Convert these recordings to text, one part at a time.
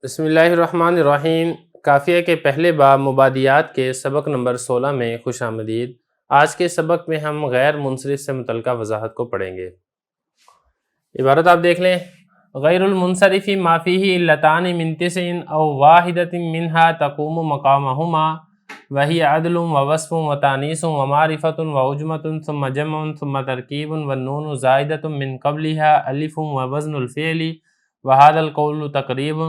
بسم اللہ الرحمن الرحیم۔ کافیہ کے پہلے باب مبادیات کے سبق نمبر 16 میں خوش آمدید۔ آج کے سبق میں ہم غیر منصرف سے متعلقہ وضاحت کو پڑھیں گے۔ عبارت آپ دیکھ لیں، غیر المنصرف ما فیہ علتان من تسع او واحدۃ منہا تقوم مقامہما وہی عدل ووصف وتانیث ومعرفۃ وعجمۃ ثم جمع ثم ترکیب والنون زائدۃ من قبلها الف ووزن الفعل وهذا القول تقریب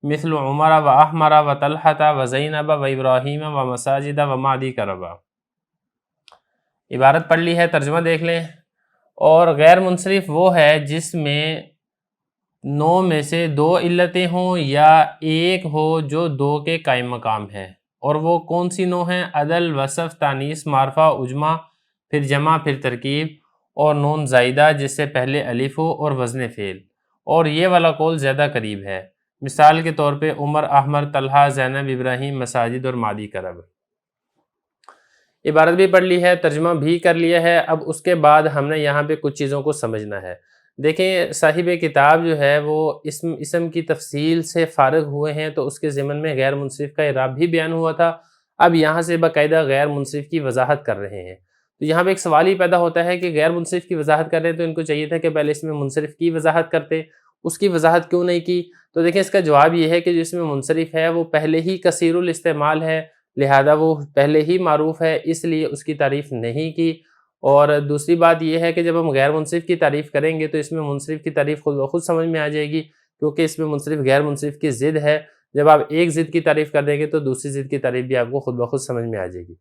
مثل عمر و احمر و طلحۃ و زینب و ابراہیم و مساجد و مادی کربا۔ عبارت پڑھ لی ہے، ترجمہ دیکھ لیں۔ اور غیر منصرف وہ ہے جس میں 9 میں سے 2 علتیں ہوں یا ایک ہو جو 2 کے قائم مقام ہے۔ اور وہ کون سی 9 ہیں؟ عدل، وصف، تانیث، معرفہ، عجمہ، پھر جمع، پھر ترکیب، اور نون زائدہ جس سے پہلے الف ہو، اور وزن فعل۔ اور یہ والا قول زیادہ قریب ہے۔ مثال کے طور پہ عمر، احمر، طلحہ، زینب، ابراہیم، مساجد اور مادی کرب۔ عبارت بھی پڑھ لی ہے، ترجمہ بھی کر لیا ہے۔ اب اس کے بعد ہم نے یہاں پہ کچھ چیزوں کو سمجھنا ہے۔ دیکھیں، صاحب کتاب جو ہے وہ اسم کی تفصیل سے فارغ ہوئے ہیں، تو اس کے ضمن میں غیر منصرف کا اعراب بھی بیان ہوا تھا۔ اب یہاں سے باقاعدہ غیر منصرف کی وضاحت کر رہے ہیں۔ تو یہاں پہ ایک سوال ہی پیدا ہوتا ہے کہ غیر منصرف کی وضاحت کر رہے ہیں تو ان کو چاہیے تھا کہ پہلے اس میں منصرف کی وضاحت کرتے، اس کی وضاحت کیوں نہیں کی؟ تو دیکھیں، اس کا جواب یہ ہے کہ جس میں منصرف ہے وہ پہلے ہی کثیر الاستعمال ہے، لہذا وہ پہلے ہی معروف ہے، اس لیے اس کی تعریف نہیں کی۔ اور دوسری بات یہ ہے کہ جب ہم غیر منصرف کی تعریف کریں گے تو اس میں منصرف کی تعریف خود بخود سمجھ میں آ جائے گی، کیونکہ اس میں منصرف غیر منصرف کی ضد ہے۔ جب آپ ایک ضد کی تعریف کر دیں گے تو دوسری ضد کی تعریف بھی آپ کو خود بخود سمجھ میں آ جائے گی۔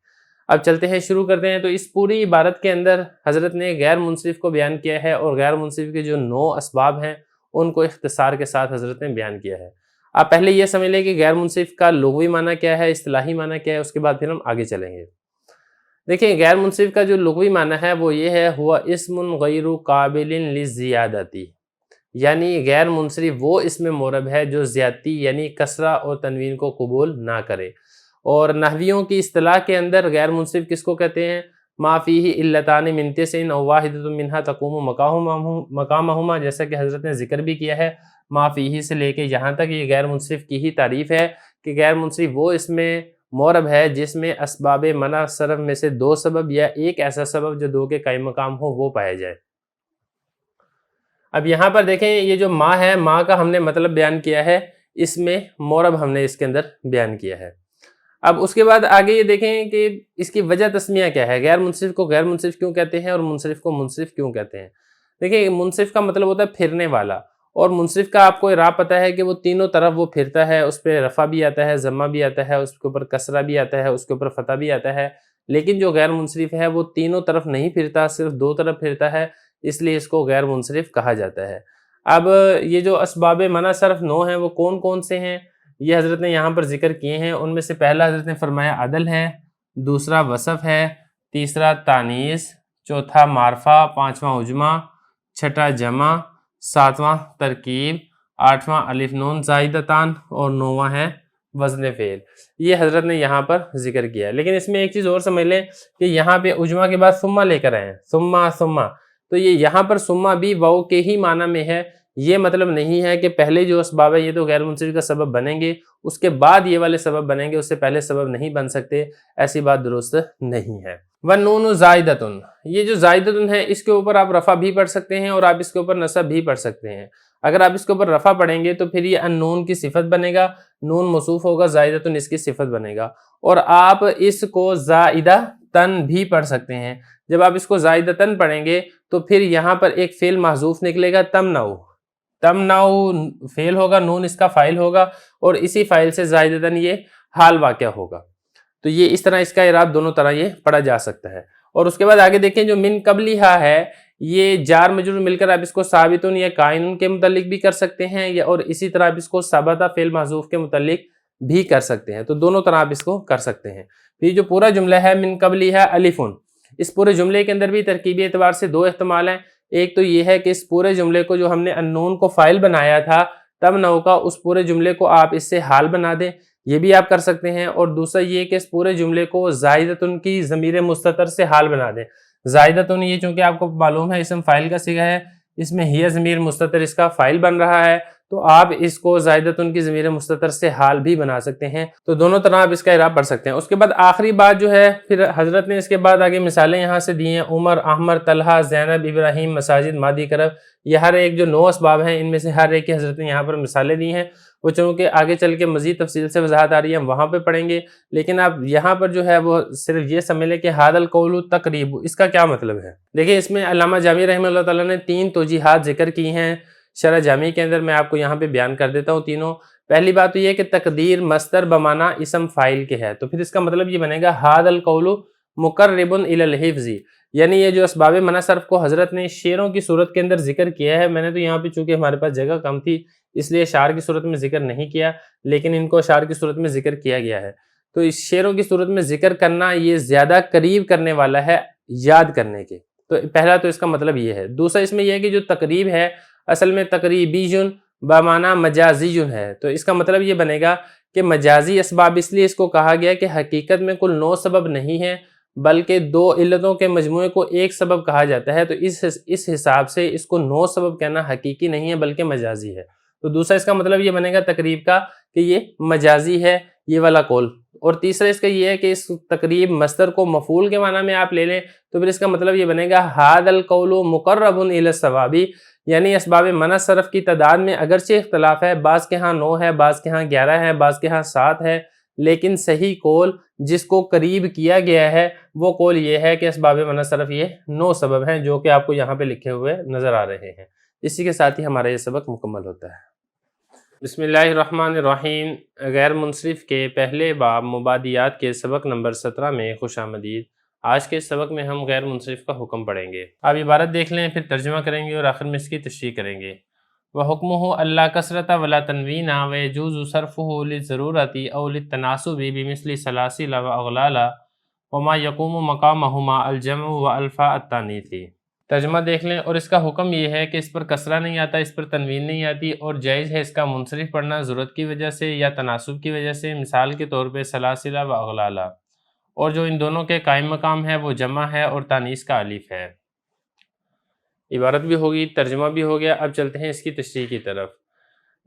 اب چلتے ہیں، شروع کرتے ہیں۔ تو اس پوری عبارت کے اندر حضرت نے غیر منصرف کو بیان کیا ہے، اور غیر منصرف کے جو 9 اسباب ہیں ان کو اختصار کے ساتھ حضرت نے بیان کیا ہے۔ آپ پہلے یہ سمجھ لیں کہ غیر منصرف کا لغوی معنی کیا ہے، اصطلاحی معنی کیا ہے، اس کے بعد پھر ہم آگے چلیں گے۔ دیکھیں، غیر منصرف کا جو لغوی معنی ہے وہ یہ ہے، ہوا اسم غیر قابل للزیادتی، یعنی غیر منصرف وہ اسم معرب ہے جو زیادتی یعنی کسرہ اور تنوین کو قبول نہ کرے۔ اور نحویوں کی اصطلاح کے اندر غیر منصرف کس کو کہتے ہیں؟ ما فیہ علتان من تسع او واحدۃ منہا تقوم مقامہما، جیسا کہ حضرت نے ذکر بھی کیا ہے۔ ما فیہ سے لے کے یہاں تک یہ غیر منصرف کی ہی تعریف ہے کہ غیر منصرف وہ اس میں معرب ہے جس میں اسباب منع صرف میں سے 2 سبب یا ایک ایسا سبب جو 2 کے قائم مقام ہو وہ پایا جائے۔ اب یہاں پر دیکھیں، یہ جو ما ہے، ما کا ہم نے مطلب بیان کیا ہے، اس میں معرب ہم نے اس کے اندر بیان کیا ہے۔ اب اس کے بعد آگے یہ دیکھیں کہ اس کی وجہ تسمیہ کیا ہے، غیر منصرف کو غیر منصرف کیوں کہتے ہیں اور منصرف کو منصرف کیوں کہتے ہیں۔ دیکھیں، منصرف کا مطلب ہوتا ہے پھرنے والا، اور منصرف کا آپ کو اعراب پتہ ہے کہ وہ تینوں طرف وہ پھرتا ہے، اس پہ رفع بھی آتا ہے، ضمہ بھی آتا ہے، اس کے اوپر کسرہ بھی آتا ہے، اس کے اوپر فتح بھی آتا ہے۔ لیکن جو غیر منصرف ہے وہ تینوں طرف نہیں پھرتا، صرف 2 طرف پھرتا ہے، اس لیے اس کو غیر منصرف کہا جاتا ہے۔ اب یہ جو اسباب منع صرف 9 ہیں وہ کون کون سے ہیں، یہ حضرت نے یہاں پر ذکر کیے ہیں۔ ان میں سے پہلا حضرت نے فرمایا عدل ہے، دوسرا وصف ہے، تیسرا تانیث، چوتھا معرفہ، پانچواں عجمہ، چھٹا جمع، ساتواں ترکیب، آٹھواں الف نون زائدتان، اور 9واں ہے وزن فعل۔ یہ حضرت نے یہاں پر ذکر کیا ہے۔ لیکن اس میں ایک چیز اور سمجھ لیں کہ یہاں پہ عجمہ کے بعد ثم لے کر آئے ہیں، ثم، تو یہ یہاں پر ثم بھی واو کے ہی معنی میں ہے۔ یہ مطلب نہیں ہے کہ پہلے جو اسباب ہے یہ تو غیر منصرف کا سبب بنیں گے، اس کے بعد یہ والے سبب بنیں گے، اس سے پہلے سبب نہیں بن سکتے، ایسی بات درست نہیں ہے۔ وَالنُّونُ زَائِدَةٌ، یہ جو زائدتن ہے اس کے اوپر آپ رفع بھی پڑھ سکتے ہیں اور آپ اس کے اوپر نصب بھی پڑھ سکتے ہیں۔ اگر آپ اس کے اوپر رفع پڑھیں گے تو پھر یہ النون کی صفت بنے گا، نون موصوف ہوگا، زائدتن اس کی صفت بنے گا، اور آپ اس کو زائدہ تن بھی پڑھ سکتے ہیں۔ جب آپ اس کو زائدتن پڑھیں گے تو پھر یہاں پر ایک فعل محذوف نکلے گا، تمنعو فعل ہوگا، نون اس کا فاعل ہوگا، اور اسی فاعل سے زائدتن یہ حال واقع ہوگا۔ تو یہ اس طرح اس کا اعراب دونوں طرح یہ پڑھا جا سکتا ہے۔ اور اس کے بعد آگے دیکھیں، جو من قبلہا ہے، یہ جار مجرور مل کر آپ اس کو ثابتن یا قائن کے متعلق بھی کر سکتے ہیں، اور اسی طرح آپ اس کو ثبتہ فعل محذوف کے متعلق بھی کر سکتے ہیں۔ تو دونوں طرح آپ اس کو کر سکتے ہیں۔ پھر جو پورا جملہ ہے من قبلہا الفن، اس پورے جملے کے اندر بھی ترکیبی اعتبار سے 2 احتمال ہیں۔ ایک تو یہ ہے کہ اس پورے جملے کو جو ہم نے النون کو فاعل بنایا تھا تمنعو کا، اس پورے جملے کو آپ اس سے حال بنا دیں، یہ بھی آپ کر سکتے ہیں۔ اور دوسرا یہ کہ اس پورے جملے کو زائدتن کی ضمیر مستتر سے حال بنا دیں۔ زائدتن یہ چونکہ آپ کو معلوم ہے اسم فاعل کا صیغہ ہے، اس میں ہی ضمیر مستتر اس کا فاعل بن رہا ہے، تو آپ اس کو زائدتن کی ضمیر مستتر سے حال بھی بنا سکتے ہیں، تو دونوں طرح آپ اس کا اعراب پڑھ سکتے ہیں۔ اس کے بعد آخری بات جو ہے پھر حضرت نے اس کے بعد آگے مثالیں یہاں سے دی ہیں، عمر، احمر، طلحہ، زینب، ابراہیم، مساجد، مادی کرب، یہ ہر ایک جو 9 اسباب ہیں ان میں سے ہر ایک کی حضرت نے یہاں پر مثالیں دی ہیں، وہ چونکہ آگے چل کے مزید تفصیل سے وضاحت آ رہی ہے ہم وہاں پہ پڑھیں گے، لیکن آپ یہاں پر جو ہے وہ صرف یہ سمجھ لیں کہ ھذا القول تقریب، اس کا کیا مطلب ہے؟ دیکھیں اس میں علامہ جامی رحمہ اللہ تعالیٰ نے 3 توجیحات ذکر کی ہیں شرح جامی کے اندر، میں آپ کو یہاں پہ بیان کر دیتا ہوں تینوں۔ پہلی بات تو یہ کہ تقدیر مصدر بمعنی اسم فاعل کے ہے، تو پھر اس کا مطلب یہ بنے گا ھذا القول مقرب الی الحفظ، یعنی یہ جو اسباب منع صرف کو حضرت نے شعروں کی صورت کے اندر ذکر کیا ہے، میں نے تو یہاں پہ چونکہ ہمارے پاس جگہ کم تھی اس لیے اشعار کی صورت میں ذکر نہیں کیا، لیکن ان کو اشعار کی صورت میں ذکر کیا گیا ہے، تو اس شعروں کی صورت میں ذکر کرنا یہ زیادہ قریب کرنے والا ہے یاد کرنے کے، تو پہلا تو اس کا مطلب یہ ہے۔ دوسرا اس میں یہ ہے کہ جو تقریب ہے اصل میں تقریبیٌ بمعنی مجازیٌ ہے، تو اس کا مطلب یہ بنے گا کہ مجازی اسباب اس لیے اس کو کہا گیا کہ حقیقت میں کل 9 سبب نہیں ہیں بلکہ 2 علتوں کے مجموعے کو ایک سبب کہا جاتا ہے، تو اس حساب سے اس کو 9 سبب کہنا حقیقی نہیں ہے بلکہ مجازی ہے، تو دوسرا اس کا مطلب یہ بنے گا تقریب کا کہ یہ مجازی ہے یہ والا قول، اور تیسرا اس کا یہ ہے کہ اس تقریب مصدر کو مفعول کے معنی میں آپ لے لیں تو پھر اس کا مطلب یہ بنے گا ھذا القول مقرب الی الصواب، یعنی اسباب منع صرف کی تعداد میں اگرچہ اختلاف ہے، بعض کے ہاں 9 ہے، بعض کے ہاں 11 ہے، بعض کے ہاں 7 ہے، لیکن صحیح قول جس کو قریب کیا گیا ہے وہ قول یہ ہے کہ اسباب منع صرف یہ 9 سبب ہیں جو کہ آپ کو یہاں پہ لکھے ہوئے نظر آ رہے ہیں۔ اسی کے ساتھ ہی ہمارا یہ سبق مکمل ہوتا ہے۔ بسم اللہ الرحمن الرحیم، غیر منصرف کے پہلے باب مبادیات کے سبق نمبر 17 میں خوش آمدید۔ آج کے سبق میں ہم غیر منصرف کا حکم پڑھیں گے، آپ عبارت دیکھ لیں پھر ترجمہ کریں گے اور آخر میں اس کی تشریح کریں گے۔ وَحُکْمُهُ أَلَّا كَثْرَةَ وَلَا تَنْوِينَ وَيَجُوزُ صَرْفُهُ لِلضَّرُورَةِ أَوْ لِلتَّنَاسُبِ بِمِثْلِ سَلَاسِلَ وَأَغْلَالَ وَمَا يَقُومُ مَقَامَهُمَا الْجَمْعُ وَأَلْفَاءُ التَّانِيثِ۔ ترجمہ دیکھ لیں، اور اس کا حکم یہ ہے کہ اس پر کسرہ نہیں آتا، اس پر تنوین نہیں آتی، اور جائز ہے اس کا منصرف پڑھنا ضرورت کی وجہ سے یا تناسب کی وجہ سے، مثال کے طور پہ سلاسلہ و اغلالہ، اور جو ان دونوں کے قائم مقام ہے وہ جمع ہے اور تانیث کا الف ہے۔ عبارت بھی ہوگی، ترجمہ بھی ہو گیا، اب چلتے ہیں اس کی تشریح کی طرف۔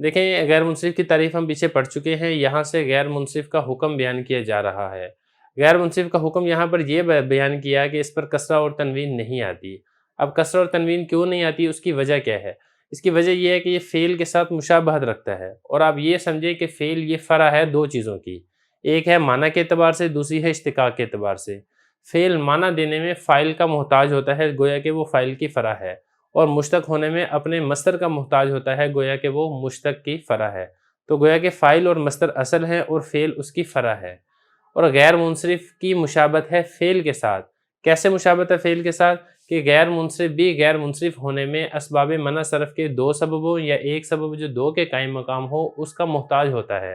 دیکھیں غیر منصرف کی تعریف ہم پیچھے پڑھ چکے ہیں، یہاں سے غیر منصرف کا حکم بیان کیا جا رہا ہے۔ غیر منصرف کا حکم یہاں پر یہ بیان کیا کہ اس پر کسرہ اور تنوین نہیں آتی۔ اب کسرہ اور تنوین کیوں نہیں آتی، اس کی وجہ کیا ہے؟ اس کی وجہ یہ ہے کہ یہ فعل کے ساتھ مشابہت رکھتا ہے، اور آپ یہ سمجھیں کہ فعل یہ فرع ہے 2 چیزوں کی، ایک ہے معنی کے اعتبار سے، دوسری ہے اشتقاق کے اعتبار سے۔ فعل معنی دینے میں فاعل کا محتاج ہوتا ہے گویا کہ وہ فاعل کی فرع ہے، اور مشتق ہونے میں اپنے مصدر کا محتاج ہوتا ہے گویا کہ وہ مشتق کی فرع ہے، تو گویا کہ فاعل اور مصدر اصل ہیں اور فعل اس کی فرع ہے۔ اور غیر منصرف کی مشابہت ہے فعل کے ساتھ۔ کیسے مشابہت ہے فعل کے ساتھ؟ کہ غیر منصرف بھی غیر منصرف ہونے میں اسباب منع صرف کے 2 سببوں یا ایک سبب جو 2 کے قائم مقام ہو اس کا محتاج ہوتا ہے،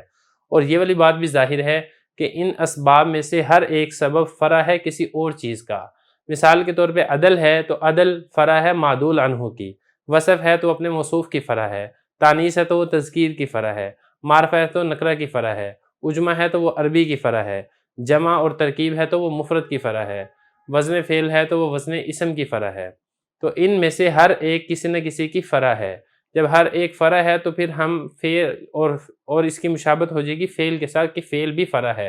اور یہ والی بات بھی ظاہر ہے کہ ان اسباب میں سے ہر ایک سبب فرع ہے کسی اور چیز کا۔ مثال کے طور پہ عدل ہے تو عدل فرع ہے معدول عنہ کی، وصف ہے تو اپنے موصوف کی فرع ہے، تانیث ہے تو وہ تذکیر کی فرع ہے، معرفہ ہے تو نکرہ کی فرع ہے، اجمع ہے تو وہ عربی کی فرع ہے، جمع اور ترکیب ہے تو وہ مفرد کی فرع ہے، وزن فعل ہے تو وہ وزن اسم کی فرع ہے۔ تو ان میں سے ہر ایک کسی نہ کسی کی فرع ہے، جب ہر ایک فرع ہے تو پھر ہم فعل اور اس کی مشابہت ہو جائے گی فعل کے ساتھ کہ فعل بھی فرع ہے۔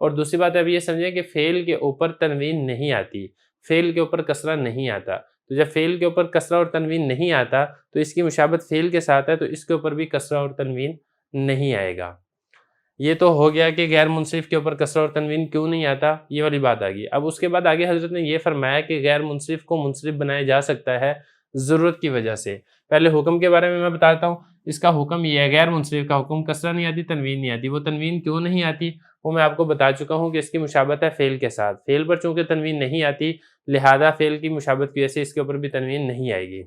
اور دوسری بات اب یہ سمجھیں کہ فعل کے اوپر تنوین نہیں آتی، فعل کے اوپر کسرہ نہیں آتا، تو جب فعل کے اوپر کسرہ اور تنوین نہیں آتا تو اس کی مشابہت فعل کے ساتھ ہے تو اس کے اوپر بھی کسرہ اور تنوین نہیں آئے گا۔ یہ تو ہو گیا کہ غیر منصرف کے اوپر کسرہ اور تنوین کیوں نہیں آتا، یہ والی بات آ گئی۔ اب اس کے بعد آگے حضرت نے یہ فرمایا کہ غیر منصرف کو منصرف بنایا جا سکتا ہے ضرورت کی وجہ سے۔ پہلے حکم کے بارے میں بتاتا ہوں، اس کا حکم یہ ہے، غیر منصرف کا حکم کسرہ نہیں آتی، تنوین نہیں آتی۔ وہ تنوین کیوں نہیں آتی وہ میں آپ کو بتا چکا ہوں کہ اس کی مشابہت ہے فعل کے ساتھ، فعل پر چونکہ تنوین نہیں آتی لہذا فعل کی مشابہت کی وجہ سے اس کے اوپر بھی تنوین نہیں آئے گی۔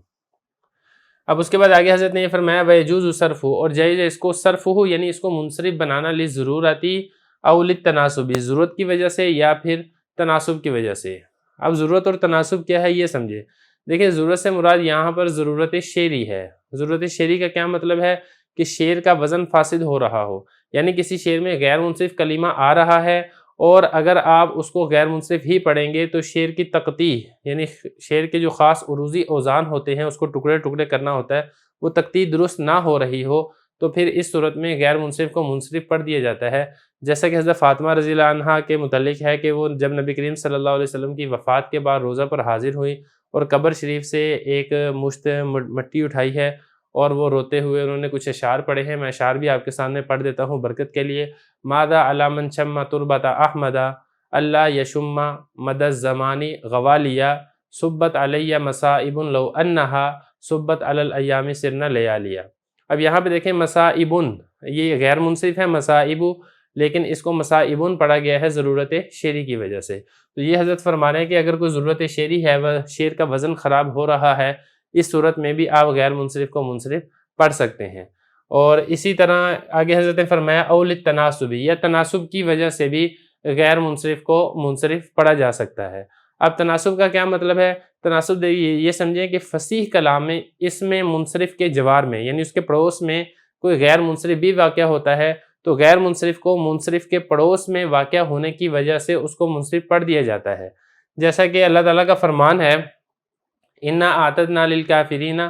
اب اس کے بعد آگے حضرت نے یہ فرمایا وَيَجُوزُ صَرْفُهُ، اور جائز ہے اس کو صرفہ یعنی اس کو منصرف بنانا لِلضُّرُورَةِ أَوْ لِلتَّنَاسُبِ، ضرورت کی وجہ سے یا پھر تناسب کی وجہ سے۔ اب ضرورت اور تناسب کیا ہے یہ سمجھے۔ دیکھیں ضرورت سے مراد یہاں پر ضرورت شعری ہے۔ ضرورت شعری کا کیا مطلب ہے کہ شعر کا وزن فاسد ہو رہا ہو، یعنی کسی شعر میں غیر منصرف کلمہ آ رہا ہے اور اگر آپ اس کو غیر منصرف ہی پڑھیں گے تو شعر کی تقطیع یعنی شعر کے جو خاص عروضی اوزان ہوتے ہیں اس کو ٹکڑے ٹکڑے کرنا ہوتا ہے، وہ تقطیع درست نہ ہو رہی ہو تو پھر اس صورت میں غیر منصرف کو منصرف پڑھ دیا جاتا ہے۔ جیسا کہ حضرت فاطمہ رضی اللہ عنہا کے متعلق ہے کہ وہ جب نبی کریم صلی اللہ علیہ وسلم کی وفات کے بعد روضہ پر حاضر ہوئی اور قبر شریف سے ایک مشت مٹی اٹھائی ہے اور وہ روتے ہوئے انہوں نے کچھ اشعار پڑھے ہیں، میں اشعار بھی آپ کے سامنے پڑھ دیتا ہوں برکت کے لیے۔ ماذا علی من شم تربت احمدا اللہ یشم مد الزمانی غوالیا صبت علیہ مصائب لو انہا صبت علی الایام سرنا لیالیا۔ اب یہاں پہ دیکھیں مصائبن، یہ غیر منصرف ہے مصائب، لیکن اس کو مصائبن پڑھا گیا ہے ضرورت شعری کی وجہ سے۔ تو یہ حضرت فرما رہے ہیں کہ اگر کوئی ضرورت شعری ہے، شعر کا وزن خراب ہو رہا ہے، اس صورت میں بھی آپ غیر منصرف کو منصرف پڑھ سکتے ہیں۔ اور اسی طرح آگے حضرت نے فرمایا اول تناسبی، یا تناسب کی وجہ سے بھی غیر منصرف کو منصرف پڑھا جا سکتا ہے۔ اب تناسب کا کیا مطلب ہے؟ تناسب یہ سمجھیں کہ فصیح کلام میں اس میں منصرف کے جوار میں یعنی اس کے پڑوس میں کوئی غیر منصرف بھی واقع ہوتا ہے تو غیر منصرف کو منصرف کے پڑوس میں واقع ہونے کی وجہ سے اس کو منصرف پڑھ دیا جاتا ہے۔ جیسا کہ اللہ تعالیٰ کا فرمان ہے اِنَّا أَعْتَدْنَا لِلْكَافِرِينَ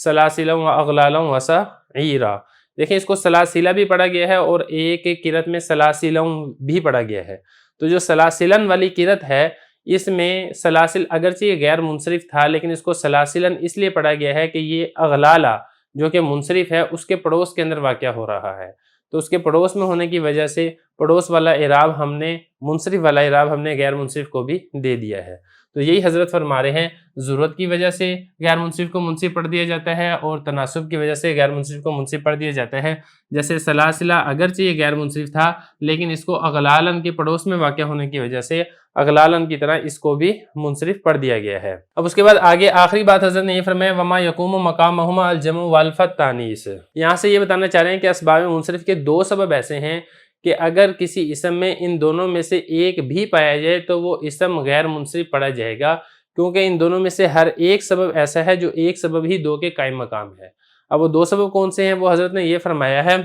سَلَاسِلًا وَأَغْلَالًا وَسَعِيرًا۔ دیکھیں اس کو سلاسلہ بھی پڑھا گیا ہے اور ایک قرأت میں سلاسلًا بھی پڑھا گیا ہے۔ تو جو سلاسلًا والی قرأت ہے اس میں سلاسل اگرچہ یہ غیر منصرف تھا لیکن اس کو سلاسلًا اس لیے پڑھا گیا ہے کہ یہ اغلالہ جو کہ منصرف ہے اس کے پڑوس کے اندر واقع ہو رہا ہے، تو اس کے پڑوس میں ہونے کی وجہ سے پڑوس والا اعراب ہم نے منصرف والا اعراب ہم نے غیر منصرف کو بھی دے دیا ہے۔ تو یہی حضرت فرما رہے ہیں ضرورت کی وجہ سے غیر منصرف کو منصرف پڑھ دیا جاتا ہے اور تناسب کی وجہ سے غیر منصرف کو منصرف پڑھ دیا جاتا ہے۔ جیسے سلاسلہ اگرچہ یہ غیر منصرف تھا لیکن اس کو اغلالن کے پڑوس میں واقع ہونے کی وجہ سے اغلالن کی طرح اس کو بھی منصرف پڑھ دیا گیا ہے۔ اب اس کے بعد آگے آخری بات حضرت نے یہ فرمایا وما یقوم مقامہما الجمع والفتح تانیث۔ یہاں سے یہ بتانا چاہ رہے ہیں کہ اسباب منصرف کے دو سبب ایسے ہیں کہ اگر کسی اسم میں ان دونوں میں سے ایک بھی پایا جائے تو وہ اسم غیر منصرف پڑھا جائے گا، کیونکہ ان دونوں میں سے ہر ایک سبب ایسا ہے جو ایک سبب ہی دو کے قائم مقام ہے۔ اب وہ دو سبب کون سے ہیں وہ حضرت نے یہ فرمایا ہے،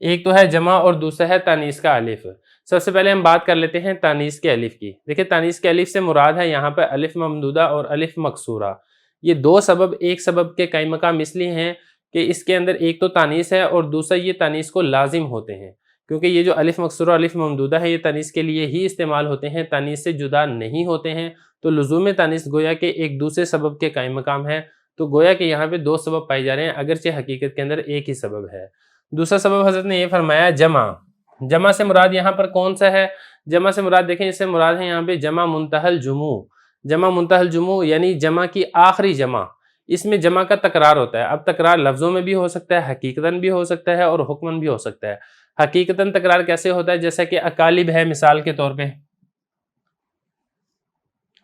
ایک تو ہے جمع اور دوسرا ہے تانیث کا الف۔ سب سے پہلے ہم بات کر لیتے ہیں تانیث کے الف کی۔ دیکھیں تانیث کے الف سے مراد ہے یہاں پہ الف ممدودہ اور الف مکسورہ۔ یہ دو سبب ایک سبب کے قائم مقام اس لیے ہیں کہ اس کے اندر ایک تو تانیث ہے اور دوسرا یہ تانیث کو لازم ہوتے ہیں، کیونکہ یہ جو الف مکسورہ الف ممدودہ ہے یہ تانیث کے لیے ہی استعمال ہوتے ہیں، تانیث سے جدا نہیں ہوتے ہیں، تو لزوم تانیث گویا کہ ایک دوسرے سبب کے قائم مقام ہے، تو گویا کہ یہاں پہ دو سبب پائے جا رہے ہیں اگرچہ حقیقت کے اندر ایک ہی سبب ہے۔ دوسرا سبب حضرت نے یہ فرمایا جمع۔ جمع سے مراد یہاں پر کون سا ہے؟ جمع سے مراد دیکھیں اس سے مراد ہے یہاں پہ جمع منتہی الجموع۔ جمع منتہی الجموع یعنی جمع کی آخری جمع، اس میں جمع کا تکرار ہوتا ہے۔ اب تکرار لفظوں میں بھی ہو سکتا ہے، حقیقتاً بھی ہو سکتا ہے اور حکماً بھی ہو سکتا ہے۔ حقیقتاً تکرار کیسے ہوتا ہے؟ جیسا کہ اکالب ہے مثال کے طور پہ،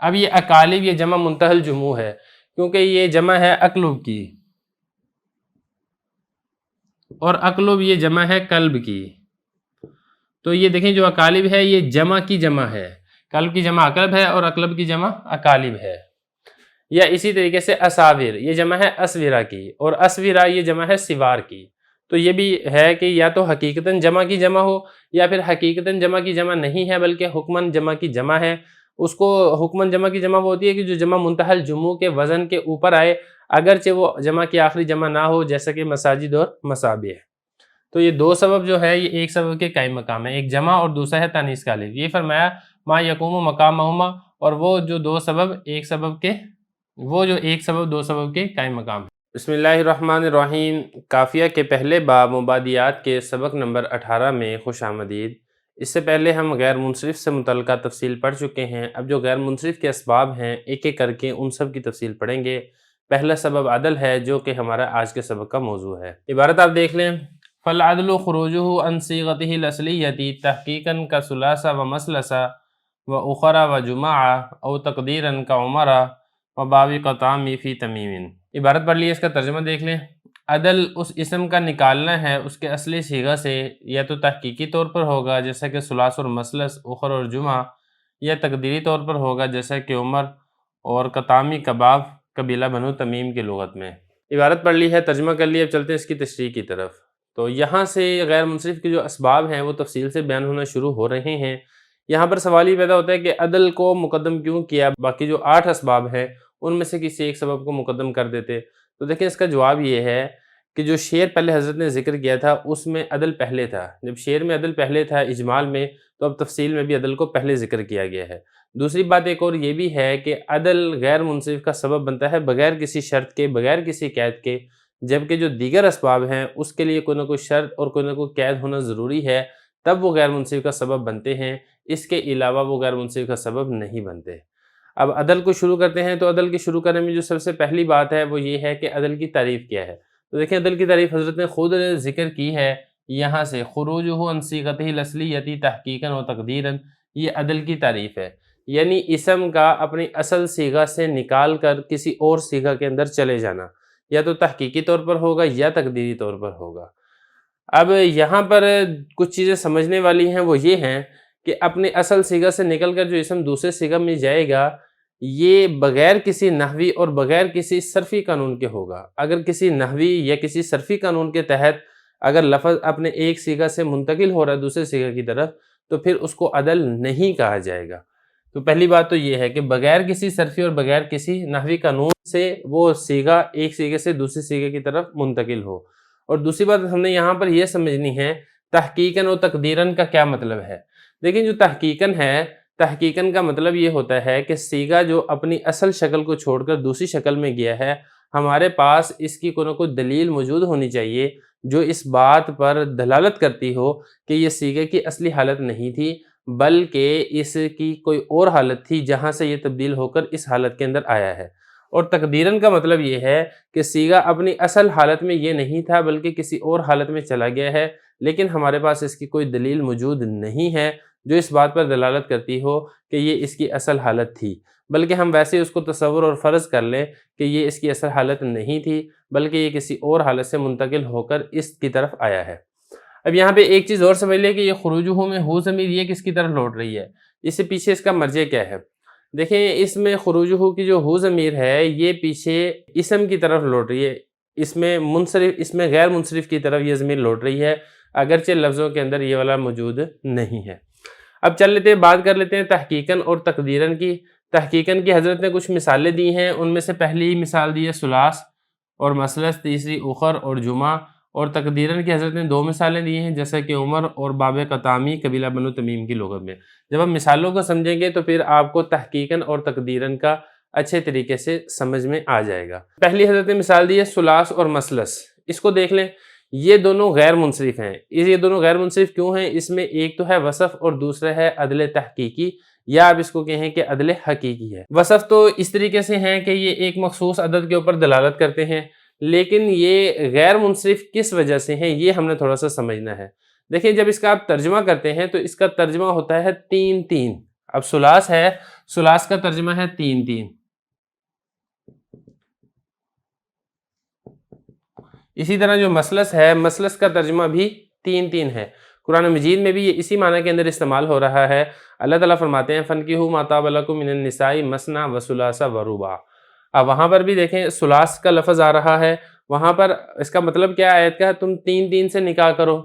اب یہ اکالب یہ جمع منتہی الجموع ہے کیونکہ یہ جمع ہے اقلب کی، اور اقلب یہ جمع ہے قلب کی، تو یہ دیکھیں جو اکالب ہے یہ جمع کی جمع ہے، قلب کی جمع اقلب ہے اور اقلب کی جمع اکالب ہے۔ یا اسی طریقے سے اساور یہ جمع ہے اسورا کی، اور اسورا یہ جمع ہے سوار کی۔ تو یہ بھی ہے کہ یا تو حقیقتاً جمع کی جمع ہو یا پھر حقیقتاً جمع کی جمع نہیں ہے بلکہ حکماً جمع کی جمع ہے۔ اس کو حکماً جمع کی جمع وہ ہوتی ہے کہ جو جمع منتہی الجموع کے وزن کے اوپر آئے اگرچہ وہ جمع کی آخری جمع نہ ہو، جیسا کہ مساجد اور مصابیح۔ تو یہ دو سبب جو ہے یہ ایک سبب کے قائم مقام ہے، ایک جمع اور دوسرا ہے تانیث کا الف۔ یہ فرمایا ما یقوم مقامہما، اور وہ جو دو سبب ایک سبب دو سبب کے قائم مقام ہے۔ بسم اللہ الرحمن الرحیم۔ قافیہ کے پہلے باب مبادیات کے سبق نمبر 18 میں خوش آمدید۔ اس سے پہلے ہم غیر منصرف سے متعلقہ تفصیل پڑھ چکے ہیں، اب جو غیر منصرف کے اسباب ہیں ایک ایک کر کے ان سب کی تفصیل پڑھیں گے۔ پہلا سبب عدل ہے جو کہ ہمارا آج کے سبق کا موضوع ہے۔ عبارت آپ دیکھ لیں، فالعدل خروجه عن صيغته الأصلية تحقيقا كثلاث ومثلث وأخرى وجماع أو تقديرا كعمر وباب قطام في تميم۔ عبارت پڑھ لیے، اس کا ترجمہ دیکھ لیں۔ عدل اس اسم کا نکالنا ہے اس کے اصلی صیغہ سے، یا تو تحقیقی طور پر ہوگا جیسا کہ ثلاث اور مثلث، اخر اور جمعہ، یا تقدیری طور پر ہوگا جیسا کہ عمر اور قطامی کباب قبیلہ بنو تمیم کی لغت میں۔ عبارت پڑھ لی ہے، ترجمہ کر لیا، اب چلتے ہیں اس کی تشریح کی طرف۔ تو یہاں سے غیر منصرف کے جو اسباب ہیں وہ تفصیل سے بیان ہونا شروع ہو رہے ہیں۔ یہاں پر سوال یہ پیدا ہوتا ہے کہ عدل کو مقدم کیوں کیا، باقی جو 8 اسباب ہیں ان میں سے کسی ایک سبب کو مقدم کر دیتے؟ تو دیکھیں اس کا جواب یہ ہے کہ جو شعر پہلے حضرت نے ذکر کیا تھا اس میں عدل پہلے تھا، جب شعر میں عدل پہلے تھا اجمال میں، تو اب تفصیل میں بھی عدل کو پہلے ذکر کیا گیا ہے۔ دوسری بات ایک اور یہ بھی ہے کہ عدل غیر منصرف کا سبب بنتا ہے بغیر کسی شرط کے، بغیر کسی قید کے، جبکہ جو دیگر اسباب ہیں اس کے لیے کوئی نہ کوئی شرط اور کوئی نہ کوئی قید ہونا ضروری ہے، تب وہ غیر منصرف کا سبب بنتے ہیں، اس کے علاوہ وہ غیر منصرف کا سبب نہیں بنتے۔ اب عدل کو شروع کرتے ہیں، تو عدل کے شروع کرنے میں جو سب سے پہلی بات ہے وہ یہ ہے کہ عدل کی تعریف کیا ہے۔ تو دیکھیں عدل کی تعریف حضرت نے خود ذکر کی ہے یہاں سے، خروجہ عن صیغتہ الاصلیۃ تحقیقا و تقدیرا، یہ عدل کی تعریف ہے، یعنی اسم کا اپنی اصل صیغہ سے نکال کر کسی اور صیغہ کے اندر چلے جانا، یا تو تحقیقی طور پر ہوگا یا تقدیری طور پر ہوگا۔ اب یہاں پر کچھ چیزیں سمجھنے والی ہیں، وہ یہ ہیں کہ اپنی اصل صیغہ سے نکل کر جو اسم دوسرے صیغہ میں جائے گا، یہ بغیر کسی نحوی اور بغیر کسی صرفی قانون کے ہوگا۔ اگر کسی نحوی یا کسی صرفی قانون کے تحت اگر لفظ اپنے ایک صیغہ سے منتقل ہو رہا ہے دوسرے صیغہ کی طرف، تو پھر اس کو عدل نہیں کہا جائے گا۔ تو پہلی بات تو یہ ہے کہ بغیر کسی صرفی اور بغیر کسی نحوی قانون سے وہ صیغہ ایک صیغے سے دوسری صیغے کی طرف منتقل ہو۔ اور دوسری بات ہم نے یہاں پر یہ سمجھنی ہے تحقیقاً و تقدیراً کا کیا مطلب ہے۔ لیکن جو تحقیقاً ہے، تحقیقاً کا مطلب یہ ہوتا ہے کہ صیغہ جو اپنی اصل شکل کو چھوڑ کر دوسری شکل میں گیا ہے، ہمارے پاس اس کی کوئی نہ کوئی دلیل موجود ہونی چاہیے جو اس بات پر دلالت کرتی ہو کہ یہ صیغے کی اصلی حالت نہیں تھی، بلکہ اس کی کوئی اور حالت تھی جہاں سے یہ تبدیل ہو کر اس حالت کے اندر آیا ہے۔ اور تقدیراً کا مطلب یہ ہے کہ صیغہ اپنی اصل حالت میں یہ نہیں تھا بلکہ کسی اور حالت میں چلا گیا ہے، لیکن ہمارے پاس اس کی کوئی دلیل موجود نہیں ہے جو اس بات پر دلالت کرتی ہو کہ یہ اس کی اصل حالت تھی، بلکہ ہم ویسے اس کو تصور اور فرض کر لیں کہ یہ اس کی اصل حالت نہیں تھی بلکہ یہ کسی اور حالت سے منتقل ہو کر اس کی طرف آیا ہے۔ اب یہاں پہ ایک چیز اور سمجھ لیں کہ یہ خروجہ میں ہو ضمیر یہ کس کی طرف لوٹ رہی ہے، اس سے پیچھے اس کا مرجع کیا ہے۔ دیکھیں اس میں خروجہ کی جو ہو ضمیر ہے یہ پیچھے اسم کی طرف لوٹ رہی ہے، اس میں غیر منصرف کی طرف یہ ضمیر لوٹ رہی ہے، اگرچہ لفظوں کے اندر یہ والا موجود نہیں ہے۔ اب چل لیتے ہیں، بات کر لیتے ہیں تحقیقاً اور تقدیراً کی۔ تحقیقاً کی حضرت نے کچھ مثالیں دی ہیں، ان میں سے پہلی مثال دی ہے ثلاث اور مثلث، تیسری اخر اور جمعہ، اور تقدیراً کی حضرت نے 2 مثالیں دی ہیں جیسا کہ عمر اور باب قطامی قبیلہ بنو تمیم کی لغت میں۔ جب ہم مثالوں کو سمجھیں گے تو پھر آپ کو تحقیقاً اور تقدیراً کا اچھے طریقے سے سمجھ میں آ جائے گا۔ پہلی حضرت نے مثال دی ہے ثلاث اور مثلث، اس کو دیکھ لیں، یہ دونوں غیر منصرف ہیں۔ یہ دونوں غیر منصرف کیوں ہیں؟ اس میں ایک تو ہے وصف اور دوسرا ہے عدل تحقیقی، یا آپ اس کو کہیں کہ عدل حقیقی ہے۔ وصف تو اس طریقے سے ہیں کہ یہ ایک مخصوص عدد کے اوپر دلالت کرتے ہیں، لیکن یہ غیر منصرف کس وجہ سے ہیں یہ ہم نے تھوڑا سا سمجھنا ہے۔ دیکھیں جب اس کا آپ ترجمہ کرتے ہیں تو اس کا ترجمہ ہوتا ہے 3 3۔ اب ثلاث ہے، ثلاث کا ترجمہ ہے 3 3۔ اسی طرح جو مثلث ہے، مثلث کا ترجمہ بھی 3 3 ہے۔ قرآن مجید میں بھی یہ اسی معنی کے اندر استعمال ہو رہا ہے۔ اللہ تعالیٰ فرماتے ہیں فَانْكِحُوا مَا طَابَ لَكُم مِّنَ النِّسَاءِ مَثْنَىٰ وَثُلَاثَ وَرُبَاعَ۔ اب وہاں پر بھی دیکھیں ثلاث کا لفظ آ رہا ہے، وہاں پر اس کا مطلب کیا آیت کا، تم 3 3 سے نکاح کرو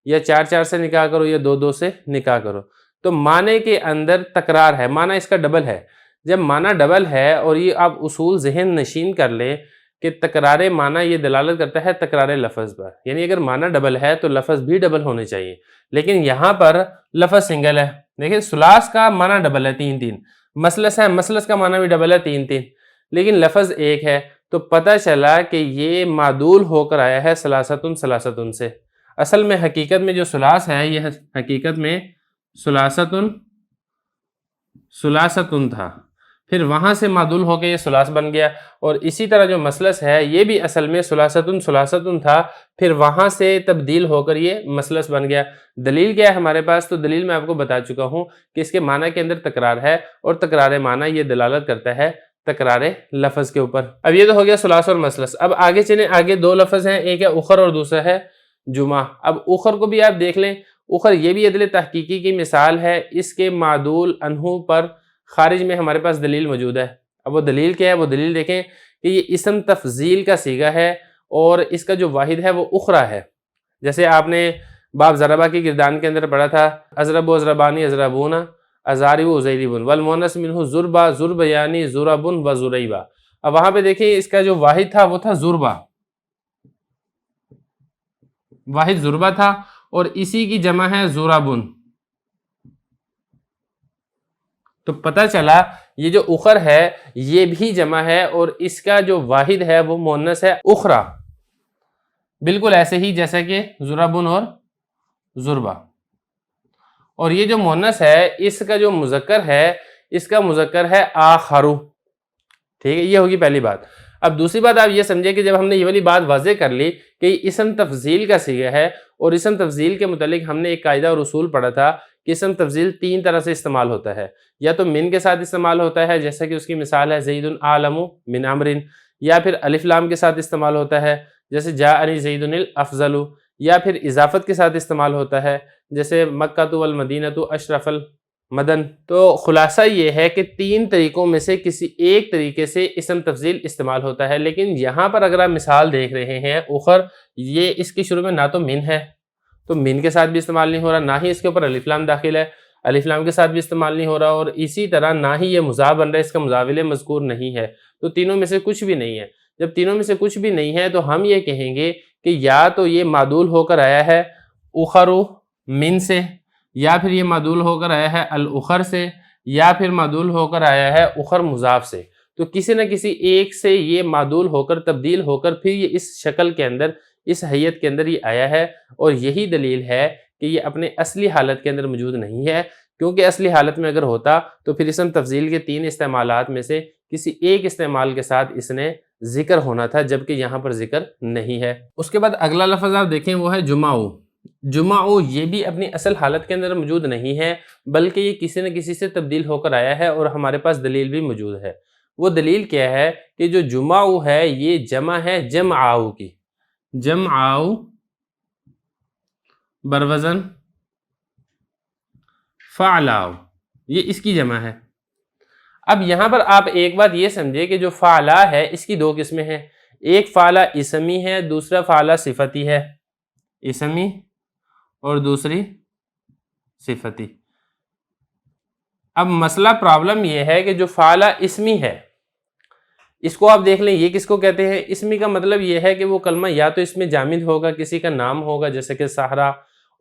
یا 4 4 سے نکاح کرو یا 2 2 سے نکاح کرو۔ تو معنی کے اندر تکرار ہے، معنی اس کا ڈبل ہے۔ جب معنی ڈبل ہے، اور یہ آپ اصول ذہن نشین کر لیں کہ تکرار معنی یہ دلالت کرتا ہے تکرار لفظ پر، یعنی اگر معنی ڈبل ہے تو لفظ بھی ڈبل ہونے چاہیے، لیکن یہاں پر لفظ سنگل ہے۔ دیکھیں ثلاث کا معنی ڈبل ہے 3 3، مثلث ہے، مثلث کا معنی بھی ڈبل ہے 3 3، لیکن لفظ ایک ہے، تو پتہ چلا کہ یہ معدول ہو کر آیا ہے ثلاثتن ثلاثتن سے۔ اصل میں حقیقت میں جو ثلاث ہے یہ حقیقت میں ثلاثتن ثلاثتن تھا، پھر وہاں سے معدول ہو کے یہ ثلاث بن گیا۔ اور اسی طرح جو مثلث ہے یہ بھی اصل میں ثلاثتن ثلاثتن تھا، پھر وہاں سے تبدیل ہو کر یہ مثلث بن گیا۔ دلیل کیا ہے ہمارے پاس؟ تو دلیل میں آپ کو بتا چکا ہوں کہ اس کے معنی کے اندر تکرار ہے، اور تکرار معنی یہ دلالت کرتا ہے تکرار لفظ کے اوپر۔ اب یہ تو ہو گیا ثلاث اور مثلث۔ اب آگے چلیں، آگے 2 لفظ ہیں، ایک ہے اخر اور دوسرا ہے جمعہ۔ اب اخر کو بھی آپ دیکھ لیں، اخر یہ بھی عدل تحقیقی کی مثال ہے، اس کے معدول انہو پر خارج میں ہمارے پاس دلیل موجود ہے۔ اب وہ دلیل کیا ہے؟ وہ دلیل دیکھیں کہ یہ اسم تفضیل کا صیغہ ہے، اور اس کا جو واحد ہے وہ اخرى ہے۔ جیسے آپ نے باب ضربہ کی گردان کے اندر پڑھا تھا، اضرب و اضربانی اضربونا، ازاری و ازیریبن والمونس منہ زربا زربیانی زربن و زریبا. اب وہاں پہ دیکھیں اس کا جو واحد تھا وہ تھا زربا، واحد زربا تھا، اور اسی کی جمع ہے زربن. تو پتہ چلا یہ جو اخر ہے یہ بھی جمع ہے اور اس کا جو واحد ہے وہ مؤنث ہے اخرا، بالکل ایسے ہی جیسا کہ زربن اور زربا. اور یہ جو مؤنث ہے اس کا جو مذکر ہے اس کا مذکر ہے آخرو. ٹھیک ہے، یہ ہوگی پہلی بات. اب دوسری بات آپ یہ سمجھے کہ جب ہم نے یہ والی بات واضح کر لی کہ یہ اسم تفضیل کا صیغہ ہے، اور اسم تفضیل کے متعلق ہم نے ایک قاعدہ اور اصول پڑھا تھا کہ اسم تفضیل تین طرح سے استعمال ہوتا ہے. یا تو من کے ساتھ استعمال ہوتا ہے جیسا کہ اس کی مثال ہے زید اعلم من عمر، یا پھر الف لام کے ساتھ استعمال ہوتا ہے جیسے جاءنی زید الافضل، یا پھر اضافت کے ساتھ استعمال ہوتا ہے جیسے مکہ والمدینہ اشرف المدن. تو خلاصہ یہ ہے کہ تین طریقوں میں سے کسی ایک طریقے سے اسم تفضیل استعمال ہوتا ہے. لیکن یہاں پر اگر آپ مثال دیکھ رہے ہیں اخر، یہ اس کے شروع میں نہ تو من ہے تو من کے ساتھ بھی استعمال نہیں ہو رہا، نہ ہی اس کے اوپر الف لام داخل ہے، الف لام کے ساتھ بھی استعمال نہیں ہو رہا، اور اسی طرح نہ ہی یہ مضاف بن رہا ہے، اس کا مضاف الیہ مذکور نہیں ہے. تو تینوں میں سے کچھ بھی نہیں ہے. جب تینوں میں سے کچھ بھی نہیں ہے تو ہم یہ کہیں گے کہ یا تو یہ معدول ہو کر آیا ہے اخرو من سے، یا پھر یہ معدول ہو کر آیا ہے الاخر سے، یا پھر معدول ہو کر آیا ہے اخر مضاف سے. تو کسی نہ کسی ایک سے یہ معدول ہو کر تبدیل ہو کر پھر یہ اس شکل کے اندر، اس حیت کے اندر یہ آیا ہے. اور یہی دلیل ہے کہ یہ اپنے اصلی حالت کے اندر موجود نہیں ہے، کیونکہ اصلی حالت میں اگر ہوتا تو پھر اسم تفضیل کے تین استعمالات میں سے کسی ایک استعمال کے ساتھ اس نے ذکر ہونا تھا، جبکہ یہاں پر ذکر نہیں ہے. اس کے بعد اگلا لفظ آپ دیکھیں وہ ہے جمعو. جمعو یہ بھی اپنی اصل حالت کے اندر موجود نہیں ہے، بلکہ یہ کسی نہ کسی سے تبدیل ہو کر آیا ہے، اور ہمارے پاس دلیل بھی موجود ہے. وہ دلیل کیا ہے کہ جو جمعو ہے یہ جمع ہے جمعاو کی. جمعاو بروزن فعلاو، یہ اس کی جمع ہے. اب یہاں پر آپ ایک بات یہ سمجھے کہ جو فعلا ہے اس کی دو قسمیں ہیں، ایک فعلا اسمی ہے، دوسرا فعلا صفتی ہے. اسمی اور دوسری صفتی. اب مسئلہ پرابلم یہ ہے کہ جو فعلا اسمی ہے اس کو آپ دیکھ لیں، یہ کس کو کہتے ہیں؟ اسمی کا مطلب یہ ہے کہ وہ کلمہ یا تو اس میں جامد ہوگا، کسی کا نام ہوگا جیسے کہ صحرا،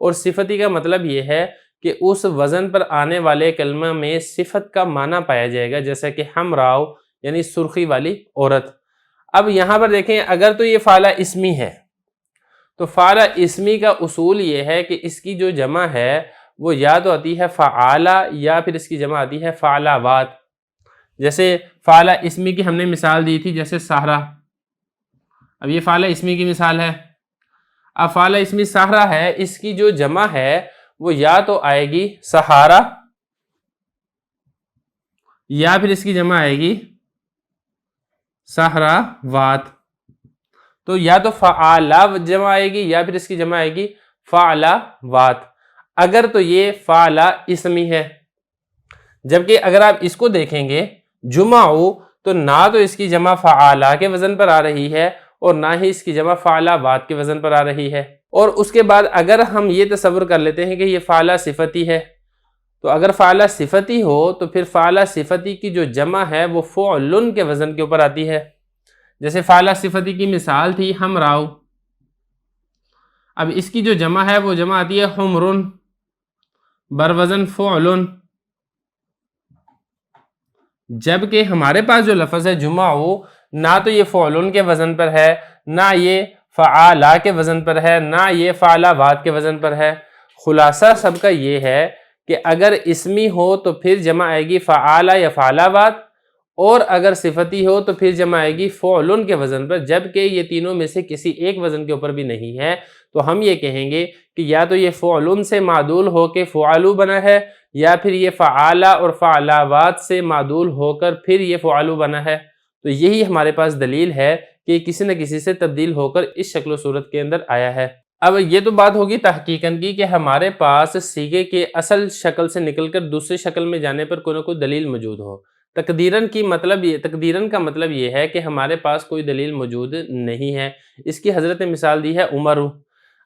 اور صفتی کا مطلب یہ ہے کہ اس وزن پر آنے والے کلمہ میں صفت کا معنی پایا جائے گا، جیسا کہ حمراؤ یعنی سرخی والی عورت. اب یہاں پر دیکھیں اگر تو یہ فعلا اسمی ہے تو فعلا اسمی کا اصول یہ ہے کہ اس کی جو جمع ہے وہ یا تو آتی ہے فعالہ یا پھر اس کی جمع آتی ہے فعلاوات. جیسے فعلا اسمی کی ہم نے مثال دی تھی جیسے صحرا. اب یہ فعلا اسمی کی مثال ہے. اب فعلا اسمی صحرا ہے، اس کی جو جمع ہے وہ یا تو آئے گی سہارا یا پھر اس کی جمع آئے گی صحراوات. تو یا تو فعالا جمع آئے گی یا پھر اس کی جمع آئے گی فعلاوات، اگر تو یہ فعلا اسمی ہے. جبکہ اگر آپ اس کو دیکھیں گے جمعو تو نہ تو اس کی جمع فعالا کے وزن پر آ رہی ہے اور نہ ہی اس کی جمع فعلاوات کے وزن پر آ رہی ہے. اور اس کے بعد اگر ہم یہ تصور کر لیتے ہیں کہ یہ فعلا صفتی ہے، تو اگر فعلا صفتی ہو تو پھر فعلا صفتی کی جو جمع ہے وہ فعلن کے وزن کے اوپر آتی ہے. جیسے فعلا صفتی کی مثال تھی حمراؤ. اب اس کی جو جمع ہے وہ جمع آتی ہے حمرن بروزن فعلن. جبکہ ہمارے پاس جو لفظ ہے جمعو نہ تو یہ فعلن کے وزن پر ہے، نہ یہ فعالا کے وزن پر ہے، نہ یہ فعلاوات کے وزن پر ہے. خلاصہ سب کا یہ ہے کہ اگر اسمی ہو تو پھر جمع آئے گی فعالا یا فعلاوات، اور اگر صفتی ہو تو پھر جمع آئے گی فعلن کے وزن پر. جبکہ یہ تینوں میں سے کسی ایک وزن کے اوپر بھی نہیں ہے تو ہم یہ کہیں گے کہ یا تو یہ فعلن سے معدول ہو کے فعلو بنا ہے، یا پھر یہ فعالا اور فعلاوات سے معدول ہو کر پھر یہ فعلو بنا ہے. تو یہی ہمارے پاس دلیل ہے کہ کسی نہ کسی سے تبدیل ہو کر اس شکل و صورت کے اندر آیا ہے. اب یہ تو بات ہوگی تحقیقاً کی کہ ہمارے پاس صیغے کے اصل شکل سے نکل کر دوسری شکل میں جانے پر کوئی نہ کوئی دلیل موجود ہو. تقدیراً کا مطلب یہ ہے کہ ہمارے پاس کوئی دلیل موجود نہیں ہے. اس کی حضرت نے مثال دی ہے عمرو.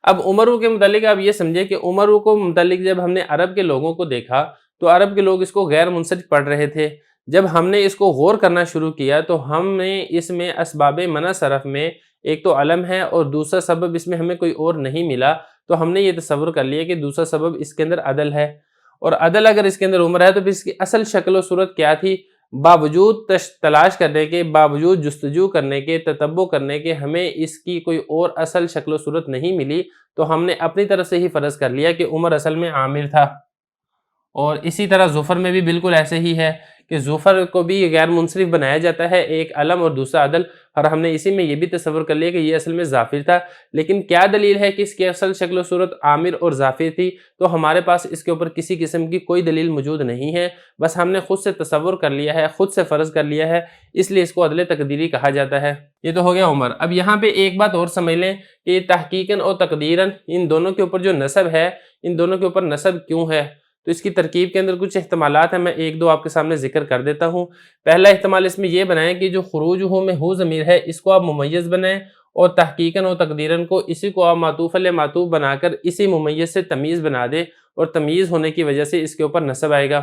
اب عمرو کے متعلق آپ یہ سمجھے کہ عمرو کو متعلق جب ہم نے عرب کے لوگوں کو دیکھا تو عرب کے لوگ اس کو غیر منصرف پڑھ رہے تھے۔ جب ہم نے اس کو غور کرنا شروع کیا تو ہم نے اس میں اسباب منع صرف میں ایک تو علم ہے اور دوسرا سبب اس میں ہمیں کوئی اور نہیں ملا، تو ہم نے یہ تصور کر لیا کہ دوسرا سبب اس کے اندر عدل ہے، اور عدل اگر اس کے اندر عمر ہے تو پھر اس کی اصل شکل و صورت کیا تھی؟ باوجود تلاش کرنے کے، باوجود جستجو کرنے کے، تتبع کرنے کے، ہمیں اس کی کوئی اور اصل شکل و صورت نہیں ملی، تو ہم نے اپنی طرف سے ہی فرض کر لیا کہ عمر اصل میں عامر تھا۔ اور اسی طرح ظفر میں بھی بالکل ایسے ہی ہے کہ ظفر کو بھی غیر منصرف بنایا جاتا ہے، ایک علم اور دوسرا عدل، اور ہم نے اسی میں یہ بھی تصور کر لیا کہ یہ اصل میں ظافر تھا۔ لیکن کیا دلیل ہے کہ اس کی اصل شکل و صورت عامر اور ظافر تھی؟ تو ہمارے پاس اس کے اوپر کسی قسم کی کوئی دلیل موجود نہیں ہے، بس ہم نے خود سے تصور کر لیا ہے، خود سے فرض کر لیا ہے، اس لیے اس کو عدل تقدیری کہا جاتا ہے۔ یہ تو ہو گیا عمر۔ اب یہاں پہ ایک بات اور سمجھ لیں کہ یہ تحقیقاً اور تقدیراً ان دونوں کے اوپر جو نسب ہے، ان دونوں کے اوپر نسب کیوں ہے؟ تو اس کی ترکیب کے اندر کچھ احتمالات ہیں، میں ایک دو آپ کے سامنے ذکر کر دیتا ہوں۔ پہلا احتمال اس میں یہ بنائیں کہ جو خروج ہو میں ہو ضمیر ہے اس کو آپ ممیز بنائیں، اور تحقیقاً و تقدیراً کو اسی کو آپ معطوف علیہ معطوف بنا کر اسی ممیز سے تمیز بنا دیں، اور تمیز ہونے کی وجہ سے اس کے اوپر نسب آئے گا۔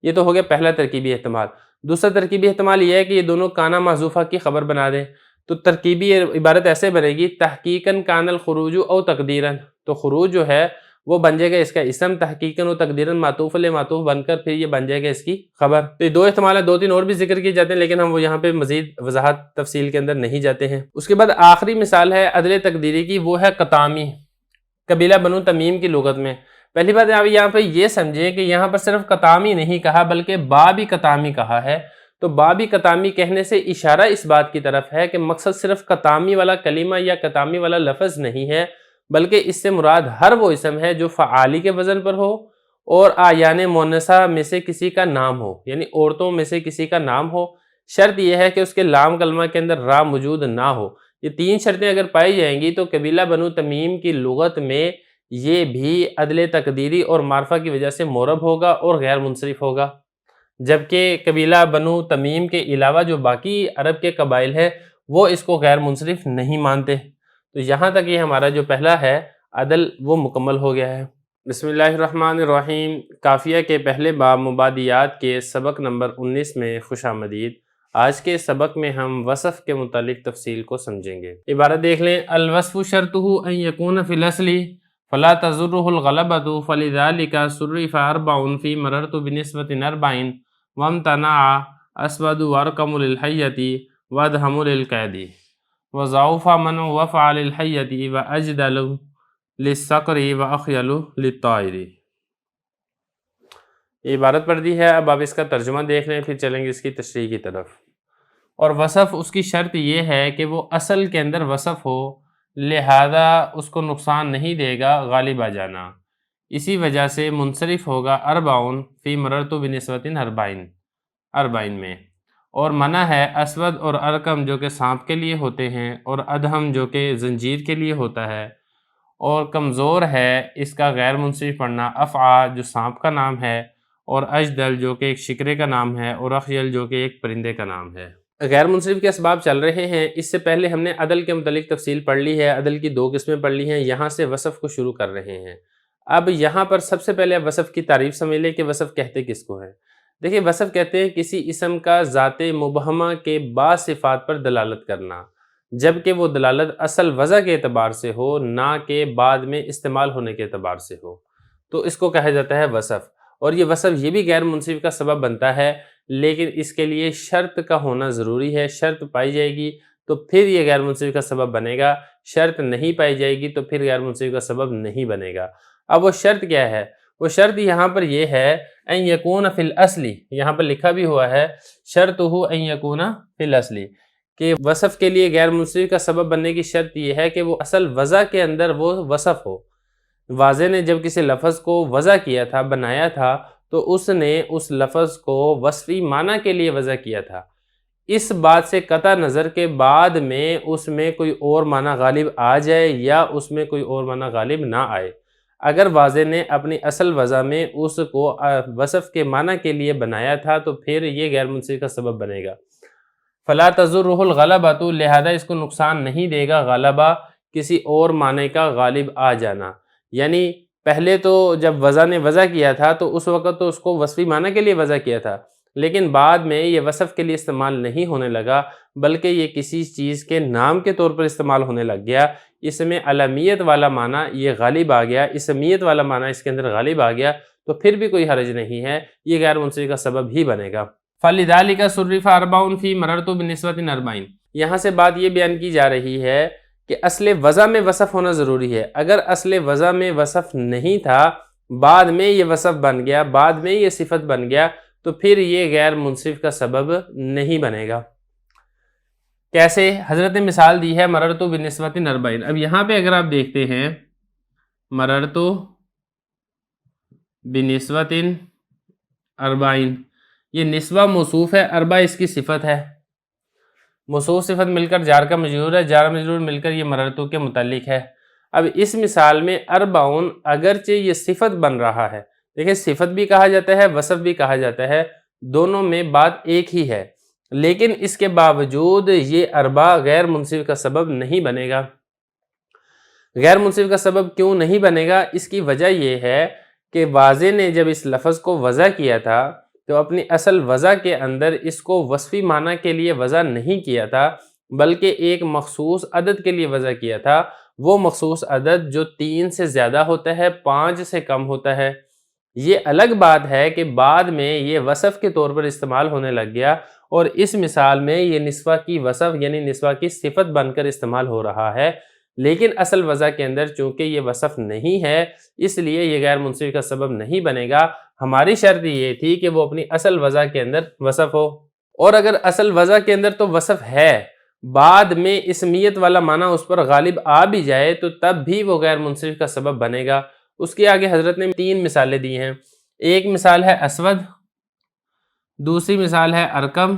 یہ تو ہو گیا پہلا ترکیبی احتمال۔ دوسرا ترکیبی احتمال یہ ہے کہ یہ دونوں کانا محذوفہ کی خبر بنا دیں، تو ترکیبی عبارت ایسے بنے گی تحقیقاً کان الخروج او تقدیراً، تو خروج جو ہے وہ بن جائے گا اس کا اسم، تحقیقاً و تقدیراً معطوف علیہ معطوف بن کر پھر یہ بن جائے گا اس کی خبر۔ تو یہ دو احتمال ہیں، دو تین اور بھی ذکر کیے جاتے ہیں لیکن ہم وہ یہاں پہ مزید وضاحت تفصیل کے اندر نہیں جاتے ہیں۔ اس کے بعد آخری مثال ہے عدل تقدیری کی، وہ ہے قطامی، قبیلہ بنو تمیم کی لغت میں۔ پہلی بات آپ یہاں پہ یہ سمجھیں کہ یہاں پر صرف قطامی نہیں کہا بلکہ بابی قطامی کہا ہے، تو بابی قطامی کہنے سے اشارہ اس بات کی طرف ہے کہ مقصد صرف قطامی والا کلمہ یا قطامی والا لفظ نہیں ہے، بلکہ اس سے مراد ہر وہ اسم ہے جو فعالی کے وزن پر ہو اور آیان مونثہ میں سے کسی کا نام ہو، یعنی عورتوں میں سے کسی کا نام ہو۔ شرط یہ ہے کہ اس کے لام کلمہ کے اندر را موجود نہ ہو۔ یہ تین شرطیں اگر پائی جائیں گی تو قبیلہ بنو تمیم کی لغت میں یہ بھی عدل تقدیری اور معرفہ کی وجہ سے معرب ہوگا اور غیر منصرف ہوگا، جبکہ قبیلہ بنو تمیم کے علاوہ جو باقی عرب کے قبائل ہیں وہ اس کو غیر منصرف نہیں مانتے۔ تو یہاں تک یہ ہمارا جو پہلا ہے عدل وہ مکمل ہو گیا ہے۔ بسم اللہ الرحمن الرحیم۔ قافیہ کے پہلے باب مبادیات کے سبق نمبر 19 میں خوش آمدید۔ آج کے سبق میں ہم وصف کے متعلق تفصیل کو سمجھیں گے۔ عبارت دیکھ لیں، الوصف شرطہ ان یکون فی الاصل فلا تضرہ الغلبۃ فلذلک صرف 4 فی مررت بنسبۃ 40 وامتنع اسود وارقم للحیۃ وادہم للقید وضعف من وفع للحیۃ واجدل للصقر واخیل للطائر۔ یہ عبارت پڑھ دی ہے، اب آپ اس کا ترجمہ دیکھ لیں، پھر چلیں گے اس کی تشریح کی طرف۔ اور وصف اس کی شرط یہ ہے کہ وہ اصل کے اندر وصف ہو، لہذا اس کو نقصان نہیں دے گا غالب آ جانا، اسی وجہ سے منصرف ہوگا 40 فی مررت بنسبت 40 میں۔ اور منع ہے اسود اور ارقم جو کہ سانپ کے لیے ہوتے ہیں، اور ادہم جو کہ زنجیر کے لیے ہوتا ہے، اور کمزور ہے اس کا غیر منصرف پڑھنا افعا جو سانپ کا نام ہے، اور اجدل جو کہ ایک شکرے کا نام ہے، اور اخیل جو کہ ایک پرندے کا نام ہے۔ غیر منصرف کے اسباب چل رہے ہیں، اس سے پہلے ہم نے عدل کے متعلق تفصیل پڑھ لی ہے، عدل کی 2 قسمیں پڑھ لی ہیں، یہاں سے وصف کو شروع کر رہے ہیں۔ اب یہاں پر سب سے پہلے وصف کی تعریف سمجھ لیں کہ وصف کہتے کس کو ہے۔ دیکھیں، وصف کہتے ہیں کسی اسم کا ذات مبہمہ کے بعض صفات پر دلالت کرنا، جبکہ وہ دلالت اصل وضع کے اعتبار سے ہو، نہ کہ بعد میں استعمال ہونے کے اعتبار سے ہو، تو اس کو کہا جاتا ہے وصف۔ اور یہ وصف یہ بھی غیر منصرف کا سبب بنتا ہے، لیکن اس کے لیے شرط کا ہونا ضروری ہے، شرط پائی جائے گی تو پھر یہ غیر منصرف کا سبب بنے گا، شرط نہیں پائی جائے گی تو پھر غیر منصرف کا سبب نہیں بنے گا۔ اب وہ شرط کیا ہے؟ وہ شرط یہاں پر یہ ہے ان یکون فی الاصل، یہاں پر لکھا بھی ہوا ہے شرطہ ان یکون فی الاصل، کہ وصف کے لیے غیر منصرف کا سبب بننے کی شرط یہ ہے کہ وہ اصل وضع کے اندر وہ وصف ہو۔ واضح نے جب کسی لفظ کو وضع کیا تھا، بنایا تھا، تو اس نے اس لفظ کو وصفی معنی کے لیے وضع کیا تھا، اس بات سے قطع نظر کے بعد میں اس میں کوئی اور معنی غالب آ جائے یا اس میں کوئی اور معنی غالب نہ آئے۔ اگر واضح نے اپنی اصل وضع میں اس کو وصف کے معنی کے لیے بنایا تھا تو پھر یہ غیر منصرف کا سبب بنے گا۔ فلا تضرہ الغلبۃ، لہذا اس کو نقصان نہیں دے گا غلبہ، کسی اور معنی کا غالب آ جانا، یعنی پہلے تو جب وضع نے وضع کیا تھا تو اس وقت تو اس کو وصفی معنی کے لیے وضع کیا تھا، لیکن بعد میں یہ وصف کے لیے استعمال نہیں ہونے لگا بلکہ یہ کسی چیز کے نام کے طور پر استعمال ہونے لگ گیا۔ اس میں علمیت والا معنی یہ غالب آ گیا، اسمیت والا معنی اس کے اندر غالب آ گیا، تو پھر بھی کوئی حرج نہیں ہے، یہ غیر منصرف کا سبب ہی بنے گا۔ فَلِذَلِكَ صُرِّفَ أَرْبَعٌ فِي مَرَرْتُ بِنِسْبَةٍ أَرْبَعِينَ۔ یہاں سے بات یہ بیان کی جا رہی ہے کہ اصل وضع میں وصف ہونا ضروری ہے۔ اگر اصل وضع میں وصف نہیں تھا، بعد میں یہ وصف بن گیا، بعد میں یہ صفت بن گیا، تو پھر یہ غیر منصرف کا سبب نہیں بنے گا۔ کیسے؟ حضرت نے مثال دی ہے مررتو بنسبت اربعین۔ اب یہاں پہ اگر آپ دیکھتے ہیں مررتو بنسبت اربعین، یہ نسبہ موصوف ہے، اربع اس کی صفت ہے، موصوف صفت مل کر جار کا مجرور ہے، جار مجرور مل کر یہ مررتو کے متعلق ہے۔ اب اس مثال میں اربعون اگرچہ یہ صفت بن رہا ہے، دیکھیں صفت بھی کہا جاتا ہے، وصف بھی کہا جاتا ہے، دونوں میں بات ایک ہی ہے، لیکن اس کے باوجود یہ اربع غیر منصرف کا سبب نہیں بنے گا۔ غیر منصرف کا سبب کیوں نہیں بنے گا؟ اس کی وجہ یہ ہے کہ واضح نے جب اس لفظ کو وضع کیا تھا تو اپنی اصل وضع کے اندر اس کو وصفی معنی کے لیے وضع نہیں کیا تھا بلکہ ایک مخصوص عدد کے لیے وضع کیا تھا، وہ مخصوص عدد جو 3 سے زیادہ ہوتا ہے، 5 سے کم ہوتا ہے۔ یہ الگ بات ہے کہ بعد میں یہ وصف کے طور پر استعمال ہونے لگ گیا اور اس مثال میں یہ نسبہ کی وصف یعنی نسبہ کی صفت بن کر استعمال ہو رہا ہے، لیکن اصل وضع کے اندر چونکہ یہ وصف نہیں ہے اس لیے یہ غیر منصرف کا سبب نہیں بنے گا۔ ہماری شرط یہ تھی کہ وہ اپنی اصل وضع کے اندر وصف ہو، اور اگر اصل وضع کے اندر تو وصف ہے، بعد میں اسمیت والا معنی اس پر غالب آ بھی جائے تو تب بھی وہ غیر منصرف کا سبب بنے گا۔ اس کے آگے حضرت نے 3 مثالیں دی ہیں۔ ایک مثال ہے اسود، دوسری مثال ہے ارکم،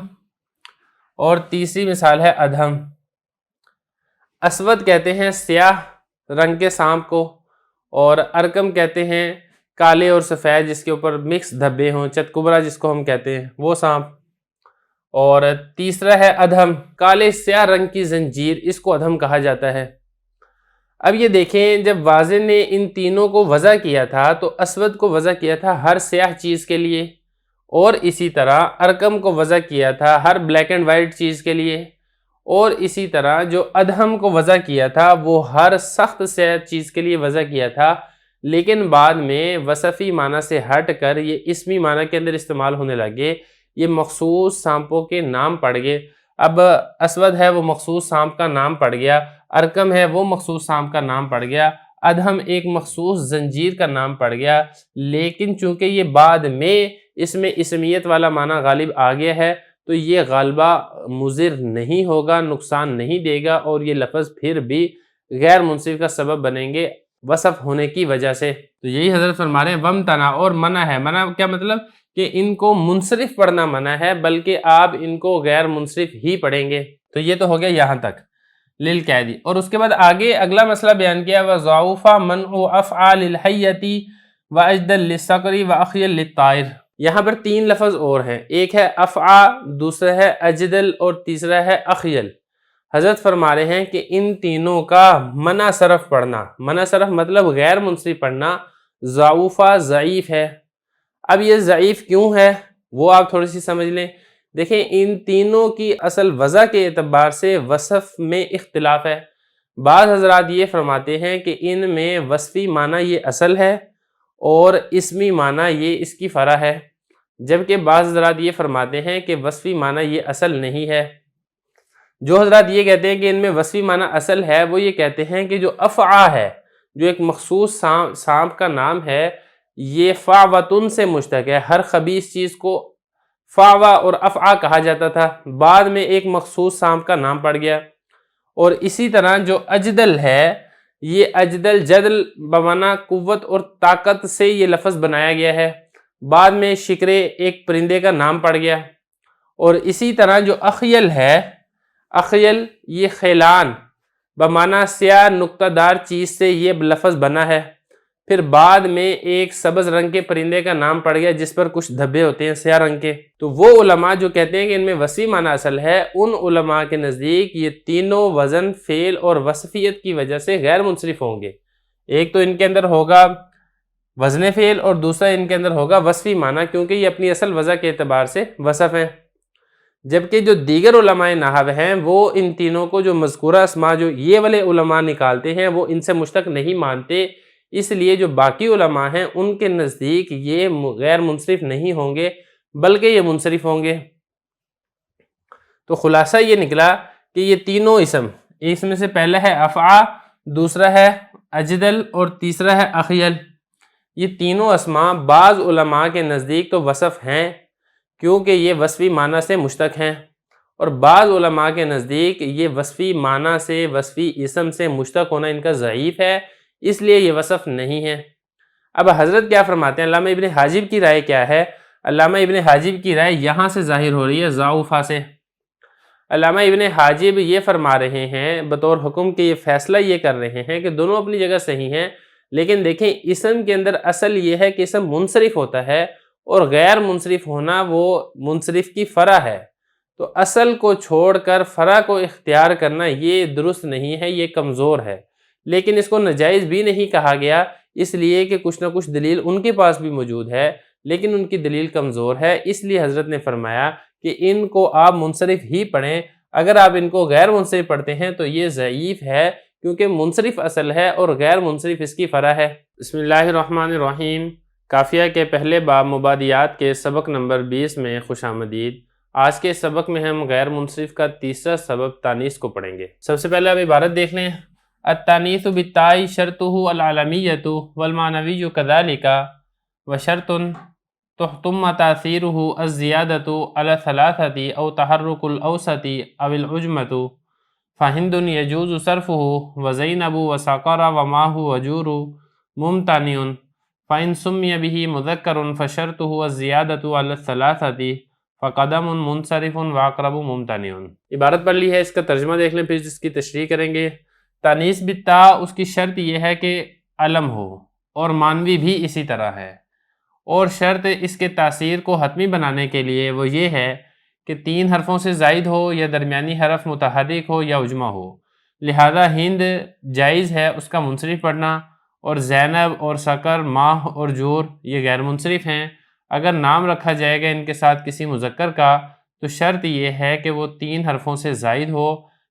اور تیسری مثال ہے ادھم۔ اسود کہتے ہیں سیاہ رنگ کے سانپ کو، اور ارکم کہتے ہیں کالے اور سفید جس کے اوپر مکس دھبے ہوں، چتکبرا جس کو ہم کہتے ہیں وہ سانپ، اور تیسرا ہے ادھم، کالے سیاہ رنگ کی زنجیر، اس کو ادھم کہا جاتا ہے۔ اب یہ دیکھیں جب واضح نے ان تینوں کو وضع کیا تھا تو اسود کو وضع کیا تھا ہر سیاہ چیز کے لیے، اور اسی طرح ارکم کو وضع کیا تھا ہر بلیک اینڈ وائٹ چیز کے لیے، اور اسی طرح جو ادھم کو وضع کیا تھا وہ ہر سخت سیاہ چیز کے لیے وضع کیا تھا، لیکن بعد میں وصفی معنی سے ہٹ کر یہ اسمی معنی کے اندر استعمال ہونے لگے، یہ مخصوص سانپوں کے نام پڑ گئے۔ اب اسود ہے وہ مخصوص سانپ کا نام پڑ گیا، ارکم ہے وہ مخصوص سانپ کا نام پڑ گیا، ادھم ایک مخصوص زنجیر کا نام پڑ گیا، لیکن چونکہ یہ بعد میں اس میں اسمیت والا معنی غالب آ گیا ہے تو یہ غالبہ مضر نہیں ہوگا، نقصان نہیں دے گا، اور یہ لفظ پھر بھی غیر منصرف کا سبب بنیں گے وصف ہونے کی وجہ سے۔ تو یہی حضرت فرما رہے ہیں وَمْتَنَع، اور منع ہے۔ منع کیا مطلب؟ کہ ان کو منصرف پڑھنا منع ہے بلکہ آپ ان کو غیر منصرف ہی پڑھیں گے۔ تو یہ تو ہو گیا یہاں تک للقیدی، اور اس کے بعد آگے اگلا مسئلہ بیان کیا وَضَعُفَ مَنْعُ أَفْعَالِ الْحَيَّةِ وَأَجْدَلْ لِلصَّقْرِ وَأَخْيَلْ لِلطَّائِرِ۔ یہاں پر 3 لفظ اور ہیں، ایک ہے افعا، دوسرا ہے اجدل، اور تیسرا ہے اخیل۔ حضرت فرما رہے ہیں کہ ان تینوں کا منع صرف پڑھنا، منع صرف مطلب غیر منصرف پڑھنا، ضعوفہ ضعیف ہے۔ اب یہ ضعیف کیوں ہے وہ آپ تھوڑی سی سمجھ لیں۔ دیکھیں ان تینوں کی اصل وضع کے اعتبار سے وصف میں اختلاف ہے۔ بعض حضرات یہ فرماتے ہیں کہ ان میں وصفی معنی یہ اصل ہے اور اسمی معنی یہ اس کی فرع ہے، جبکہ بعض حضرات یہ فرماتے ہیں کہ وصفی معنی یہ اصل نہیں ہے۔ جو حضرات یہ کہتے ہیں کہ ان میں وصفی معنی اصل ہے وہ یہ کہتے ہیں کہ جو افعا ہے، جو ایک مخصوص سانپ کا نام ہے، یہ فعوتن سے مشتق ہے۔ ہر خبیث چیز کو فعوا اور افعا کہا جاتا تھا، بعد میں ایک مخصوص سانپ کا نام پڑ گیا۔ اور اسی طرح جو اجدل ہے، یہ اجدل جدل بمعنی قوت اور طاقت سے یہ لفظ بنایا گیا ہے، بعد میں شکرے ایک پرندے کا نام پڑ گیا۔ اور اسی طرح جو اخیل ہے، اخیل یہ خیلان بمعنی سیاہ نقطہ دار چیز سے یہ لفظ بنا ہے، پھر بعد میں ایک سبز رنگ کے پرندے کا نام پڑ گیا جس پر کچھ دھبے ہوتے ہیں سیاہ رنگ کے۔ تو وہ علماء جو کہتے ہیں کہ ان میں وصفی معنی اصل ہے، ان علماء کے نزدیک یہ تینوں وزن، فعل اور وصفیت کی وجہ سے غیر منصرف ہوں گے۔ ایک تو ان کے اندر ہوگا وزن فعل، اور دوسرا ان کے اندر ہوگا وصفی معنی، کیونکہ یہ اپنی اصل وضع کے اعتبار سے وصف ہے۔ جبکہ جو دیگر علماء نحو ہیں وہ ان تینوں کو جو مذکورہ اسماء جو یہ والے علماء نکالتے ہیں وہ ان سے مشتق نہیں مانتے، اس لیے جو باقی علماء ہیں ان کے نزدیک یہ غیر منصرف نہیں ہوں گے بلکہ یہ منصرف ہوں گے۔ تو خلاصہ یہ نکلا کہ یہ تینوں اسم، اس میں سے پہلا ہے افعا، دوسرا ہے اجدل اور تیسرا ہے اخیل، یہ تینوں اسماء بعض علماء کے نزدیک تو وصف ہیں کیونکہ یہ وصفی معنی سے مشتق ہیں، اور بعض علماء کے نزدیک یہ وصفی معنی سے وصفی اسم سے مشتق ہونا ان کا ضعیف ہے، اس لیے یہ وصف نہیں ہے۔ اب حضرت کیا فرماتے ہیں، علامہ ابن حاجب کی رائے کیا ہے؟ علامہ ابن حاجب کی رائے یہاں سے ظاہر ہو رہی ہے ضعفا سے۔ علامہ ابن حاجب یہ فرما رہے ہیں بطور حکم کہ یہ فیصلہ یہ کر رہے ہیں کہ دونوں اپنی جگہ صحیح ہیں، لیکن دیکھیں اسم کے اندر اصل یہ ہے کہ اسم منصرف ہوتا ہے اور غیر منصرف ہونا وہ منصرف کی فرع ہے، تو اصل کو چھوڑ کر فرع کو اختیار کرنا یہ درست نہیں ہے، یہ کمزور ہے، لیکن اس کو ناجائز بھی نہیں کہا گیا اس لیے کہ کچھ نہ کچھ دلیل ان کے پاس بھی موجود ہے، لیکن ان کی دلیل کمزور ہے، اس لیے حضرت نے فرمایا کہ ان کو آپ منصرف ہی پڑھیں، اگر آپ ان کو غیر منصرف پڑھتے ہیں تو یہ ضعیف ہے کیونکہ منصرف اصل ہے اور غیر منصرف اس کی فرع ہے۔ بسم اللہ الرحمن الرحیم۔ کافیہ کے پہلے باب مبادیات کے سبق نمبر 20 میں خوش آمدید۔ آج کے سبق میں ہم غیر منصرف کا تیسرا سبب تانیث کو پڑھیں گے۔ سب سے پہلے اب عبارت دیکھ لیں، التانیث بالتاء شرطہ العالمیۃ والمعنوی کذالک وشرط تحتم تاثیرہ الزیادۃ علی الثلاثۃ او تحرک الاوسط او العجمۃ فہند یجوز صرفہ وزینب وسقر وماہ وجور ممتنع فإن سمی به مذکر فشرطہ الزیادۃ علی الثلاثۃ فقدم منصرف واقرب ممتنع۔ عبارت پڑھ لی ہے، اس کا ترجمہ دیکھ لیں پھر اس کی تشریح کریں گے۔ تانیث بالتاء اس کی شرط یہ ہے کہ علم ہو، اور مانوی بھی اسی طرح ہے، اور شرط اس کے تاثیر کو حتمی بنانے کے لیے وہ یہ ہے کہ 3 حرفوں سے زائد ہو یا درمیانی حرف متحرک ہو یا عجمہ ہو، لہذا ہند جائز ہے اس کا منصرف پڑھنا، اور زینب اور سکر، ماہ اور جور یہ غیر منصرف ہیں۔ اگر نام رکھا جائے گا ان کے ساتھ کسی مذکر کا تو شرط یہ ہے کہ وہ 3 حرفوں سے زائد ہو،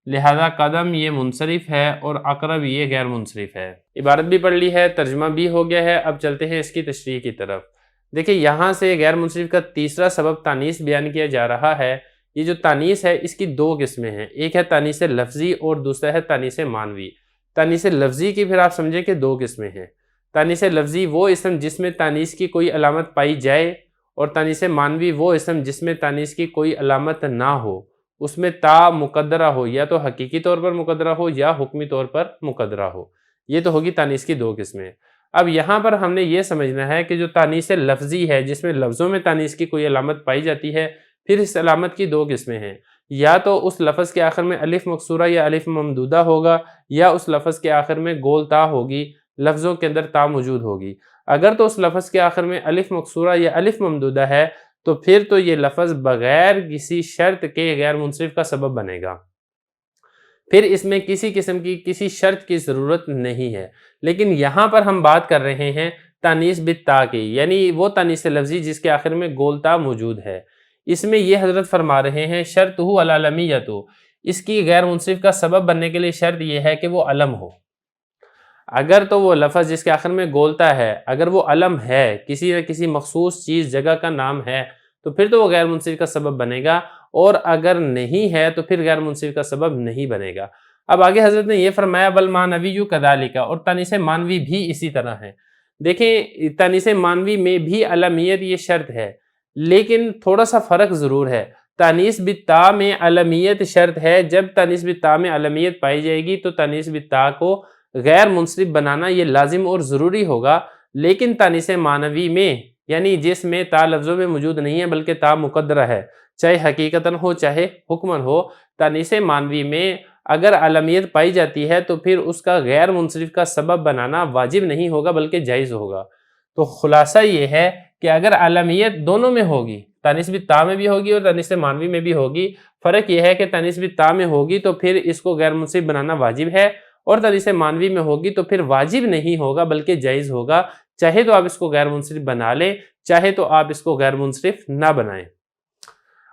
لہذا قدم یہ منصرف ہے اور اقرب یہ غیر منصرف ہے۔ عبارت بھی پڑھ لی ہے، ترجمہ بھی ہو گیا ہے، اب چلتے ہیں اس کی تشریح کی طرف۔ دیکھیں یہاں سے غیر منصرف کا تیسرا سبب تانیث بیان کیا جا رہا ہے۔ یہ جو تانیث ہے اس کی 2 قسمیں ہیں، ایک ہے تانیث لفظی اور دوسرا ہے تانیث معنوی۔ تانیث لفظی کی پھر آپ سمجھیں کہ 2 قسمیں ہیں۔ تانیث لفظی وہ اسم جس میں تانیث کی کوئی علامت پائی جائے، اور تانیث معنوی وہ اسم جس میں تانیث کی کوئی علامت نہ ہو، اس میں تا مقدرہ ہو، یا تو حقیقی طور پر مقدرہ ہو یا حکمی طور پر مقدرہ ہو۔ یہ تو ہوگی تانیث کی 2 قسمیں۔ اب یہاں پر ہم نے یہ سمجھنا ہے کہ جو تانیث لفظی ہے جس میں لفظوں میں تانیث کی کوئی علامت پائی جاتی ہے، پھر اس علامت کی 2 قسمیں ہیں، یا تو اس لفظ کے آخر میں الف مکسورہ یا الف ممدودہ ہوگا، یا اس لفظ کے آخر میں گول تا ہوگی، لفظوں کے اندر تا موجود ہوگی۔ اگر تو اس لفظ کے آخر میں الف مکسورہ یا الف ممدودہ ہے تو پھر تو یہ لفظ بغیر کسی شرط کے غیر منصرف کا سبب بنے گا، پھر اس میں کسی قسم کی کسی شرط کی ضرورت نہیں ہے۔ لیکن یہاں پر ہم بات کر رہے ہیں تانیث بالتاء کی، یعنی وہ تانیث لفظی جس کے آخر میں گول تا موجود ہے۔ اس میں یہ حضرت فرما رہے ہیں شرطہ العلمیۃ، اس کی غیر منصرف کا سبب بننے کے لیے شرط یہ ہے کہ وہ علم ہو۔ اگر تو وہ لفظ جس کے آخر میں گولتا ہے اگر وہ علم ہے، کسی نہ کسی مخصوص چیز جگہ کا نام ہے، تو پھر تو وہ غیر منصرف کا سبب بنے گا، اور اگر نہیں ہے تو پھر غیر منصرف کا سبب نہیں بنے گا۔ اب آگے حضرت نے یہ فرمایا والمعنوی کذالک، اور تانیث معنوی بھی اسی طرح ہے۔ دیکھیں تانیث معنوی میں بھی علمیت یہ شرط ہے، لیکن تھوڑا سا فرق ضرور ہے۔ تانیث بالتاء میں علمیت شرط ہے، جب تانیث بالتاء میں علمیت پائی جائے گی تو تانیث بالتاء کو غیر منصرف بنانا یہ لازم اور ضروری ہوگا، لیکن تانیث معنوی میں یعنی جس میں تا لفظوں میں موجود نہیں ہے بلکہ تا مقدرہ ہے، چاہے حقیقتاً ہو چاہے حکماً ہو، تانیث معنوی میں اگر علمیت پائی جاتی ہے تو پھر اس کا غیر منصرف کا سبب بنانا واجب نہیں ہوگا بلکہ جائز ہوگا۔ تو خلاصہ یہ ہے کہ اگر علمیت دونوں میں ہوگی، تانیث بالتاء میں بھی ہوگی اور تانیث معنوی میں بھی ہوگی، فرق یہ ہے کہ تانیث بالتاء میں ہوگی تو پھر اس کو غیر منصرف بنانا واجب ہے، اور تانیث معنوی میں ہوگی تو پھر واجب نہیں ہوگا بلکہ جائز ہوگا، چاہے تو آپ اس کو غیر منصرف بنا لیں، چاہے تو آپ اس کو غیر منصرف نہ بنائیں۔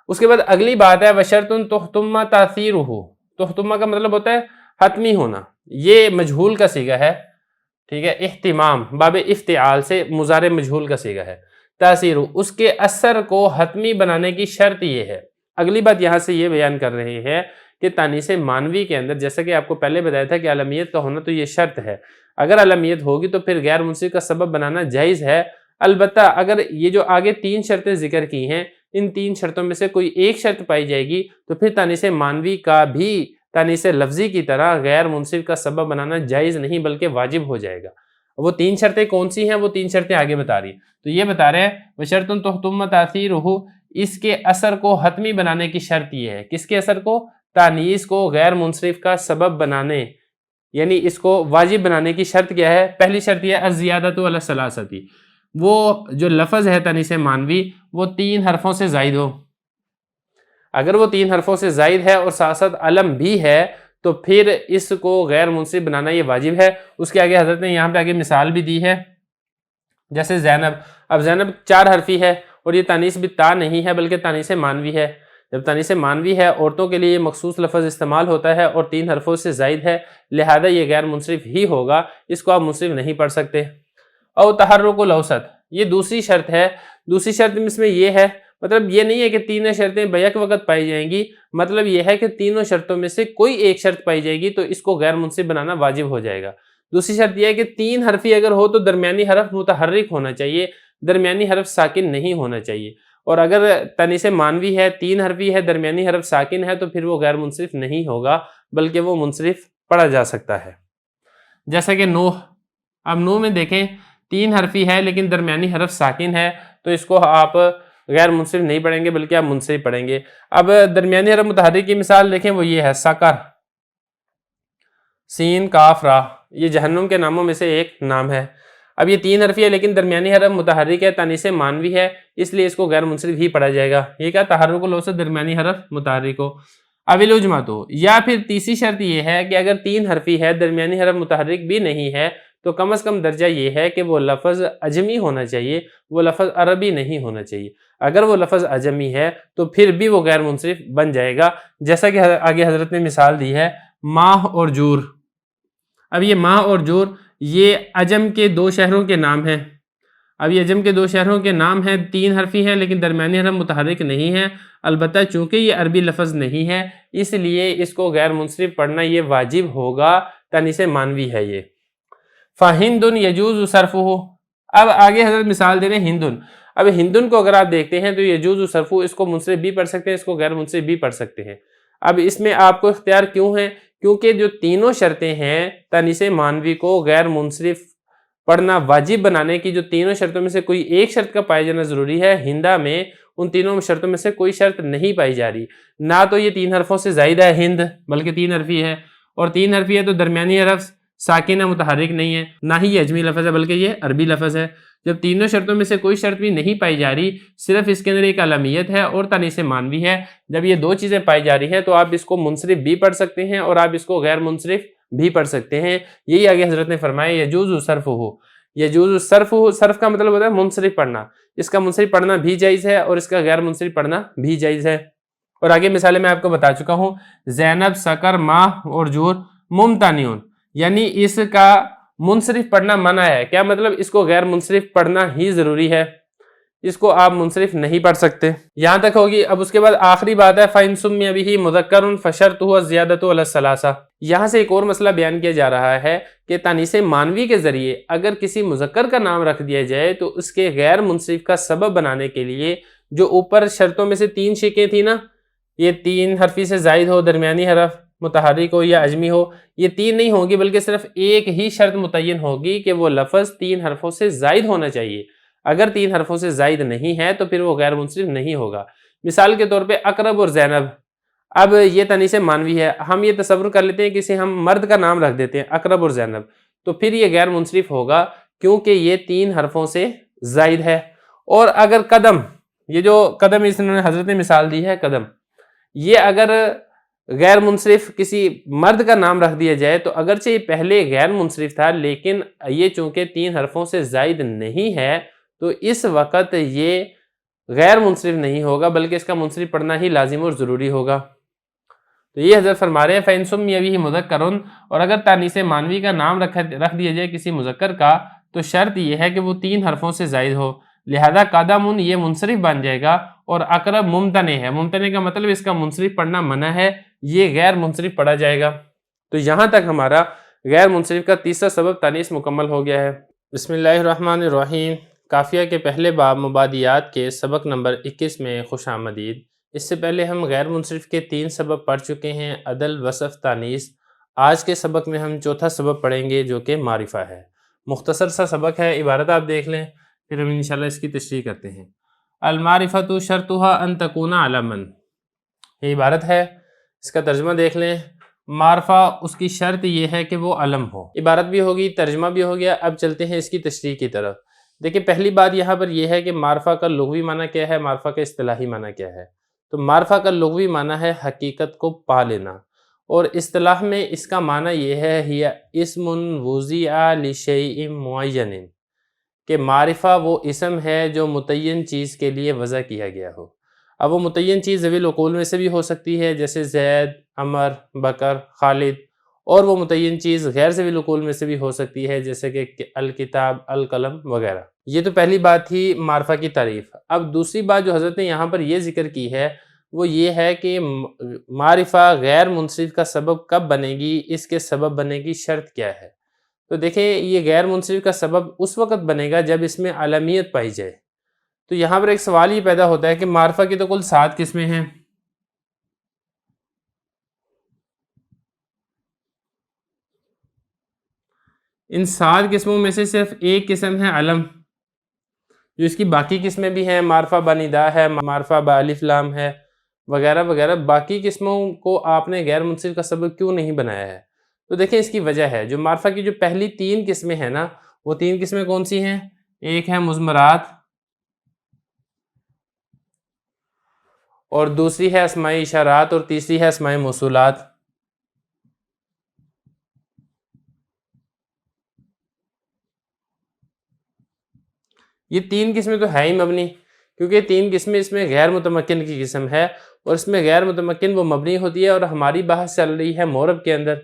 اس کے بعد اگلی بات ہے وشرطن تحتم تاثیرہ، تحتم کا مطلب ہوتا ہے حتمی ہونا، یہ مجہول کا صیغہ ہے، ٹھیک ہے، اہتمام باب افتعال سے مضارع مجہول کا صیغہ ہے، تاثیر اس کے اثر کو حتمی بنانے کی شرط یہ ہے۔ اگلی بات یہاں سے یہ بیان کر رہے ہیں کہ تانیث مانوی کے اندر جیسا کہ آپ کو پہلے بتایا تھا کہ علمیت کا ہونا تو یہ شرط ہے، اگر علمیت ہوگی تو پھر غیر منصرف کا سبب بنانا جائز ہے، البتہ اگر یہ جو آگے 3 شرطیں ذکر کی ہیں ان 3 شرطوں میں سے کوئی ایک شرط پائی جائے گی تو پھر تانیث مانوی کا بھی تانیث لفظی کی طرح غیر منصرف کا سبب بنانا جائز نہیں بلکہ واجب ہو جائے گا۔ وہ 3 شرطیں کون سی ہیں؟ وہ 3 شرطیں آگے بتا رہی ہیں، تو یہ بتا رہے ہیں وشرطن تحتم تاثیرہ، اس کے اثر کو حتمی بنانے کی شرط یہ ہے، کس کے اثر کو؟ تانیث کو غیر منصرف کا سبب بنانے، یعنی اس کو واجب بنانے کی شرط کیا ہے؟ پہلی شرط یہ ہے الزیادۃ علی الثلاثۃ، وہ جو لفظ ہے تانیث مانوی وہ 3 حرفوں سے زائد ہو، اگر وہ 3 حرفوں سے زائد ہے اور ساتھ ساتھ علم بھی ہے تو پھر اس کو غیر منصرف بنانا یہ واجب ہے۔ اس کے آگے حضرت نے یہاں پہ آگے مثال بھی دی ہے، جیسے زینب، اب زینب 4 حرفی ہے اور یہ تانیث بھی تا نہیں ہے بلکہ تانیث مانوی ہے، جب تانیث مانوی ہے عورتوں کے لیے یہ مخصوص لفظ استعمال ہوتا ہے اور 3 حرفوں سے زائد ہے، لہذا یہ غیر منصرف ہی ہوگا، اس کو آپ منصرف نہیں پڑھ سکتے۔ او تحرک الاوسط، یہ دوسری شرط ہے، دوسری شرط اس میں یہ ہے، مطلب یہ نہیں ہے کہ 3 شرطیں بیک وقت پائی جائیں گی، مطلب یہ ہے کہ تینوں شرطوں میں سے کوئی ایک شرط پائی جائے گی تو اس کو غیر منصرف بنانا واجب ہو جائے گا۔ دوسری شرط یہ ہے کہ 3 حرفی اگر ہو تو درمیانی حرف متحرک ہونا چاہیے، درمیانی حرف ساکن نہیں ہونا چاہیے، اور اگر تانیث مانوی ہے 3 حرفی ہے درمیانی حرف ساکن ہے تو پھر وہ غیر منصرف نہیں ہوگا بلکہ وہ منصرف پڑھا جا سکتا ہے، جیسا کہ نوح، اب نوح میں دیکھیں 3 حرفی ہے لیکن درمیانی حرف ساکن ہے تو اس کو آپ غیر منصرف نہیں پڑھیں گے بلکہ آپ منصرف پڑھیں گے۔ اب درمیانی حرف متحرک کی مثال دیکھیں، وہ یہ ہے سقر، سین کاف را، یہ جہنم کے ناموں میں سے ایک نام ہے۔ اب یہ 3 حرفی ہے لیکن درمیانی حرف متحرک ہے، تانیث مانوی ہے، اس لیے اس کو غیر منصرف ہی پڑھا جائے گا۔ یہ کیا؟ تحرک الاوسط درمیانی حرف متحرک ہو۔ اب العجمۃ، یا پھر تیسری شرط یہ ہے کہ اگر 3 حرفی ہے درمیانی حرف متحرک بھی نہیں ہے تو کم از کم درجہ یہ ہے کہ وہ لفظ عجمی ہونا چاہیے، وہ لفظ عربی نہیں ہونا چاہیے۔ اگر وہ لفظ عجمی ہے تو پھر بھی وہ غیر منصرف بن جائے گا، جیسا کہ آگے حضرت نے مثال دی ہے ماہ اور جور۔ اب یہ ماہ اور جور یہ عجم کے 2 شہروں کے نام ہیں، اب یہ عجم کے 2 شہروں کے نام ہیں، 3 حرفی ہیں لیکن درمیانی حرف متحرک نہیں ہے، البتہ چونکہ یہ عربی لفظ نہیں ہے اس لیے اس کو غیر منصرف پڑھنا یہ واجب ہوگا، تانیث مانوی ہے یہ۔ فَهِندٌ يَجُوزُ صَرْفُهُ، اب آگے حضرت مثال دے رہے ہیں ہندن، اب ہندن کو اگر آپ دیکھتے ہیں تو يَجُوزُ صَرْفُهُ، اس کو منصرف بھی پڑھ سکتے ہیں، اس کو غیر منصرف بھی پڑھ سکتے ہیں۔ اب اس میں آپ کو اختیار کیوں ہے؟ کیونکہ جو تینوں شرطیں ہیں تانیث مانوی کو غیر منصرف پڑھنا واجب بنانے کی، جو تینوں شرطوں میں سے کوئی ایک شرط کا پایا جانا ضروری ہے، ہندہ میں ان تینوں شرطوں میں سے کوئی شرط نہیں پائی جا رہی، نہ تو یہ 3 حرفوں سے زائد ہے ہند بلکہ 3 حرفی ہے، اور 3 حرفی ہے تو درمیانی حرف ساکن ہے، متحرک نہیں ہے، نہ ہی یہ اجمی لفظ ہے بلکہ یہ عربی لفظ ہے۔ جب تینوں شرطوں میں سے کوئی شرط بھی نہیں پائی جا رہی، صرف اس کے اندر ایک علمیت ہے اور تانیث مانوی ہے، جب یہ 2 چیزیں پائی جا رہی ہیں تو آپ اس کو منصرف بھی پڑھ سکتے ہیں اور آپ اس کو غیر منصرف بھی پڑھ سکتے ہیں۔ یہی آگے حضرت نے فرمایا یجوز صرفہ، یجوز صرفہ، صرف کا مطلب ہوتا ہے منصرف پڑھنا، اس کا منصرف پڑھنا بھی جائز ہے اور اس کا غیر منصرف پڑھنا بھی جائز ہے۔ اور آگے مثالیں میں آپ کو بتا چکا ہوں، زینب، سکر، ماہ اور جور ممتنعون، یعنی اس کا منصرف پڑھنا منع ہے، کیا مطلب؟ اس کو غیر منصرف پڑھنا ہی ضروری ہے، اس کو آپ منصرف نہیں پڑھ سکتے۔ یہاں تک ہوگی۔ اب اس کے بعد آخری بات ہے فَإِن سُمِّيَ بِهِ مُذَكَّرٌ فَشَرْطُهُ الزِّيَادَةُ عَلَى الثَّلَاثَةِ، یہاں سے ایک اور مسئلہ بیان کیا جا رہا ہے کہ تانیث مانوی کے ذریعے اگر کسی مذکر کا نام رکھ دیا جائے تو اس کے غیر منصرف کا سبب بنانے کے لیے جو اوپر شرطوں میں سے 3 شکیں تھیں نا، یہ 3 حرفی سے زائد ہو، درمیانی حرف متحرک ہو یا عجمی ہو، یہ 3 نہیں ہوگی بلکہ صرف ایک ہی شرط متعین ہوگی کہ وہ لفظ 3 حرفوں سے زائد ہونا چاہیے۔ اگر 3 حرفوں سے زائد نہیں ہے تو پھر وہ غیر منصرف نہیں ہوگا۔ مثال کے طور پہ اقرب اور زینب، اب یہ تانیث مانوی ہے، ہم یہ تصور کر لیتے ہیں کسی ہم مرد کا نام رکھ دیتے ہیں اقرب اور زینب، تو پھر یہ غیر منصرف ہوگا کیونکہ یہ 3 حرفوں سے زائد ہے۔ اور اگر قدم، یہ جو قدم اس نے حضرت نے مثال دی ہے قدم، یہ اگر غیر منصرف کسی مرد کا نام رکھ دیا جائے تو اگرچہ یہ پہلے غیر منصرف تھا، لیکن یہ چونکہ 3 حرفوں سے زائد نہیں ہے تو اس وقت یہ غیر منصرف نہیں ہوگا، بلکہ اس کا منصرف پڑھنا ہی لازم اور ضروری ہوگا۔ تو یہ حضرت فرما رہے ہیں فَإِن سُمِّيَ بِهِ مُذَكَّرٌ، اور اگر تانیث معنوی کا نام رکھ دیا جائے کسی مذکر کا تو شرط یہ ہے کہ وہ 3 حرفوں سے زائد ہو، لہذا قدم یہ منصرف بن جائے گا، اور اقرب ممتنع ہے، ممتنع کا مطلب اس کا منصرف پڑھنا منع ہے، یہ غیر منصرف پڑھا جائے گا۔ تو یہاں تک ہمارا غیر منصرف کا تیسرا سبب تانیث مکمل ہو گیا ہے۔ بسم اللہ الرحمن الرحیم۔ قافیہ کے پہلے باب مبادیات کے سبق نمبر 21 میں خوش آمدید۔ اس سے پہلے ہم غیر منصرف کے 3 سبب پڑھ چکے ہیں، عدل، وصف، تانیث۔ آج کے سبق میں ہم چوتھا سبب پڑھیں گے جو کہ معرفہ ہے۔ مختصر سا سبق ہے، عبارت آپ دیکھ لیں، پھر ہم انشاءاللہ اس کی تشریح کرتے ہیں۔ المعرفۃ شرطها ان تکون علما، یہ عبارت ہے، اس کا ترجمہ دیکھ لیں۔ معرفہ اس کی شرط یہ ہے کہ وہ علم ہو۔ عبارت بھی ہوگی، ترجمہ بھی ہو گیا، اب چلتے ہیں اس کی تشریح کی طرف۔ دیکھیں پہلی بات یہاں پر یہ ہے کہ معرفہ کا لغوی معنی کیا ہے، معرفہ کا اصطلاحی معنی کیا ہے۔ تو معرفہ کا لغوی معنی ہے حقیقت کو پا لینا، اور اصطلاح میں اس کا معنی یہ ہے ہی اسم وضع لشیء معین، کہ معرفہ وہ اسم ہے جو متعین چیز کے لیے وضع کیا گیا ہو۔ اب وہ متعین چیز ذوی العقول میں سے بھی ہو سکتی ہے، جیسے زید، عمر، بکر، خالد، اور وہ متعین چیز غیر ذوی العقول میں سے بھی ہو سکتی ہے، جیسے کہ الکتاب، القلم وغیرہ۔ یہ تو پہلی بات تھی معرفہ کی تعریف۔ اب دوسری بات جو حضرت نے یہاں پر یہ ذکر کی ہے وہ یہ ہے کہ معرفہ غیر منصرف کا سبب کب بنے گی، اس کے سبب بنے کی شرط کیا ہے۔ تو دیکھیں یہ غیر منصرف کا سبب اس وقت بنے گا جب اس میں علمیت پائی جائے۔ تو یہاں پر ایک سوال یہ پیدا ہوتا ہے کہ معرفہ کی تو کل 7 قسمیں ہیں، ان 7 قسموں میں سے صرف ایک قسم ہے علم، جو اس کی باقی قسمیں بھی ہیں، معرفہ بندا ہے، معرفہ بالف لام ہے وغیرہ وغیرہ، باقی قسموں کو آپ نے غیر منصرف کا سبب کیوں نہیں بنایا ہے؟ تو دیکھیں اس کی وجہ ہے، جو معرفہ کی جو پہلی 3 قسمیں ہیں نا، وہ 3 قسمیں کون سی ہیں؟ ایک ہے مضمرات، اور دوسری ہے اسماء اشارات، اور تیسری ہے اسماء موصولات۔ یہ 3 قسمیں تو ہے ہی مبنی، کیونکہ 3 قسمیں اس میں غیر متمکن کی قسم ہے، اور اس میں غیر متمکن وہ مبنی ہوتی ہے، اور ہماری بحث چل رہی ہے مورب کے اندر،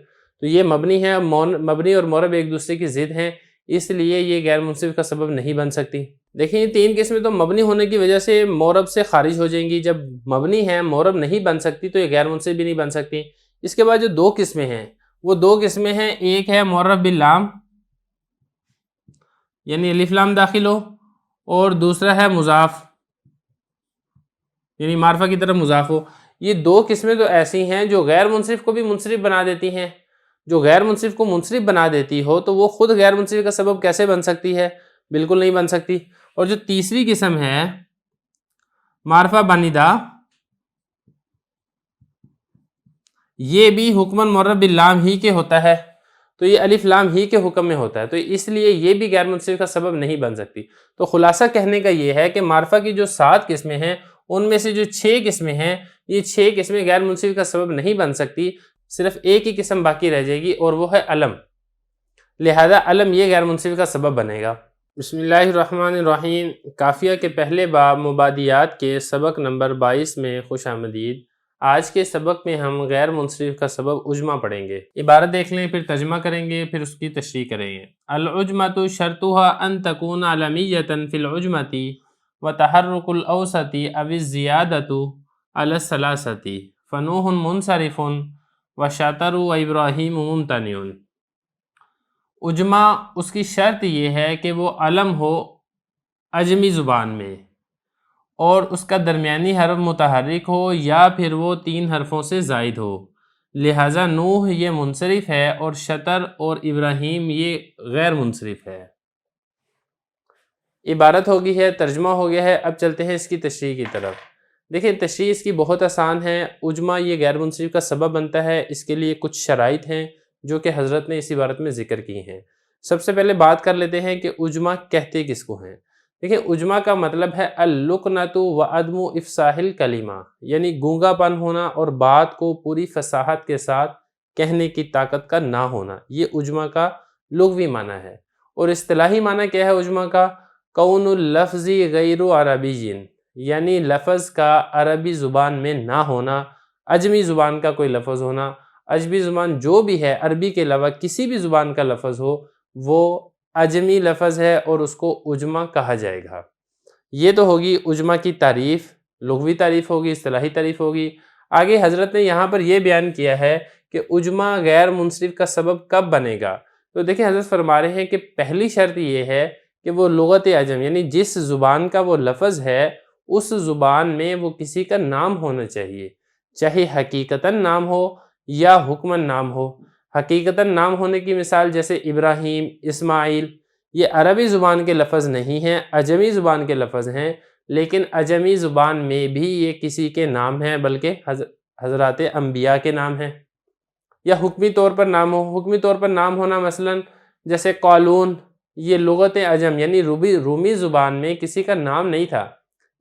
تو یہ مبنی ہے، مبنی اور مورب ایک دوسرے کی ضد ہیں، اس لیے یہ غیر منصرف کا سبب نہیں بن سکتی۔ دیکھیں یہ 3 قسمیں تو مبنی ہونے کی وجہ سے مورب سے خارج ہو جائیں گی، جب مبنی ہے مورب نہیں بن سکتی تو یہ غیر منصرف بھی نہیں بن سکتی۔ اس کے بعد جو 2 قسمیں ہیں وہ 2 قسمیں ہیں، ایک ہے مورب باللام، یعنی الف لام داخل ہو، اور دوسرا ہے مضاف، یعنی معرفہ کی طرف مضاف ہو۔ یہ 2 قسمیں تو ایسی ہیں جو غیر منصرف کو بھی منصرف بنا دیتی ہیں، جو غیر منصرف کو منصرف بنا دیتی ہو تو وہ خود غیر منصرف کا سبب کیسے بن سکتی ہے؟ بالکل نہیں بن سکتی۔ اور جو تیسری قسم ہے معرفہ بندا، یہ بھی حکماً مورب باللام ہی کے ہوتا ہے، تو یہ الف لام ہی کے حکم میں ہوتا ہے، تو اس لیے یہ بھی غیر منصرف کا سبب نہیں بن سکتی۔ تو خلاصہ کہنے کا یہ ہے کہ معرفہ کی جو 7 قسمیں ہیں ان میں سے جو 6 قسمیں ہیں، یہ 6 قسمیں غیر منصرف کا سبب نہیں بن سکتی، صرف ایک ہی قسم باقی رہ جائے گی اور وہ ہے علم، لہذا علم یہ غیر منصرف کا سبب بنے گا۔ بسم اللہ الرحمن الرحیم۔ قافیہ کے پہلے باب مبادیات کے سبق نمبر 22 میں خوش آمدید۔ آج کے سبق میں ہم غیر منصرف کا سبب عجمہ پڑھیں گے۔ عبارت دیکھ لیں، پھر ترجمہ کریں گے، پھر اس کی تشریح کریں گے۔ العجمۃ شرطها ان تکون علمیۃ فی العجمۃ وتحرک الاوسط او الزیادۃ علی الثلاثۃ فنوح منصرف وشطر وابراہیم ممتنع۔ عجمہ اس کی شرط یہ ہے کہ وہ علم ہو عجمی زبان میں، اور اس کا درمیانی حرف متحرک ہو یا پھر وہ 3 حرفوں سے زائد ہو، لہٰذا نوح یہ منصرف ہے اور شطر اور ابراہیم یہ غیر منصرف ہے۔ عبارت ہو گئی ہے، ترجمہ ہو گیا ہے، اب چلتے ہیں اس کی تشریح کی طرف۔ دیکھیں تشریح اس کی بہت آسان ہے۔ عجمہ یہ غیر منصرف کا سبب بنتا ہے، اس کے لیے کچھ شرائط ہیں جو کہ حضرت نے اس عبارت میں ذکر کی ہیں۔ سب سے پہلے بات کر لیتے ہیں کہ عجمہ کہتے کس کو ہیں۔ دیکھیں اجما کا مطلب ہے اللکنۃ و عدم افصاح الکلمہ، یعنی گونگا پن ہونا اور بات کو پوری فصاحت کے ساتھ کہنے کی طاقت کا نہ ہونا، یہ اجما کا لغوی معنی ہے۔ اور اصطلاحی معنی کیا ہے اجما کا؟ کون اللفظ غیر عربی، یعنی لفظ کا عربی زبان میں نہ ہونا، عجمی زبان کا کوئی لفظ ہونا، عجمی زبان جو بھی ہے عربی کے علاوہ کسی بھی زبان کا لفظ ہو وہ عجمی لفظ ہے اور اس کو اجما کہا جائے گا۔ یہ تو ہوگی اجما کی تعریف، لغوی تعریف ہوگی، اصطلاحی تعریف ہوگی۔ آگے حضرت نے یہاں پر یہ بیان کیا ہے کہ اجما غیر منصرف کا سبب کب بنے گا؟ تو دیکھیں حضرت فرما رہے ہیں کہ پہلی شرط یہ ہے کہ وہ لغت عجم، یعنی جس زبان کا وہ لفظ ہے اس زبان میں وہ کسی کا نام ہونا چاہیے، چاہے حقیقتاً نام ہو یا حکماً نام ہو۔ حقیقتاً نام ہونے کی مثال جیسے ابراہیم، اسماعیل، یہ عربی زبان کے لفظ نہیں ہیں، عجمی زبان کے لفظ ہیں، لیکن عجمی زبان میں بھی یہ کسی کے نام ہیں بلکہ حضرات انبیاء کے نام ہیں۔ یا حکمی طور پر نام ہو، حکمی طور پر نام ہونا مثلا جیسے قالون، یہ لغت عجم یعنی رومی زبان میں کسی کا نام نہیں تھا،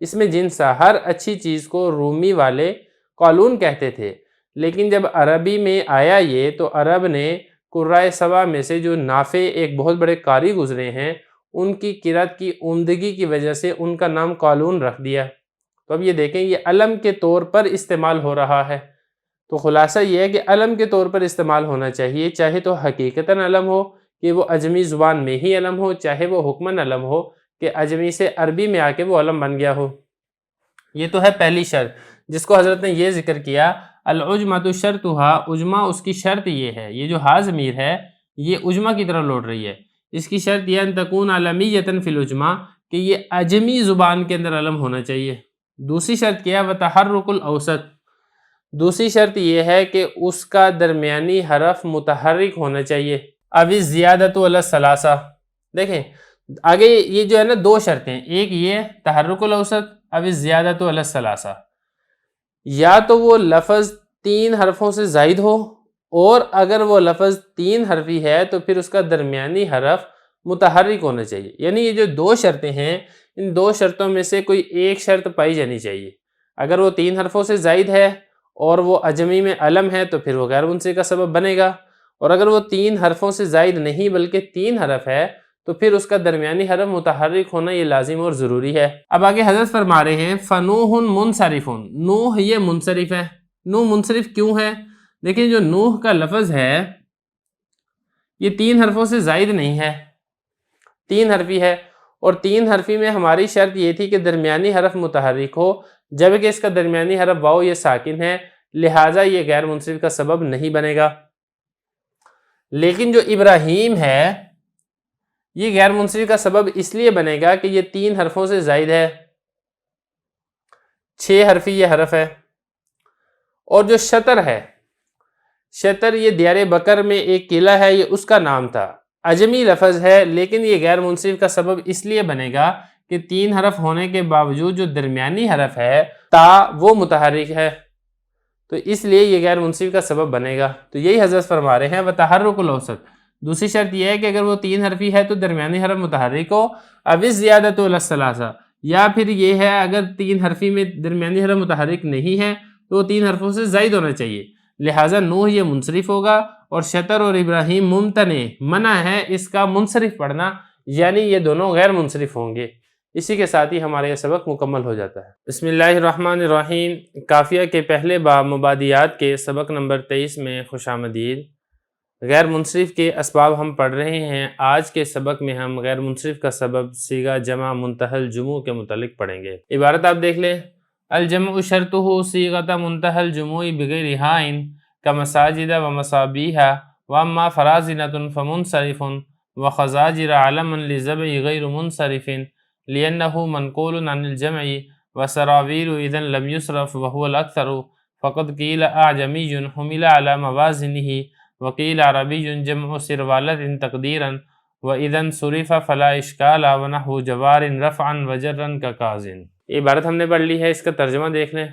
اس میں جنس تھا، ہر اچھی چیز کو رومی والے قالون کہتے تھے، لیکن جب عربی میں آیا یہ تو عرب نے قرائے سبع میں سے جو نافع ایک بہت بڑے قاری گزرے ہیں ان کی قرأت کی عمدگی کی وجہ سے ان کا نام قالون رکھ دیا۔ تو اب یہ دیکھیں یہ علم کے طور پر استعمال ہو رہا ہے، تو خلاصہ یہ ہے کہ علم کے طور پر استعمال ہونا چاہیے، چاہے تو حقیقتاً علم ہو کہ وہ عجمی زبان میں ہی علم ہو، چاہے وہ حکماً علم ہو کہ عجمی سے عربی میں آ کے وہ علم بن گیا ہو۔ یہ تو ہے پہلی شرط جس کو حضرت نے یہ ذکر کیا، العجمۃ شرطھا، اجما اس کی شرط یہ ہے، یہ جو ہا ضمیر ہے یہ اجما کی طرف لوٹ رہی ہے، اس کی شرط یہ ان تکون عالمیۃ فی العجما، کہ یہ عجمی زبان کے اندر علم ہونا چاہیے۔ دوسری شرط کیا ہے؟ وتحرک الاوسط، دوسری شرط یہ ہے کہ اس کا درمیانی حرف متحرک ہونا چاہیے۔ اب زیادت علی الثلاثہ، دیکھیں آگے یہ جو ہے نا دو شرطیں، ایک یہ تحرک الاوسط، اب زیادت علی الثلاثہ، یا تو وہ لفظ 3 حرفوں سے زائد ہو، اور اگر وہ لفظ 3 حرفی ہے تو پھر اس کا درمیانی حرف متحرک ہونا چاہیے۔ یعنی یہ جو دو شرطیں ہیں ان دو شرطوں میں سے کوئی ایک شرط پائی جانی چاہیے۔ اگر وہ 3 حرفوں سے زائد ہے اور وہ عجمی میں علم ہے تو پھر وہ غیر منصرف کا سبب بنے گا، اور اگر وہ 3 حرفوں سے زائد نہیں بلکہ 3 حرف ہے تو پھر اس کا درمیانی حرف متحرک ہونا یہ لازم اور ضروری ہے۔ اب آگے حضرت فرما رہے ہیں فنوح منصرف، نوح یہ منصرف ہے۔ نوح منصرف کیوں ہے؟ دیکھیں جو نوح کا لفظ ہے یہ 3 حرفوں سے زائد نہیں ہے، 3 حرفی ہے، اور 3 حرفی میں ہماری شرط یہ تھی کہ درمیانی حرف متحرک ہو، جبکہ اس کا درمیانی حرف واو یہ ساکن ہے، لہٰذا یہ غیر منصرف کا سبب نہیں بنے گا۔ لیکن جو ابراہیم ہے یہ غیر منصرف کا سبب اس لیے بنے گا کہ یہ 3 حرفوں سے زائد ہے، 6 حرفی یہ حرف ہے۔ اور جو شطر ہے، شطر یہ دیار بکر میں ایک قلعہ ہے، یہ اس کا نام تھا، عجمی لفظ ہے، لیکن یہ غیر منصرف کا سبب اس لیے بنے گا کہ 3 حرف ہونے کے باوجود جو درمیانی حرف ہے تا وہ متحرک ہے، تو اس لیے یہ غیر منصرف کا سبب بنے گا۔ تو یہی حضرت فرما رہے ہیں وتحرک الاوسط، دوسری شرط یہ ہے کہ اگر وہ 3 حرفی ہے تو درمیانی حرف متحرک ہو، اب زیادت علی الثلاثہ، یا پھر یہ ہے اگر 3 حرفی میں درمیانی حرف متحرک نہیں ہے تو وہ 3 حرفوں سے زائد ہونا چاہیے، لہٰذا نوح یہ منصرف ہوگا، اور شطر اور ابراہیم ممتنع، منع ہے اس کا منصرف پڑھنا، یعنی یہ دونوں غیر منصرف ہوں گے۔ اسی کے ساتھ ہی ہمارا یہ سبق مکمل ہو جاتا ہے۔ بسم اللہ الرحمن الرحیم، قافیہ کے پہلے باب مبادیات کے سبق نمبر 23 میں خوش آمدید۔ غیر منصرف کے اسباب ہم پڑھ رہے ہیں، آج کے سبق میں ہم غیر منصرف کا سبب صیغہ جمع منتہی الجموع کے متعلق پڑھیں گے۔ عبارت آپ دیکھ لیں، الجمع شرطہ صیغۃ منتہی الجموع بغیر ہائن کمساجد ومصابیح واما فرازنۃ فمنصرف وخزاجر علما للذبح غیر منصرف لأنه منقول عن الجمع وسراویل اذا لم يصرف وهو الاکثر فقد قیل اعجمی حمل على موازنه وقیل عربی جمع سروالۃ تقدیرا واذا صرف فلا اشکال ونحو جوار رفعا وجرا ککازن۔ یہ عبارت ہم نے پڑھ لی ہے، اس کا ترجمہ دیکھ لیں۔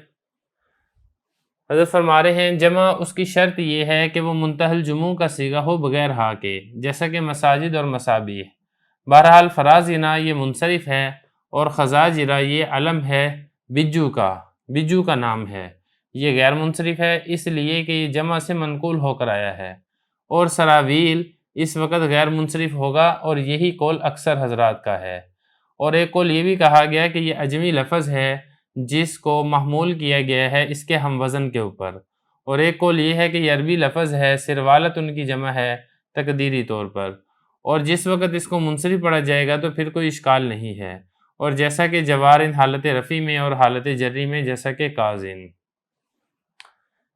حضرت فرما رہے ہیں جمع اس کی شرط یہ ہے کہ وہ منتہی الجموع کا صیغہ ہو بغیر ہا کے، جیسا کہ مساجد اور مصابیح۔ بہرحال فرازنا یہ منصرف ہے اور خزاجرہ یہ علم ہے بجو کا نام ہے، یہ غیر منصرف ہے اس لیے کہ یہ جمع سے منقول ہو کر آیا ہے، اور سراویل اس وقت غیر منصرف ہوگا، اور یہی قول اکثر حضرات کا ہے۔ اور ایک قول یہ بھی کہا گیا کہ یہ عجمی لفظ ہے جس کو محمول کیا گیا ہے اس کے ہم وزن کے اوپر، اور ایک قول یہ ہے کہ یہ عربی لفظ ہے، سروالت ان کی جمع ہے تقدیری طور پر، اور جس وقت اس کو منصرف پڑھا جائے گا تو پھر کوئی اشکال نہیں ہے، اور جیسا کہ جوارن حالت رفع میں اور حالت جری میں جیسا کہ کازن۔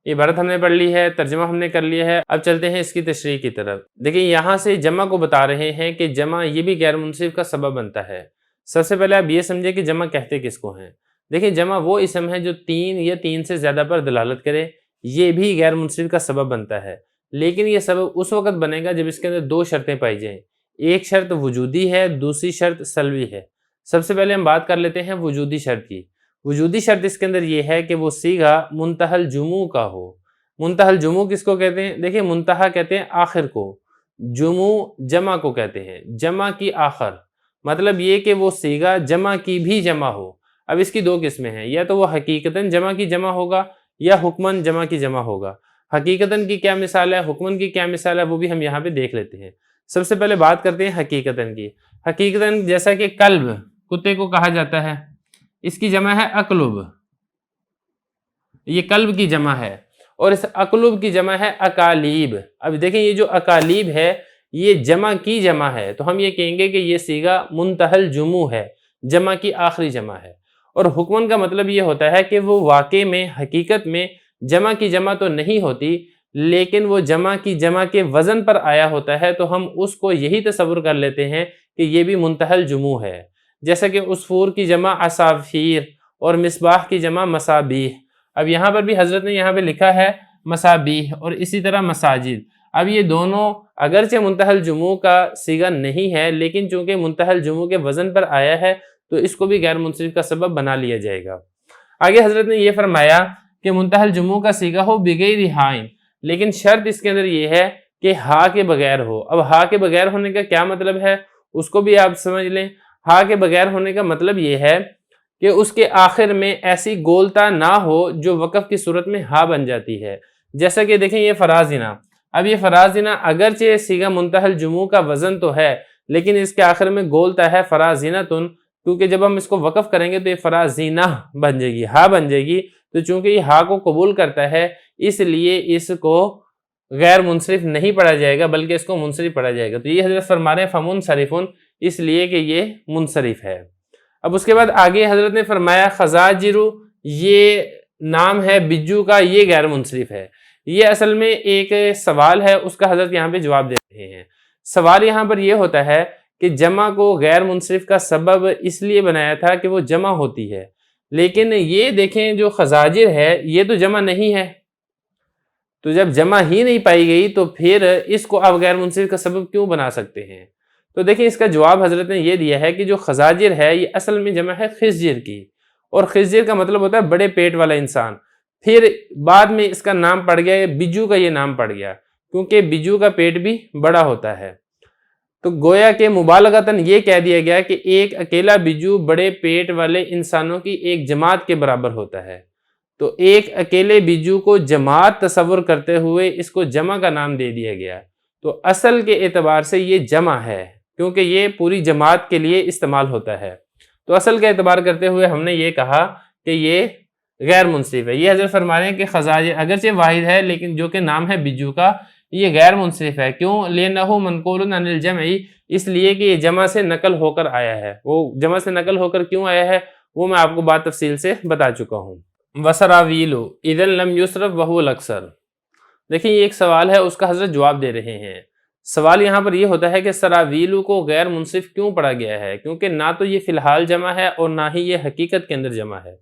یہ عبارت ہم نے پڑھ لی ہے، ترجمہ ہم نے کر لیا ہے، اب چلتے ہیں اس کی تشریح کی طرف۔ دیکھیں یہاں سے جمع کو بتا رہے ہیں کہ جمع یہ بھی غیر منصرف کا سبب بنتا ہے۔ سب سے پہلے آپ یہ سمجھیں کہ جمع کہتے کس کو ہیں۔ دیکھیں جمع وہ اسم ہے جو 3 یا 3 سے زیادہ پر دلالت کرے، یہ بھی غیر منصرف کا سبب بنتا ہے، لیکن یہ سبب اس وقت بنے گا جب اس کے اندر 2 شرطیں پائی جائیں، ایک شرط وجودی ہے، دوسری شرط سلبی ہے۔ سب سے پہلے ہم بات کر لیتے ہیں وجودی شرط کی۔ وجودی شرط اس کے اندر یہ ہے کہ وہ صیغہ منتہی الجموع کا ہو۔ منتہی الجموع کس کو کہتے ہیں؟ دیکھیں منتہا کہتے ہیں آخر کو، جموع جمع کو کہتے ہیں، جمع کی آخر، مطلب یہ کہ وہ صیغہ جمع کی بھی جمع ہو۔ اب اس کی 2 قسمیں ہیں، یا تو وہ حقیقتاً جمع کی جمع ہوگا یا حکماً جمع کی جمع ہوگا۔ حقیقتاً کی کیا مثال ہے، حکماً کی کیا مثال ہے، وہ بھی ہم یہاں پہ دیکھ لیتے ہیں۔ سب سے پہلے بات کرتے ہیں حقیقتاً کی۔ حقیقتاً جیسا کہ کلب کتے کو کہا جاتا ہے، اس کی جمع ہے اقلب، یہ کلب کی جمع ہے، اور اس اقلب کی جمع ہے اکالیب۔ اب دیکھیں یہ جو اکالیب ہے یہ جمع کی جمع ہے، تو ہم یہ کہیں گے کہ یہ صیغہ منتہی الجموع ہے، جمع کی آخری جمع ہے۔ اور حکمن کا مطلب یہ ہوتا ہے کہ وہ واقع میں حقیقت میں جمع کی جمع تو نہیں ہوتی، لیکن وہ جمع کی جمع کے وزن پر آیا ہوتا ہے، تو ہم اس کو یہی تصور کر لیتے ہیں کہ یہ بھی منتہی الجموع ہے۔ جیسا کہ عصفور کی جمع عصافیر اور مصباح کی جمع مصابیح۔ اب یہاں پر بھی حضرت نے یہاں پہ لکھا ہے مصابیح، اور اسی طرح مساجد۔ اب یہ دونوں اگرچہ منتہی الجموع کا صیغہ نہیں ہے، لیکن چونکہ منتہی الجموع کے وزن پر آیا ہے تو اس کو بھی غیر منصرف کا سبب بنا لیا جائے گا۔ آگے حضرت نے یہ فرمایا کہ منتہی الجموع کا صیغہ ہو بغیر ہائن، لیکن شرط اس کے اندر یہ ہے کہ ہا کے بغیر ہو۔ اب ہا کے بغیر ہونے کا کیا مطلب ہے اس کو بھی آپ سمجھ لیں۔ ہا کے بغیر ہونے کا مطلب یہ ہے کہ اس کے آخر میں ایسی گولتا نہ ہو جو وقف کی صورت میں ہا بن جاتی ہے۔ جیسا کہ دیکھیں یہ فرازینہ، اب یہ فرازینہ اگرچہ صیغہ منتہی الجموع کا وزن تو ہے، لیکن اس کے آخر میں گولتا ہے فرازینتن، کیونکہ جب ہم اس کو وقف کریں گے تو یہ فرازینہ بن جائے گی، ہا بن جائے گی، تو چونکہ یہ ہا کو قبول کرتا ہے اس لیے اس کو غیر منصرف نہیں پڑھا جائے گا بلکہ اس کو منصرف پڑھا جائے گا۔ تو یہ حضرت فرما رہے ہیں فمنصرفن، اس لیے کہ یہ منصرف ہے۔ اب اس کے بعد آگے حضرت نے فرمایا خزاجرو، یہ نام ہے بجو کا، یہ غیر منصرف ہے۔ یہ اصل میں ایک سوال ہے، اس کا حضرت یہاں پہ جواب دے رہے ہیں۔ سوال یہاں پر یہ ہوتا ہے کہ جمع کو غیر منصرف کا سبب اس لیے بنایا تھا کہ وہ جمع ہوتی ہے، لیکن یہ دیکھیں جو خزاجر ہے یہ تو جمع نہیں ہے، تو جب جمع ہی نہیں پائی گئی تو پھر اس کو آپ غیر منصرف کا سبب کیوں بنا سکتے ہیں؟ تو دیکھیں اس کا جواب حضرت نے یہ دیا ہے کہ جو خزاجر ہے یہ اصل میں جمع ہے خزجر کی، اور خزجر کا مطلب ہوتا ہے بڑے پیٹ والا انسان۔ پھر بعد میں اس کا نام پڑ گیا، بجو کا یہ نام پڑ گیا کیونکہ بجو کا پیٹ بھی بڑا ہوتا ہے، تو گویا کہ مبالغتاً یہ کہہ دیا گیا کہ ایک اکیلا بجو بڑے پیٹ والے انسانوں کی ایک جماعت کے برابر ہوتا ہے، تو ایک اکیلے بجو کو جماعت تصور کرتے ہوئے اس کو جمع کا نام دے دیا گیا۔ تو اصل کے اعتبار سے یہ جمع ہے کیونکہ یہ پوری جماعت کے لیے استعمال ہوتا ہے، تو اصل کا اعتبار کرتے ہوئے ہم نے یہ کہا کہ یہ غیر منصرف ہے۔ یہ حضرت فرما رہے ہیں کہ خزاجر اگرچہ واحد ہے لیکن جو کہ نام ہے بجو کا، یہ غیر منصرف ہے۔ کیوں؟ لِأَنَّهُ مَنْقُولٌ عَنِ الْجَمْعِ، اس لیے کہ یہ جمع سے نقل ہو کر آیا ہے۔ وہ جمع سے نقل ہو کر کیوں آیا ہے وہ میں آپ کو بات تفصیل سے بتا چکا ہوں۔ وَسَرَاوِيلُ إِذًا لَمْ يُصْرَفْ وَهُوَ الْأَكْثَرُ، دیکھیں یہ ایک سوال ہے، اس کا حضرت جواب دے رہے ہیں۔ سوال یہاں پر یہ ہوتا ہے کہ سراویلو کو غیر منصرف کیوں پڑھا گیا ہے؟ کیونکہ نہ تو یہ فی الحال جمع ہے اور نہ ہی یہ حقیقت کے اندر جمع ہے۔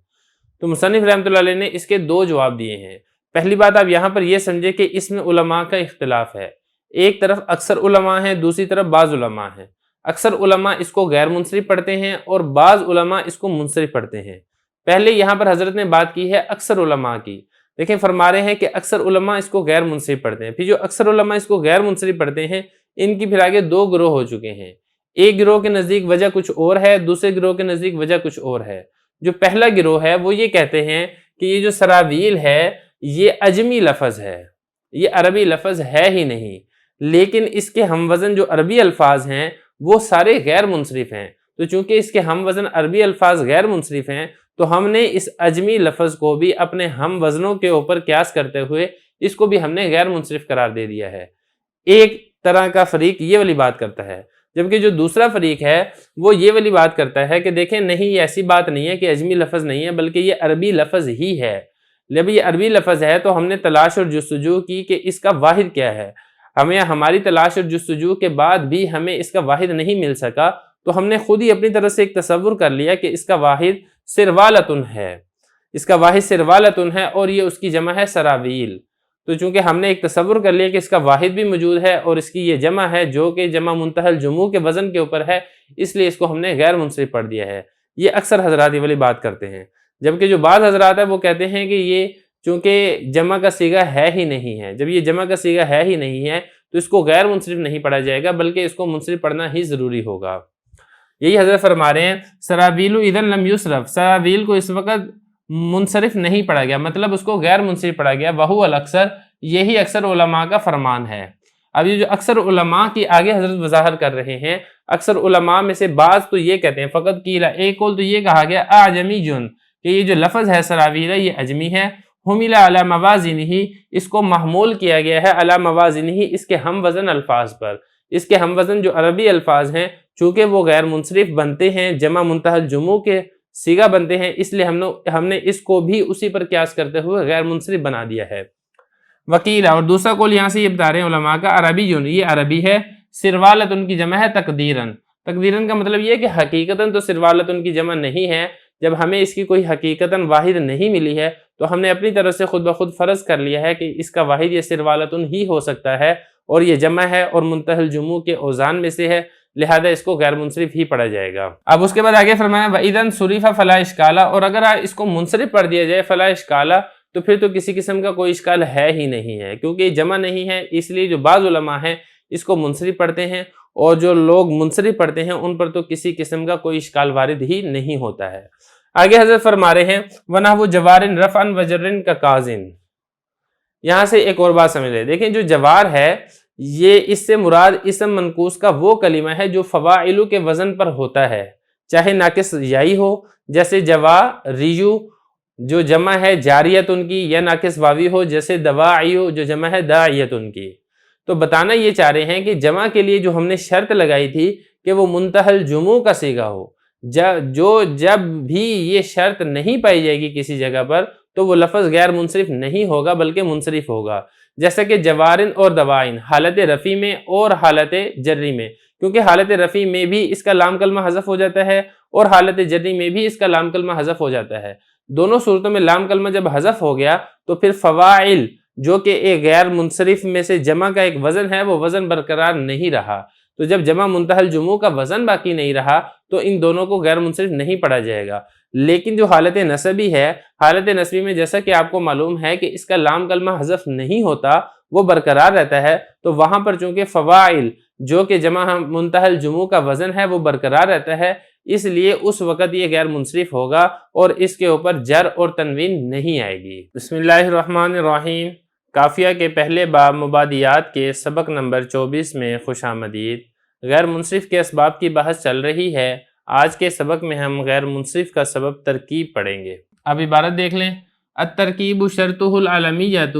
تو مصنف رحمۃ اللہ علیہ نے اس کے 2 جواب دیے ہیں۔ پہلی بات آپ یہاں پر یہ سمجھے کہ اس میں علماء کا اختلاف ہے، ایک طرف اکثر علماء ہیں، دوسری طرف بعض علماء ہیں۔ اکثر علماء اس کو غیر منصرف پڑھتے ہیں اور بعض علماء اس کو منصرف پڑھتے ہیں۔ پہلے یہاں پر حضرت نے بات کی ہے اکثر علماء کی، دیکھیں فرما رہے ہیں کہ اکثر علماء اس کو غیر منصرف پڑھتے ہیں۔ پھر جو اکثر علماء اس کو غیر منصرف پڑھتے ہیں ان کی پھر آگے 2 گروہ ہو چکے ہیں، ایک گروہ کے نزدیک وجہ کچھ اور ہے، دوسرے گروہ کے نزدیک وجہ کچھ اور ہے۔ جو پہلا گروہ ہے وہ یہ کہتے ہیں کہ یہ جو سراویل ہے یہ عجمی لفظ ہے، یہ عربی لفظ ہے ہی نہیں، لیکن اس کے ہم وزن جو عربی الفاظ ہیں وہ سارے غیر منصرف ہیں، تو چونکہ اس کے ہم وزن عربی الفاظ غیر منصرف ہیں تو ہم نے اس عجمی لفظ کو بھی اپنے ہم وزنوں کے اوپر قیاس کرتے ہوئے اس کو بھی ہم نے غیر منصرف قرار دے دیا ہے۔ ایک طرح کا فریق یہ والی بات کرتا ہے، جبکہ جو دوسرا فریق ہے وہ یہ والی بات کرتا ہے کہ دیکھیں نہیں، یہ ایسی بات نہیں ہے کہ عجمی لفظ نہیں ہے، بلکہ یہ عربی لفظ ہی ہے۔ جب یہ عربی لفظ ہے تو ہم نے تلاش اور جستجو کی کہ اس کا واحد کیا ہے، ہماری تلاش اور جستجو کے بعد بھی ہمیں اس کا واحد نہیں مل سکا، تو ہم نے خود ہی اپنی طرف سے ایک تصور کر لیا کہ اس کا واحد سروالتن ہے، اس کا واحد سروالتن ہے اور یہ اس کی جمع ہے سراویل۔ تو چونکہ ہم نے ایک تصور کر لیا کہ اس کا واحد بھی موجود ہے اور اس کی یہ جمع ہے جو کہ جمع منتہی الجموع کے وزن کے اوپر ہے، اس لیے اس کو ہم نے غیر منصرف پڑھ دیا ہے۔ یہ اکثر حضرات یہ والی بات کرتے ہیں، جبکہ جو بعض حضرات ہیں وہ کہتے ہیں کہ یہ چونکہ جمع کا صیغہ ہے ہی نہیں ہے، جب یہ جمع کا صیغہ ہے ہی نہیں ہے تو اس کو غیر منصرف نہیں پڑھا جائے گا، بلکہ اس کو منصرف پڑھنا ہی ضروری ہوگا۔ یہی حضرت فرما رہے ہیں سرابیل اذن لم یصرف، سرابیل کو اس وقت منصرف نہیں پڑھا گیا، مطلب اس کو غیر منصرف پڑھا گیا، وہو الاکثر، یہی اکثر علماء کا فرمان ہے۔ اب یہ جو اکثر علماء کی آگے حضرت وضاحت کر رہے ہیں، اکثر علماء میں سے بعض تو یہ کہتے ہیں فقط قیل، ایک قول تو یہ کہا گیا اعجمی جن، کہ یہ جو لفظ ہے سراویل یہ عجمی ہے، حمل علی موازنہ، اس کو محمول کیا گیا ہے علی موازنہ، اس کے ہم وزن الفاظ پر، اس کے ہم وزن جو عربی الفاظ ہیں چونکہ وہ غیر منصرف بنتے ہیں، جمع منتہی الجموع کے صیغہ بنتے ہیں، اس لیے ہم نے اس کو بھی اسی پر قیاس کرتے ہوئے غیر منصرف بنا دیا ہے۔ وکیل، اور دوسرا قول یہاں سے یہ بتا رہے ہیں علماء کا، عربی جن، یہ عربی ہے، سروالتن کی جمع ہے تقدیرن، تقدیرن کا مطلب یہ ہے کہ حقیقتاً تو سروالتن کی جمع نہیں ہے، جب ہمیں اس کی کوئی حقیقتاً واحد نہیں ملی ہے تو ہم نے اپنی طرف سے خود بخود فرض کر لیا ہے کہ اس کا واحد یہ سروالتن ہی ہو سکتا ہے اور یہ جمع ہے اور منتہی الجموع کے اوزان میں سے ہے، لہذا اس کو غیر منصرف ہی پڑھا جائے گا۔ اب اس کے بعد آگے فرمایا وَإِذًا صُرِفَ فَلَا إِشْكَالَ، اور اگر اس کو منصرف پڑھ دیا جائے فلا اشکالہ، تو پھر تو کسی قسم کا کوئی اشکال ہے ہی نہیں ہے، کیونکہ یہ جمع نہیں ہے، اس لیے جو بعض علماء ہیں اس کو منصرف پڑھتے ہیں اور جو لوگ منصرف پڑھتے ہیں ان پر تو کسی قسم کا کوئی اشکال وارد ہی نہیں ہوتا ہے۔ آگے حضرت فرما رہے ہیں وَنَحْوُ جَوَارٍ رَفْعًا وَجَرٍ كَقَازٍ، یہاں سے ایک اور بات سمجھ لیں، دیکھیں جو جوار ہے یہ اس سے مراد اسم منقوص کا وہ کلمہ ہے جو فواعلو کے وزن پر ہوتا ہے، چاہے ناقص یائی ہو، جیسے جواریو جو جمع ہے جاریتن کی، یا ناقص واوی ہو جیسے دواعیو جو جمع ہے داعیتن کی۔ تو بتانا یہ چاہ رہے ہیں کہ جمع کے لیے جو ہم نے شرط لگائی تھی کہ وہ منتہی الجموع کا صیغہ ہو، جب بھی یہ شرط نہیں پائی جائے گی کسی جگہ پر تو وہ لفظ غیر منصرف نہیں ہوگا بلکہ منصرف ہوگا، جیسا کہ جوارن اور دوائن، حالت رفع میں اور حالت جری میں، کیونکہ حالت رفع میں بھی اس کا لام کلمہ حذف ہو جاتا ہے اور حالت جری میں بھی اس کا لام کلمہ حذف ہو جاتا ہے۔ دونوں صورتوں میں لام کلمہ جب حذف ہو گیا تو پھر فواعل جو کہ ایک غیر منصرف میں سے جمع کا ایک وزن ہے وہ وزن برقرار نہیں رہا، تو جب جمع منتہی الجموع کا وزن باقی نہیں رہا تو ان دونوں کو غیر منصرف نہیں پڑھا جائے گا۔ لیکن جو حالت نسبی ہے، حالت نسبی میں جیسا کہ آپ کو معلوم ہے کہ اس کا لام کلمہ حذف نہیں ہوتا، وہ برقرار رہتا ہے، تو وہاں پر چونکہ فواعل جو کہ جمع منتہی الجموع کا وزن ہے وہ برقرار رہتا ہے، اس لیے اس وقت یہ غیر منصرف ہوگا اور اس کے اوپر جر اور تنوین نہیں آئے گی۔ بسم اللہ الرحمن الرحیم، قافیہ کے پہلے باب مبادیات کے سبق نمبر 24 میں خوش آمدید۔ غیر منصرف کے اسباب کی بحث چل رہی ہے، آج کے سبق میں ہم غیر منصرف کا سبب ترکیب پڑھیں گے۔ اب عبارت دیکھ لیں، الترکیب شرطہ العلمیۃ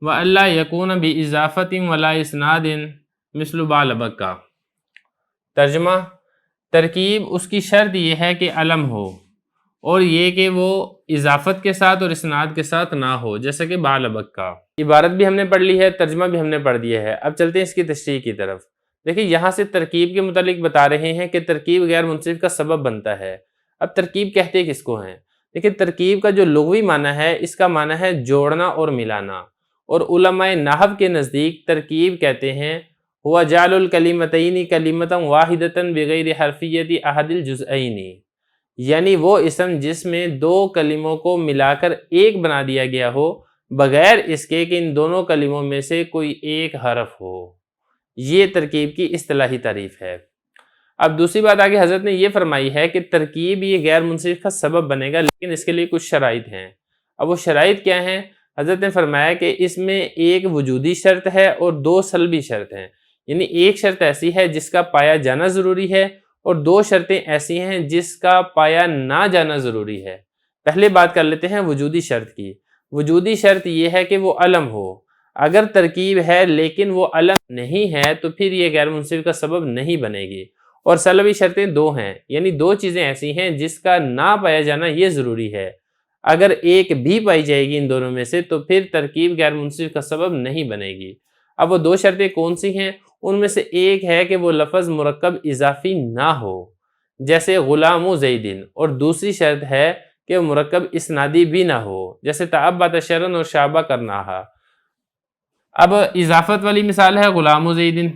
وَأَلَّا يَكُونَ بِإِضَافَةٍ وَلَا إِسْنَادٍ مثل بَعْلَبَکَّ۔ ترجمہ، ترکیب اس کی شرط یہ ہے کہ علم ہو اور یہ کہ وہ اضافت کے ساتھ اور اسناد کے ساتھ نہ ہو، جیسا کہ بعلبکہ۔ عبارت بھی ہم نے پڑھ لی ہے، ترجمہ بھی ہم نے پڑھ دیا ہے، اب چلتے ہیں اس کی تشریح کی طرف۔ دیکھیں یہاں سے ترکیب کے متعلق بتا رہے ہیں کہ ترکیب غیر منصرف کا سبب بنتا ہے۔ اب ترکیب کہتے کس کو ہیں؟ دیکھیں ترکیب کا جو لغوی معنی ہے اس کا معنی ہے جوڑنا اور ملانا، اور علماء نحو کے نزدیک ترکیب کہتے ہیں ہوا جعل الکلمتین کلمۃ واحدۃ بغیر حرفیت احد الجزئین، یعنی وہ اسم جس میں دو کلموں کو ملا کر ایک بنا دیا گیا ہو بغیر اس کے کہ ان دونوں کلموں میں سے کوئی ایک حرف ہو، یہ ترکیب کی اصطلاحی تعریف ہے۔ اب دوسری بات آگے حضرت نے یہ فرمائی ہے کہ ترکیب یہ غیر منصرف کا سبب بنے گا، لیکن اس کے لیے کچھ شرائط ہیں۔ اب وہ شرائط کیا ہیں؟ حضرت نے فرمایا کہ اس میں ایک وجودی شرط ہے اور 2 سلبی شرط ہیں، یعنی ایک شرط ایسی ہے جس کا پایا جانا ضروری ہے اور 2 شرطیں ایسی ہیں جس کا پایا نہ جانا ضروری ہے۔ پہلے بات کر لیتے ہیں وجودی شرط کی۔ وجودی شرط یہ ہے کہ وہ علم ہو۔ اگر ترکیب ہے لیکن وہ علم نہیں ہے تو پھر یہ غیر منصرف کا سبب نہیں بنے گی۔ اور سلبی شرطیں 2 ہیں، یعنی 2 چیزیں ایسی ہیں جس کا نہ پایا جانا یہ ضروری ہے۔ اگر ایک بھی پائی جائے گی ان دونوں میں سے تو پھر ترکیب غیر منصرف کا سبب نہیں بنے گی۔ اب وہ 2 شرطیں کون سی ہیں؟ ان میں سے ایک ہے کہ وہ لفظ مرکب اضافی نہ ہو، جیسے غلام و زیدن، اور دوسری شرط ہے کہ وہ مرکب اسنادی بھی نہ ہو، جیسے تعبت شرن اور شابہ کرناہا۔ اب اضافت والی مثال ہے غلام و زیدن،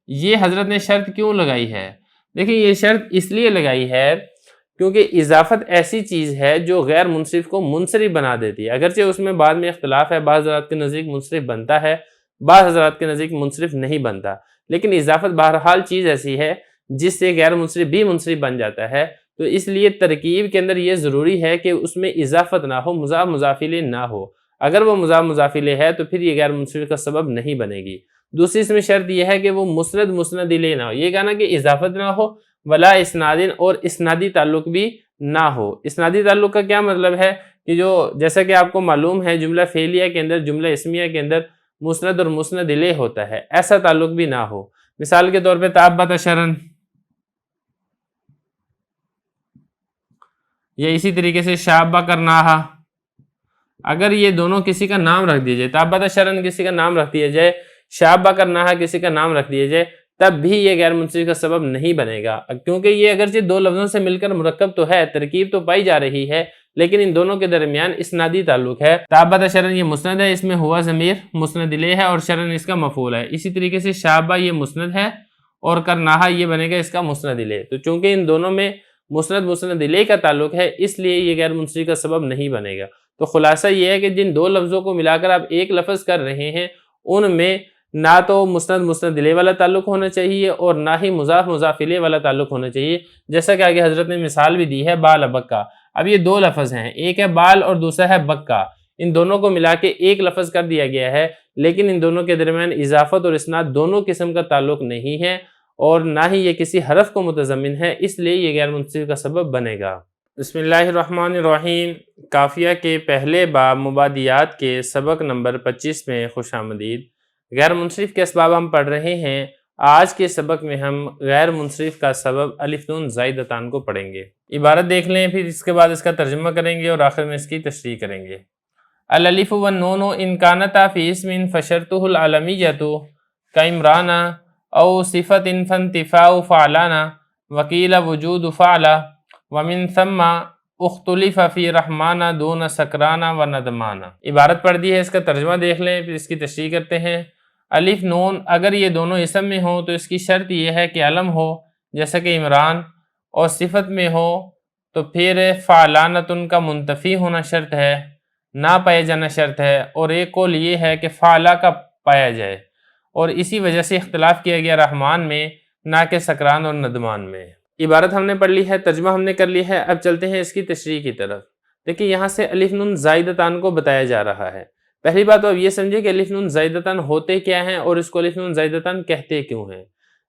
یہ حضرت نے شرط کیوں لگائی ہے؟ دیکھیں یہ شرط اس لیے لگائی ہے کیونکہ اضافت ایسی چیز ہے جو غیر منصرف کو منصرف بنا دیتی ہے، اگرچہ اس میں بعد میں اختلاف ہے، بعض حضرات کے نزدیک منصرف بنتا ہے، بعض حضرات کے نزدیک منصرف نہیں بنتا، لیکن اضافت بہرحال چیز ایسی ہے جس سے غیر منصرف بھی منصرف بن جاتا ہے۔ تو اس لیے ترکیب کے اندر یہ ضروری ہے کہ اس میں اضافت نہ ہو، مضاف مضاف الیہ نہ ہو۔ اگر وہ مضاف مضاف الیہ ہے تو پھر یہ غیر منصرف کا سبب نہیں بنے گی۔ دوسری اس میں شرط یہ ہے کہ وہ مسند مسند الیہ نہ ہو، یہ کہنا کہ اضافت نہ ہو ولا اسنادن، اور اسنادی تعلق بھی نہ ہو۔ اسنادی تعلق کا کیا مطلب ہے کہ جو جیسا کہ آپ کو معلوم ہے جملہ فعلیہ کے اندر، جملہ اسمیہ کے اندر مسند اور مسند الیہ ہوتا ہے، ایسا تعلق بھی نہ ہو۔ مثال کے طور پہ تعبت شرن، یا اسی طریقے سے شابہ کرناہا، اگر یہ دونوں کسی کا نام رکھ دیے جائے، تعبت شرن کسی کا نام رکھ دیا جائے، شابہ کرناہا کسی کا نام رکھ دیا جائے، تب بھی یہ غیر منصرف کا سبب نہیں بنے گا، کیونکہ یہ اگرچہ 2 لفظوں سے مل کر مرکب تو ہے، ترکیب تو پائی جا رہی ہے، لیکن ان دونوں کے درمیان اسنادی تعلق ہے۔ تعبت شرن یہ مسند ہے، اس میں ہوا ضمیر مسند الیہ ہے اور شرن اس کا مفعول ہے۔ اسی طریقے سے شابہ یہ مسند ہے اور کرناہا یہ بنے گا اس کا مسند الیہ۔ تو چونکہ ان دونوں میں مسند مسند الیہ کا تعلق ہے، اس لیے یہ غیر منصرف کا سبب نہیں بنے گا۔ تو خلاصہ یہ ہے کہ جن 2 لفظوں کو ملا کر آپ ایک لفظ کر رہے ہیں ان میں نہ تو مسند مسند الیہ والا تعلق ہونا چاہیے اور نہ ہی مضاف مضاف الیہ والا تعلق ہونا چاہیے، جیسا کہ آگے حضرت نے مثال بھی دی ہے بال بکا۔ اب یہ 2 لفظ ہیں، ایک ہے بال اور دوسرا ہے بکا، ان دونوں کو ملا کے ایک لفظ کر دیا گیا ہے، لیکن ان دونوں کے درمیان اضافت اور اسناد دونوں قسم کا تعلق نہیں ہے اور نہ ہی یہ کسی حرف کو متضمن ہے، اس لیے یہ غیر منصرف کا سبب بنے گا۔ بسم اللہ الرحمن الرحیم۔ قافیہ کے پہلے باب مبادیات کے سبق نمبر 25 میں خوش آمدید۔ غیر منصرف کے اسباب ہم پڑھ رہے ہیں۔ آج کے سبق میں ہم غیر منصرف کا سبب الف نون زائدتان کو پڑھیں گے۔ عبارت دیکھ لیں، پھر اس کے بعد اس کا ترجمہ کریں گے اور آخر میں اس کی تشریح کریں گے۔ الالف والنون ان کانتا فی اسم فشرطہ العلمیۃ کعمران او صفت فانتفاء فعلانا وقیل وجود فعلا ومن ثم اختلف فی رحمانا دون سکرانا و ندمانا۔ عبارت پڑھ دی ہے، اس کا ترجمہ دیکھ لیں پھر اس کی تشریح کرتے ہیں۔ الف نون اگر یہ دونوں اسم میں ہوں تو اس کی شرط یہ ہے کہ علم ہو جیسا کہ عمران، اور صفت میں ہو تو پھر فعلانتن کا منتفی ہونا شرط ہے، نہ پایا جانا شرط ہے، اور ایک قول یہ ہے کہ فعلا کا پایا جائے، اور اسی وجہ سے اختلاف کیا گیا رحمان میں نہ کہ سکران اور ندمان میں۔ عبارت ہم نے پڑھ لی ہے، ترجمہ ہم نے کر لی ہے، اب چلتے ہیں اس کی تشریح کی طرف۔ دیکھیں یہاں سے الف نون زائدتان کو بتایا جا رہا ہے۔ پہلی بات تو اب یہ سمجھے کہ الف نون زائدتان ہوتے کیا ہیں اور اس کو الف نون زائدتان کہتے کیوں ہیں۔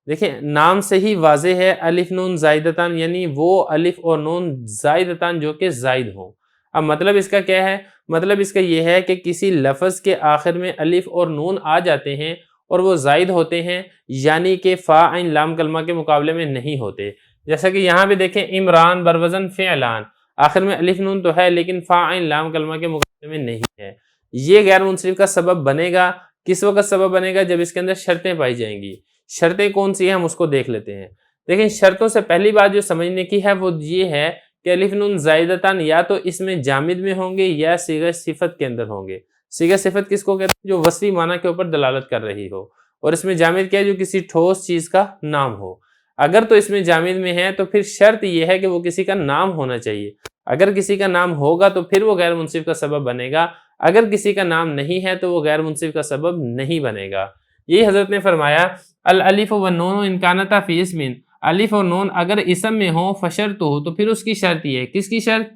دیکھیں نام سے ہی واضح ہے، الف نون زائدتان یعنی وہ الف اور نون زائدتان جو کہ زائد ہوں۔ اب مطلب اس کا کیا ہے؟ مطلب اس کا یہ ہے کہ کسی لفظ کے آخر میں الف اور نون آ جاتے ہیں اور وہ زائد ہوتے ہیں، یعنی کہ فا عین لام کلمہ کے مقابلے میں نہیں ہوتے۔ جیسا کہ یہاں بھی دیکھیں عمران بروزن فعلان، آخر میں الف نون تو ہے لیکن فا عین لام کلمہ کے مقابلے میں نہیں ہے۔ یہ غیر منصرف کا سبب بنے گا۔ کس وقت سبب بنے گا؟ جب اس کے اندر شرطیں پائی جائیں گی۔ شرطیں کون سی ہیں ہم اس کو دیکھ لیتے ہیں۔ دیکھیں شرطوں سے پہلی بات جو سمجھنے کی ہے وہ یہ ہے کہ الف نون زائدتان یا تو اس میں جامد میں ہوں گے یا صیغہ صفت کے اندر ہوں گے۔ صیغہ صفت کس کو کہتے ہیں؟ جو وصفی معنی کے اوپر دلالت کر رہی ہو، اور اس میں جامد کیا ہے؟ جو کسی ٹھوس چیز کا نام ہو۔ اگر تو اس میں جامد میں ہے تو پھر شرط یہ ہے کہ وہ کسی کا نام ہونا چاہیے۔ اگر کسی کا نام ہوگا تو پھر وہ غیر منصرف کا سبب بنے گا، اگر کسی کا نام نہیں ہے تو وہ غیر منصرف کا سبب نہیں بنے گا۔ یہی حضرت نے فرمایا الالف والنون ان کانتا فی اسم، الف اور نون اگر اسم میں ہو فشرط ہو تو پھر اس کی شرط یہ ہے، کس کی شرط؟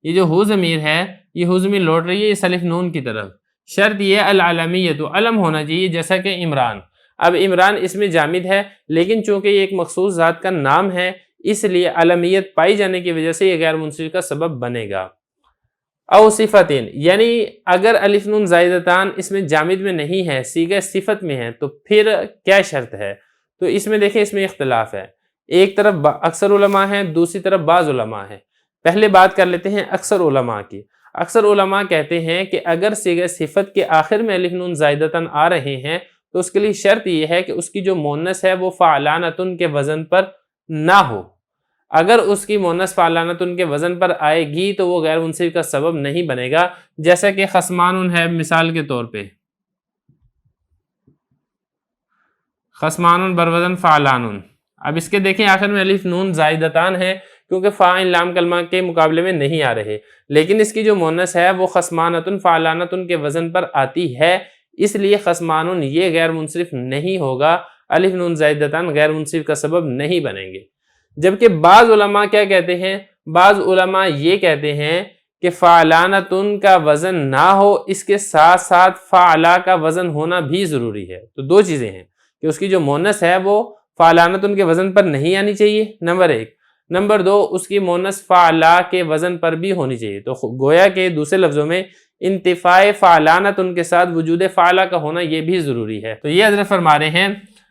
یہ جو ہو ضمیر ہے، یہ ہو ضمیر لوٹ رہی ہے اس الف نون کی طرف، شرط یہ العلمیت، علم ہونا چاہیے، جیسا کہ عمران۔ اب عمران اس میں جامد ہے، لیکن چونکہ یہ ایک مخصوص ذات کا نام ہے اس لیے علمیت پائی جانے کی وجہ سے یہ غیر منصرف کا سبب بنے گا۔ او صفتین، یعنی اگر الف نون زائدتان اس میں جامد میں نہیں ہے، صیغہ صفت میں ہے، تو پھر کیا شرط ہے؟ تو اس میں دیکھیں اس میں اختلاف ہے، ایک طرف اکثر علماء ہیں، دوسری طرف بعض علماء ہیں۔ پہلے بات کر لیتے ہیں اکثر علماء کی۔ اکثر علماء کہتے ہیں کہ اگر صیغہ صفت کے آخر میں الف نون زائدتان آ رہے ہیں تو اس کے لیے شرط یہ ہے کہ اس کی جو مؤنث ہے وہ فعلانتن کے وزن پر نہ ہو۔ اگر اس کی مؤنث فعلانتن کے وزن پر آئے گی تو وہ غیر منصرف کا سبب نہیں بنے گا، جیسا کہ خصمانن ہے مثال کے طور پہ، خصمانن بروزن فعلانن۔ اب اس کے دیکھیں آخر میں الف نون زائدتان ہے کیونکہ فاعل لام کلمہ کے مقابلے میں نہیں آ رہے، لیکن اس کی جو مؤنث ہے وہ خصمانتن فعلانتن کے وزن پر آتی ہے، اس لیے خصمانن یہ غیر منصرف نہیں ہوگا، الف نون زائدتان غیر منصرف کا سبب نہیں بنیں گے۔ جبکہ بعض علماء کیا کہتے ہیں؟ بعض علماء یہ کہتے ہیں کہ فعلانتن کا وزن نہ ہو، اس کے ساتھ ساتھ فعلا کا وزن ہونا بھی ضروری ہے۔ تو دو چیزیں ہیں کہ اس کی جو مؤنث ہے وہ فعلانتن کے وزن پر نہیں آنی چاہیے، نمبر ایک، نمبر دو اس کی مؤنث فعلا کے وزن پر بھی ہونی چاہیے۔ تو گویا کہ دوسرے لفظوں میں انتفاع فعلانتن کے ساتھ وجود فعلا کا ہونا یہ بھی ضروری ہے۔ تو یہ حضرت فرما رہے ہیں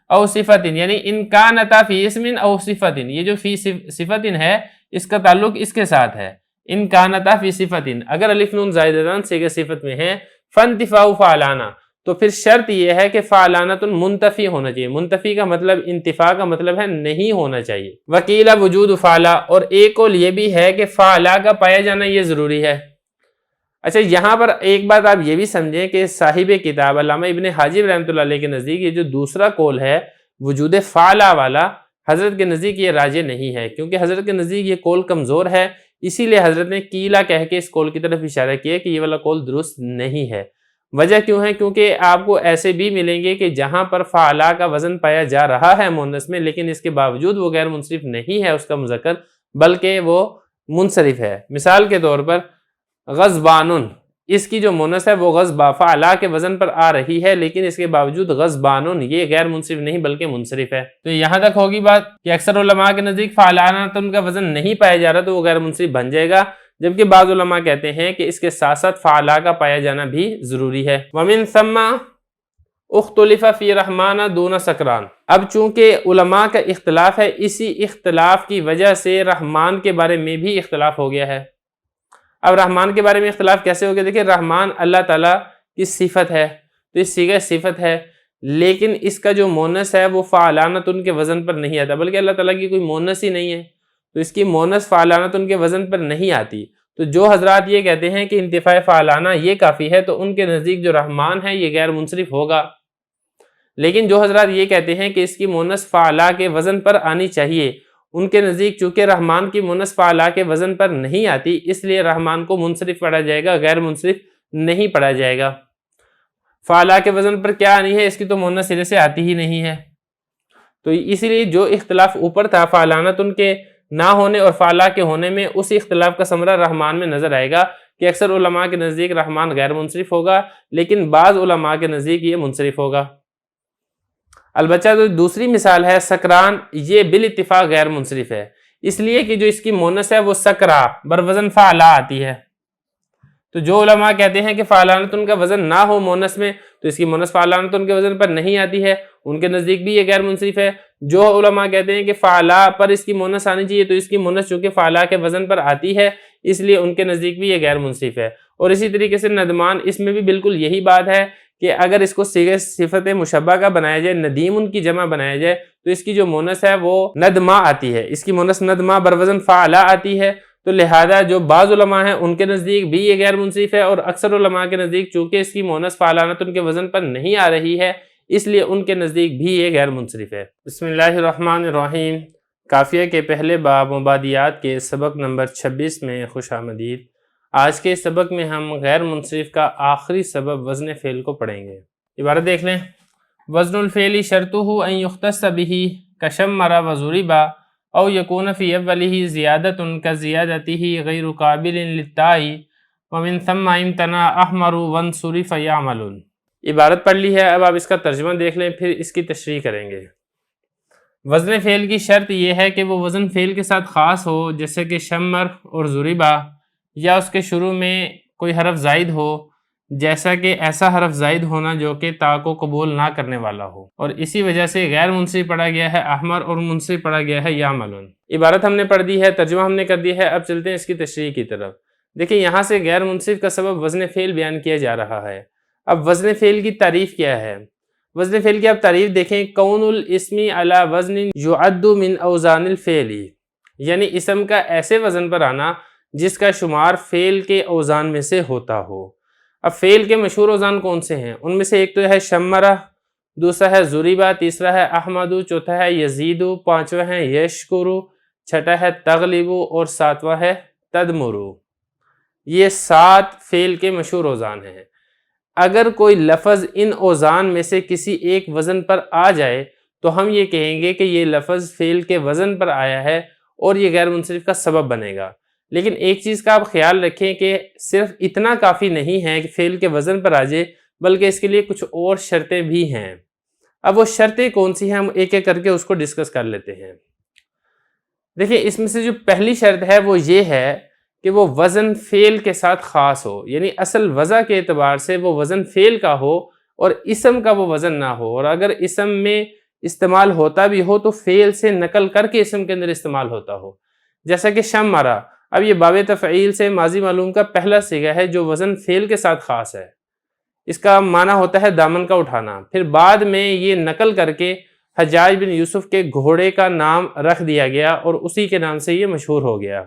او صفتن، یعنی ان کانتا فی اسم او صفتن، یہ جو فی صفتن ہے اس کا تعلق اس کے ساتھ ہے، ان کانتا فی صفتن، اگر الف نون زائدتان صیغہ صفت میں ہیں، فانتفاع فعلانا، تو پھر شرط یہ ہے کہ فعلانتن منتفی ہونا چاہیے۔ منتفی کا مطلب، انتفاع کا مطلب ہے نہیں ہونا چاہیے۔ وکیلا وجود فعلا، اور ایک قول یہ بھی ہے کہ فعلا کا پایا جانا یہ ضروری ہے۔ اچھا، یہاں پر ایک بات آپ یہ بھی سمجھیں کہ صاحب کتاب علامہ ابن حاجب رحمۃ اللہ علیہ کے نزدیک یہ جو دوسرا قول ہے وجود فعلا والا، حضرت کے نزدیک یہ راجح نہیں ہے، کیونکہ حضرت کے نزدیک یہ قول کمزور ہے، اسی لیے حضرت نے کیلا کہہ کے اس قول کی طرف اشارہ کیا کہ یہ والا قول درست نہیں ہے۔ وجہ کیوں ہے؟ کیونکہ آپ کو ایسے بھی ملیں گے کہ جہاں پر فعلا کا وزن پایا جا رہا ہے مؤنث میں، لیکن اس کے باوجود وہ غیر منصرف نہیں ہے اس کا مذکر، بلکہ وہ منصرف ہے۔ مثال کے طور پر غضبانن، اس کی جو مؤنث ہے وہ غضبا، فعلا کے وزن پر آ رہی ہے، لیکن اس کے باوجود غضبانن یہ غیر منصرف نہیں بلکہ منصرف ہے۔ تو یہاں تک ہوگی بات کہ اکثر علماء کے نزدیک فعلانتن کا وزن نہیں پایا جا رہا تو وہ غیر منصرف بن جائے گا، جبکہ بعض علماء کہتے ہیں کہ اس کے ساتھ ساتھ فعلا کا پایا جانا بھی ضروری ہے۔ ومن ثم اختلف فی رحمان دون سکران، اب چونکہ علماء کا اختلاف ہے، اسی اختلاف کی وجہ سے رحمان کے بارے میں بھی اختلاف ہو گیا ہے۔ اب رحمان کے بارے میں اختلاف کیسے ہو گیا؟ دیکھیں، رحمان اللہ تعالیٰ کی صفت ہے، تو اس صیغہ صفت ہے، لیکن اس کا جو مؤنث ہے وہ فعلانتن کے وزن پر نہیں آتا، بلکہ اللہ تعالیٰ کی کوئی مؤنث ہی نہیں ہے، تو اس کی مؤنث فعلانتن کے وزن پر نہیں آتی۔ تو جو حضرات یہ کہتے ہیں کہ انتفاع فعلانہ یہ کافی ہے، تو ان کے نزدیک جو رحمان ہے یہ غیر منصرف ہوگا، لیکن جو حضرات یہ کہتے ہیں کہ اس کی مؤنث فعلا کے وزن پر آنی چاہیے، ان کے نزدیک چونکہ رحمان کی مؤنث فعلا کے وزن پر نہیں آتی، اس لیے رحمان کو منصرف پڑھا جائے گا، غیر منصرف نہیں پڑھا جائے گا۔ فعلا کے وزن پر کیا آنی ہے؟ اس کی تو مؤنث سرے سے آتی ہی نہیں ہے، تو اسی لیے جو اختلاف اوپر تھا فعلانتن کے نہ ہونے اور فعلا کے ہونے میں، اس اختلاف کا ثمرہ رحمان میں نظر آئے گا کہ اکثر علماء کے نزدیک رحمان غیر منصرف ہوگا، لیکن بعض علماء کے نزدیک یہ منصرف ہوگا۔ البتہ جو دوسری مثال ہے سکران، یہ بالاتفاق غیر منصرف ہے، اس لیے کہ جو اس کی مؤنث ہے وہ سکرا بروزن فعلا آتی ہے۔ تو جو علماء کہتے ہیں کہ فعلانتن کا وزن نہ ہو مؤنث میں، تو اس کی مؤنث فعلانتن کے وزن پر نہیں آتی ہے، ان کے نزدیک بھی یہ غیر منصرف ہے۔ جو علماء کہتے ہیں کہ فعلا پر اس کی مؤنث آنی چاہیے، تو اس کی مؤنث چونکہ فعلا کے وزن پر آتی ہے، اس لیے ان کے نزدیک بھی یہ غیر منصرف ہے۔ اور اسی طریقے سے ندمان، اس میں بھی بالکل یہی بات ہے کہ اگر اس کو صیغہ صفت مشبہ کا بنایا جائے، ندیم ان کی جمع بنایا جائے، تو اس کی جو مؤنث ہے وہ ندمہ آتی ہے، اس کی مؤنث ندمہ بروزن فعلا آتی ہے، تو لہذا جو بعض علماء ہیں ان کے نزدیک بھی یہ غیر منصرف ہے، اور اکثر علماء کے نزدیک چونکہ اس کی مؤنث فعلانتن کے وزن پر نہیں آ رہی ہے، اس لیے ان کے نزدیک بھی یہ غیر منصرف ہے۔ بسم اللہ الرحمن الرحیم۔ کافیہ کے پہلے باب مبادیات کے سبق نمبر 26 میں خوش آمدید۔ آج کے سبق میں ہم غیر منصرف کا آخری سبب وزن فعل کو پڑھیں گے۔ عبارت دیکھ لیں، وزن الفعل شرطہ ان یختص بہ کشمر وضرب او یکون فی اولہ زیادۃ کزیادتہ غیر قابل للتائی ومن ثم امتنع احمر وانصرف یعمل۔ عبارت پڑھ لی ہے، اب آپ اس کا ترجمہ دیکھ لیں، پھر اس کی تشریح کریں گے۔ وزن فعل کی شرط یہ ہے کہ وہ وزن فعل کے ساتھ خاص ہو، جیسے کہ شمر اور ضربہ، یا اس کے شروع میں کوئی حرف زائد ہو، جیسا کہ ایسا حرف زائد ہونا جو کہ تا کو قبول نہ کرنے والا ہو، اور اسی وجہ سے غیر منصرف پڑھا گیا ہے احمر اور منصرف پڑھا گیا ہے یعملون۔ عبارت ہم نے پڑھ دی ہے، ترجمہ ہم نے کر دیا ہے، اب چلتے ہیں اس کی تشریح کی طرف۔ دیکھیں یہاں سے غیر منصرف کا سبب وزن فعل بیان کیا جا رہا ہے۔ اب وزن فعل کی تعریف کیا ہے؟ وزن فعل کی آپ تعریف دیکھیں، کون الاسم علی وزن یعد من اوزان الفعل، یعنی اسم کا ایسے وزن پر آنا جس کا شمار فعل کے اوزان میں سے ہوتا ہو۔ اب فعل کے مشہور اوزان کون سے ہیں؟ ان میں سے ایک تو ہے شمرہ، دوسرا ہے ضربہ، تیسرا ہے احمد، چوتھا ہے یزید، پانچواں ہے یشکر، چھٹا ہے تغلب اور ساتواں ہے تدمر۔ یہ 7 فعل کے مشہور اوزان ہیں۔ اگر کوئی لفظ ان اوزان میں سے کسی ایک وزن پر آ جائے تو ہم یہ کہیں گے کہ یہ لفظ فعل کے وزن پر آیا ہے اور یہ غیر منصرف کا سبب بنے گا۔ لیکن ایک چیز کا آپ خیال رکھیں کہ صرف اتنا کافی نہیں ہے کہ فعل کے وزن پر آ جائے، بلکہ اس کے لیے کچھ اور شرطیں بھی ہیں۔ اب وہ شرطیں کون سی ہیں، ہم ایک ایک کر کے اس کو ڈسکس کر لیتے ہیں۔ دیکھیں اس میں سے جو پہلی شرط ہے وہ یہ ہے کہ وہ وزن فعل کے ساتھ خاص ہو، یعنی اصل وضع کے اعتبار سے وہ وزن فعل کا ہو اور اسم کا وہ وزن نہ ہو، اور اگر اسم میں استعمال ہوتا بھی ہو تو فعل سے نقل کر کے اسم کے اندر استعمال ہوتا ہو، جیسا کہ شمرہ۔ اب یہ باب تفعیل سے ماضی معلوم کا پہلا صیغہ ہے جو وزن فعل کے ساتھ خاص ہے۔ اس کا معنی ہوتا ہے دامن کا اٹھانا، پھر بعد میں یہ نقل کر کے حجاج بن یوسف کے گھوڑے کا نام رکھ دیا گیا اور اسی کے نام سے یہ مشہور ہو گیا۔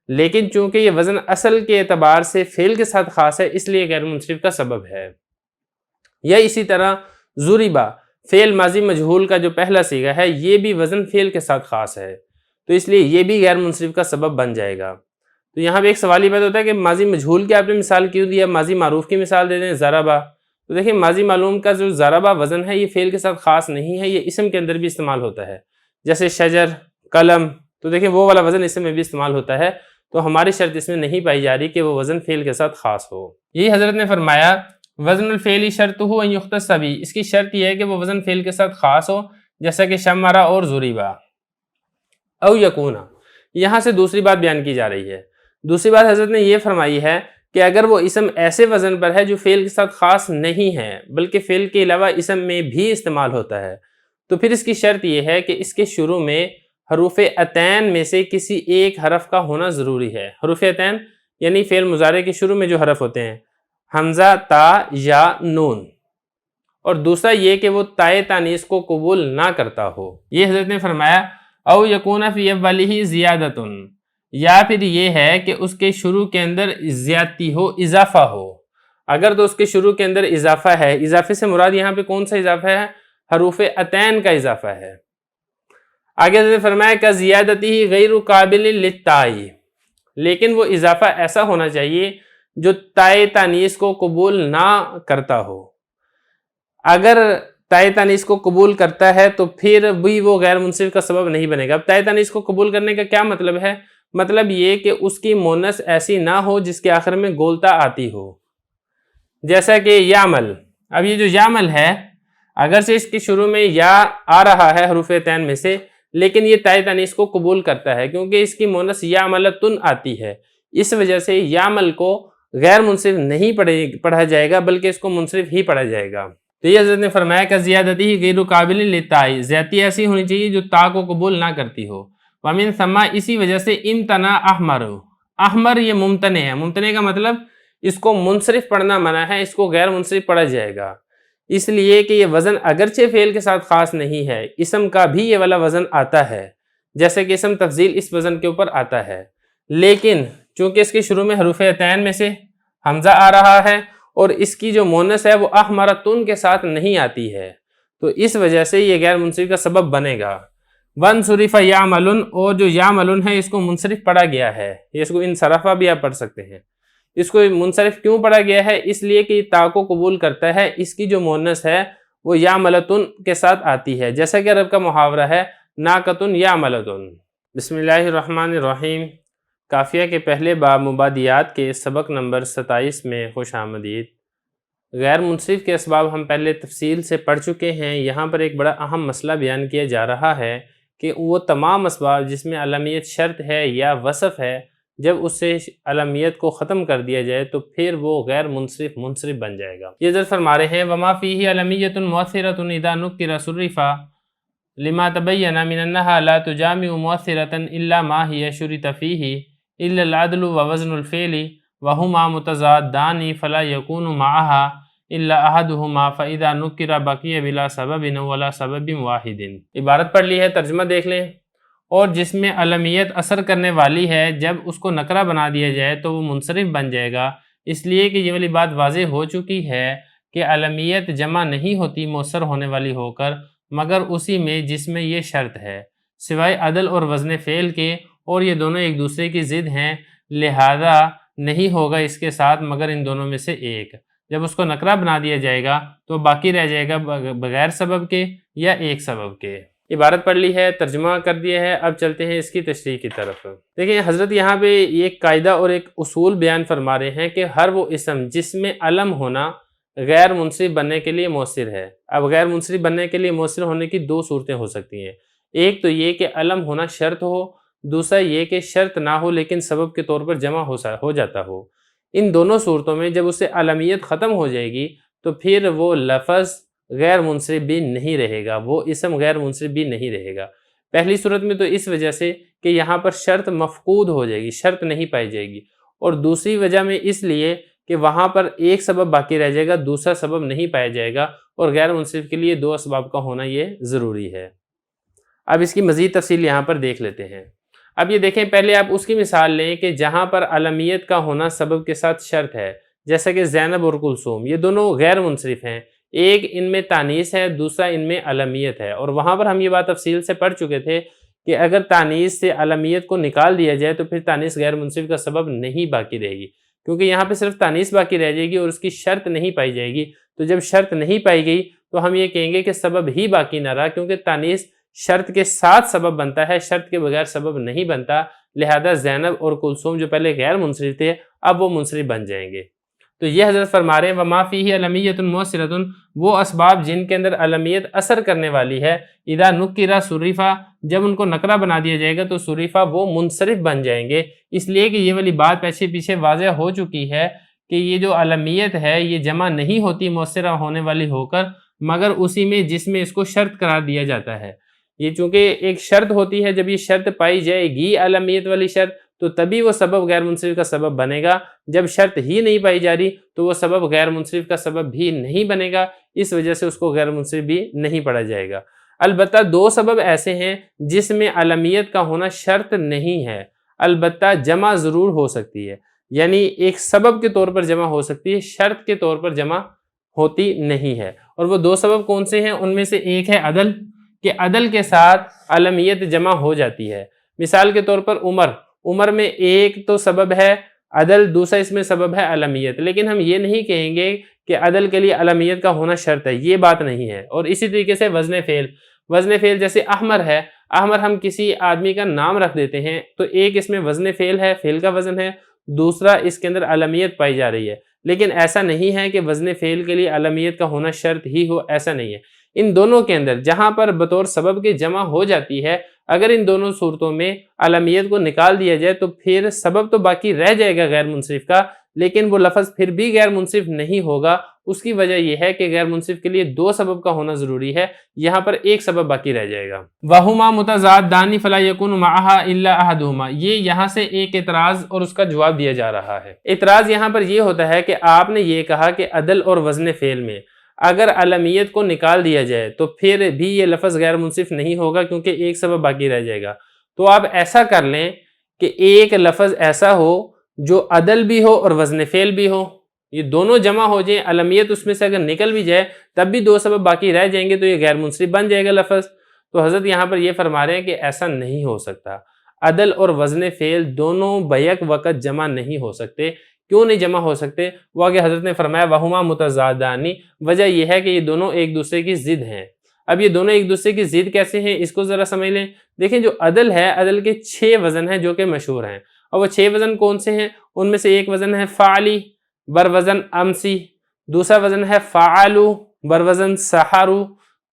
لیکن چونکہ یہ وزن اصل کے اعتبار سے فعل کے ساتھ خاص ہے، اس لیے غیر منصرف کا سبب ہے۔ یا اسی طرح ضربہ، فعل ماضی مجہول کا جو پہلا صیغہ ہے، یہ بھی وزن فعل کے ساتھ خاص ہے، تو اس لیے یہ بھی غیر منصرف کا سبب بن جائے گا۔ تو یہاں پہ ایک سوال یہ پیدا ہوتا ہے کہ ماضی مجہول کی آپ نے مثال کیوں دیا، ماضی معروف کی مثال دے دیں، ضربہ۔ تو دیکھیں ماضی معلوم کا جو ضربہ وزن ہے یہ فعل کے ساتھ خاص نہیں ہے، یہ اسم کے اندر بھی استعمال ہوتا ہے، جیسے شجر، قلم، تو دیکھیں وہ والا وزن اسم میں بھی استعمال ہوتا ہے، تو ہماری شرط اس میں نہیں پائی جا رہی کہ وہ وزن فعل کے ساتھ خاص ہو۔ یہی حضرت نے فرمایا وزن الفعل شرطہ ان یختص بھی، اس کی شرط یہ ہے کہ وہ وزن فعل کے ساتھ خاص ہو، جیسا کہ شمرہ اور ضربہ۔ او یکون، یہاں سے دوسری بات بیان کی جا رہی ہے۔ دوسری بات حضرت نے یہ فرمائی ہے کہ اگر وہ اسم ایسے وزن پر ہے جو فعل کے ساتھ خاص نہیں ہے بلکہ فعل کے علاوہ اسم میں بھی استعمال ہوتا ہے، تو پھر اس کی شرط یہ ہے کہ اس کے شروع میں حروف عطین میں سے کسی ایک حرف کا ہونا ضروری ہے۔ حروف عطین یعنی فعل مضارع کے شروع میں جو حرف ہوتے ہیں، حمزہ، تا یا نون، اور دوسرا یہ کہ وہ تائے تانیث کو قبول نہ کرتا ہو۔ یہ حضرت نے فرمایا او یکون فی اولہ زیادۃ، یا پھر یہ ہے کہ اس کے شروع کے اندر زیادتی ہو، اضافہ ہو۔ اگر تو اس کے شروع کے اندر اضافہ ہے، اضافے سے مراد یہاں پہ کون سا اضافہ ہے؟ حروف عطین کا اضافہ ہے۔ آگے حضرت نے فرمایا کہ زیادتی غیر قابل للتائی، لیکن وہ اضافہ ایسا ہونا چاہیے جو تائے تانیث کو قبول نہ کرتا ہو۔ اگر تائے تانیث کو قبول کرتا ہے تو پھر بھی وہ غیر منصرف کا سبب نہیں بنے گا۔ اب تائے تانیث کو قبول کرنے کا کیا مطلب ہے؟ مطلب یہ کہ اس کی مونث ایسی نہ ہو جس کے آخر میں گولتا آتی ہو، جیسا کہ یعمل۔ اب یہ جو یعمل ہے، اگرچہ اس کے شروع میں یا آ رہا ہے حروف عطین میں سے، لیکن یہ تائے تانیث کو قبول کرتا ہے کیونکہ اس کی مونث یعملتن آتی ہے، اس وجہ سے یعمل کو غیر منصرف نہیں پڑھا جائے گا بلکہ اس کو منصرف ہی پڑھا جائے گا۔ تو یہ حضرت نے فرمایا کہ زیادتی غیر قابل للتائی، زیادتی ایسی ہونی چاہیے جو تا کو قبول نہ کرتی ہو۔ ومن ثم، اسی وجہ سے امتنع احمر، احمر یہ ممتنع ہے۔ ممتنع کا مطلب اس کو منصرف پڑھنا منع ہے، اس کو غیر منصرف پڑھا جائے گا، اس لیے کہ یہ وزن اگرچہ فعل کے ساتھ خاص نہیں ہے، اسم کا بھی یہ والا وزن آتا ہے، جیسے کہ اسم تفضیل اس وزن کے اوپر آتا ہے، لیکن چونکہ اس کے شروع میں حروف عطین میں سے حمزہ آ رہا ہے اور اس کی جو مونث ہے وہ احمرتن کے ساتھ نہیں آتی ہے، تو اس وجہ سے یہ غیر منصرف کا سبب بنے گا۔ وانصرف یعملن، اور جو یعملن ہے اس کو منصرف پڑھا گیا ہے، اس کو انصرفہ بھی آپ پڑھ سکتے ہیں۔ اس کو منصرف کیوں پڑھا گیا ہے؟ اس لیے کہ تا کو قبول کرتا ہے، اس کی جو مونث ہے وہ یعملتن کے ساتھ آتی ہے، جیسا کہ عرب کا محاورہ ہے ناقتن یعملتن۔ بسم اللہ الرحمن الرحیم۔ قافیہ کے پہلے باب مبادیات کے سبق نمبر 27 میں خوش آمدید۔ غیر منصرف کے اسباب ہم پہلے تفصیل سے پڑھ چکے ہیں۔ یہاں پر ایک بڑا اہم مسئلہ بیان کیا جا رہا ہے کہ وہ تمام اسباب جس میں علمیت شرط ہے یا وصف ہے، جب اس سے علمیت کو ختم کر دیا جائے تو پھر وہ غیر منصرف بن جائے گا۔ یہ ذکر فرما رہے ہیں وما فیہ علمیت مؤثرۃ اذا نکر صرفا لما تبین من انہا لا تجامع مؤثرۃ الا ما ہی شرط فیہ الا العدل ووزن الفعل وہما متضادان فلا یکون معها الا احدہما فاذا نکر بقی بلا سبب ولا سبب واحد۔ عبارت پڑھ لی ہے، ترجمہ دیکھ لیں۔ اور جس میں علمیت اثر کرنے والی ہے، جب اس کو نکرہ بنا دیا جائے تو وہ منصرف بن جائے گا، اس لیے کہ یہ والی بات واضح ہو چکی ہے کہ علمیت جمع نہیں ہوتی مؤثر ہونے والی ہو کر، مگر اسی میں جس میں یہ شرط ہے، سوائے عدل اور وزن فعل کے، اور یہ دونوں ایک دوسرے کی ضد ہیں، لہذا نہیں ہوگا اس کے ساتھ مگر ان دونوں میں سے ایک۔ جب اس کو نکرہ بنا دیا جائے گا تو باقی رہ جائے گا بغیر سبب کے یا ایک سبب کے۔ عبارت پڑھ لی ہے، ترجمہ کر دیا ہے، اب چلتے ہیں اس کی تشریح کی طرف۔ دیکھیں حضرت یہاں پہ ایک قاعدہ اور ایک اصول بیان فرما رہے ہیں کہ ہر وہ اسم جس میں علم ہونا غیر منصرف بننے کے لیے مؤثر ہے۔ اب غیر منصرف بننے کے لیے مؤثر ہونے کی دو صورتیں ہو سکتی ہیں، ایک تو یہ کہ علم ہونا شرط ہو، دوسرا یہ کہ شرط نہ ہو لیکن سبب کے طور پر جمع ہو جاتا ہو۔ ان دونوں صورتوں میں جب اس سے علمیت ختم ہو جائے گی تو پھر وہ لفظ غیر منصرف بھی نہیں رہے گا، وہ اسم غیر منصرف بھی نہیں رہے گا۔ پہلی صورت میں تو اس وجہ سے کہ یہاں پر شرط مفقود ہو جائے گی، شرط نہیں پائی جائے گی، اور دوسری وجہ میں اس لیے کہ وہاں پر ایک سبب باقی رہ جائے گا، دوسرا سبب نہیں پایا جائے گا، اور غیر منصرف کے لیے دو اسباب کا ہونا یہ ضروری ہے۔ اب اس کی مزید تفصیل یہاں پر دیکھ لیتے ہیں۔ اب یہ دیکھیں، پہلے آپ اس کی مثال لیں کہ جہاں پر علمیت کا ہونا سبب کے ساتھ شرط ہے، جیسا کہ زینب اور کلثوم، یہ دونوں غیر منصرف ہیں، ایک ان میں تانیث ہے، دوسرا ان میں علمیت ہے، اور وہاں پر ہم یہ بات تفصیل سے پڑھ چکے تھے کہ اگر تانیث سے علمیت کو نکال دیا جائے تو پھر تانیث غیر منصرف کا سبب نہیں باقی رہے گی، کیونکہ یہاں پہ صرف تانیث باقی رہ جائے گی اور اس کی شرط نہیں پائی جائے گی۔ تو جب شرط نہیں پائی گئی تو ہم یہ کہیں گے کہ سبب ہی باقی نہ رہا، کیونکہ تانیث شرط کے ساتھ سبب بنتا ہے، شرط کے بغیر سبب نہیں بنتا، لہذا زینب اور کلثوم جو پہلے غیر منصرف تھے اب وہ منصرف بن جائیں گے۔ تو یہ حضرت فرما رہے ہیں وما فیہ علمیت مؤثرۃ، وہ اسباب جن کے اندر علمیت اثر کرنے والی ہے، اذا نکر صرفا، جب ان کو نکرہ بنا دیا جائے گا تو صرفا وہ منصرف بن جائیں گے، اس لیے کہ یہ والی بات پیچھے واضح ہو چکی ہے کہ یہ جو علمیت ہے یہ جمع نہیں ہوتی مؤثرہ ہونے والی ہو کر، مگر اسی میں جس میں اس کو شرط قرار دیا جاتا ہے۔ یہ چونکہ ایک شرط ہوتی ہے، جب یہ شرط پائی جائے گی علمیت والی شرط تو تبھی وہ سبب غیر منصرف کا سبب بنے گا، جب شرط ہی نہیں پائی جا رہی تو وہ سبب غیر منصرف کا سبب بھی نہیں بنے گا، اس وجہ سے اس کو غیر منصرف بھی نہیں پڑھا جائے گا۔ البتہ دو سبب ایسے ہیں جس میں علمیت کا ہونا شرط نہیں ہے، البتہ جمع ضرور ہو سکتی ہے، یعنی ایک سبب کے طور پر جمع ہو سکتی ہے، شرط کے طور پر جمع ہوتی نہیں ہے۔ اور وہ دو سبب کون سے ہیں؟ ان میں سے ایک ہے عدل، کہ عدل کے ساتھ علمیت جمع ہو جاتی ہے۔ مثال کے طور پر عمر میں ایک تو سبب ہے عدل، دوسرا اس میں سبب ہے علمیت، لیکن ہم یہ نہیں کہیں گے کہ عدل کے لیے علمیت کا ہونا شرط ہے، یہ بات نہیں ہے۔ اور اسی طریقے سے وزن فعل جیسے احمر ہے، احمر ہم کسی آدمی کا نام رکھ دیتے ہیں تو ایک اس میں وزن فعل ہے، فعل کا وزن ہے، دوسرا اس کے اندر علمیت پائی جا رہی ہے، لیکن ایسا نہیں ہے کہ وزن فعل کے لیے علمیت کا ہونا شرط ہی ہو، ایسا نہیں ہے۔ ان دونوں کے اندر جہاں پر بطور سبب کے جمع ہو جاتی ہے، اگر ان دونوں صورتوں میں علمیت کو نکال دیا جائے تو پھر سبب تو باقی رہ جائے گا غیر منصرف کا، لیکن وہ لفظ پھر بھی غیر منصرف نہیں ہوگا۔ اس کی وجہ یہ ہے کہ غیر منصرف کے لیے دو سبب کا ہونا ضروری ہے، یہاں پر ایک سبب باقی رہ جائے گا۔ وَهُمَا مُتَضَادَّانِ فَلَا يَكُونُ مَعَهَا إِلَّا أَحَدُهُمَا، یہ یہاں سے ایک اعتراض اور اس کا جواب دیا جا رہا ہے۔ اعتراض یہاں پر یہ ہوتا ہے کہ آپ نے یہ کہا کہ عدل اور وزن فعل میں اگر علمیت کو نکال دیا جائے تو پھر بھی یہ لفظ غیر منصرف نہیں ہوگا، کیونکہ ایک سبب باقی رہ جائے گا۔ تو آپ ایسا کر لیں کہ ایک لفظ ایسا ہو جو عدل بھی ہو اور وزن فعل بھی ہو، یہ دونوں جمع ہو جائیں، علمیت اس میں سے اگر نکل بھی جائے تب بھی دو سبب باقی رہ جائیں گے تو یہ غیر منصرف بن جائے گا لفظ۔ تو حضرت یہاں پر یہ فرما رہے ہیں کہ ایسا نہیں ہو سکتا، عدل اور وزن فعل دونوں بیک وقت جمع نہیں ہو سکتے۔ کیوں نہیں جمع ہو سکتے؟ وہ آگے حضرت نے فرمایا وَهُمَا مُتَضَادَانِ، وجہ یہ ہے کہ یہ دونوں ایک دوسرے کی ضد ہیں۔ اب یہ دونوں ایک دوسرے کی ضد کیسے ہیں اس کو ذرا سمجھ لیں. دیکھیں جو عدل ہے، عدل کے 6 وزن ہیں جو کہ مشہور ہیں، اور وہ 6 وزن کون سے ہیں؟ ان میں سے ایک وزن ہے فعلی بروزن امسی، دوسرا وزن ہے فعالو بروزن سحرو،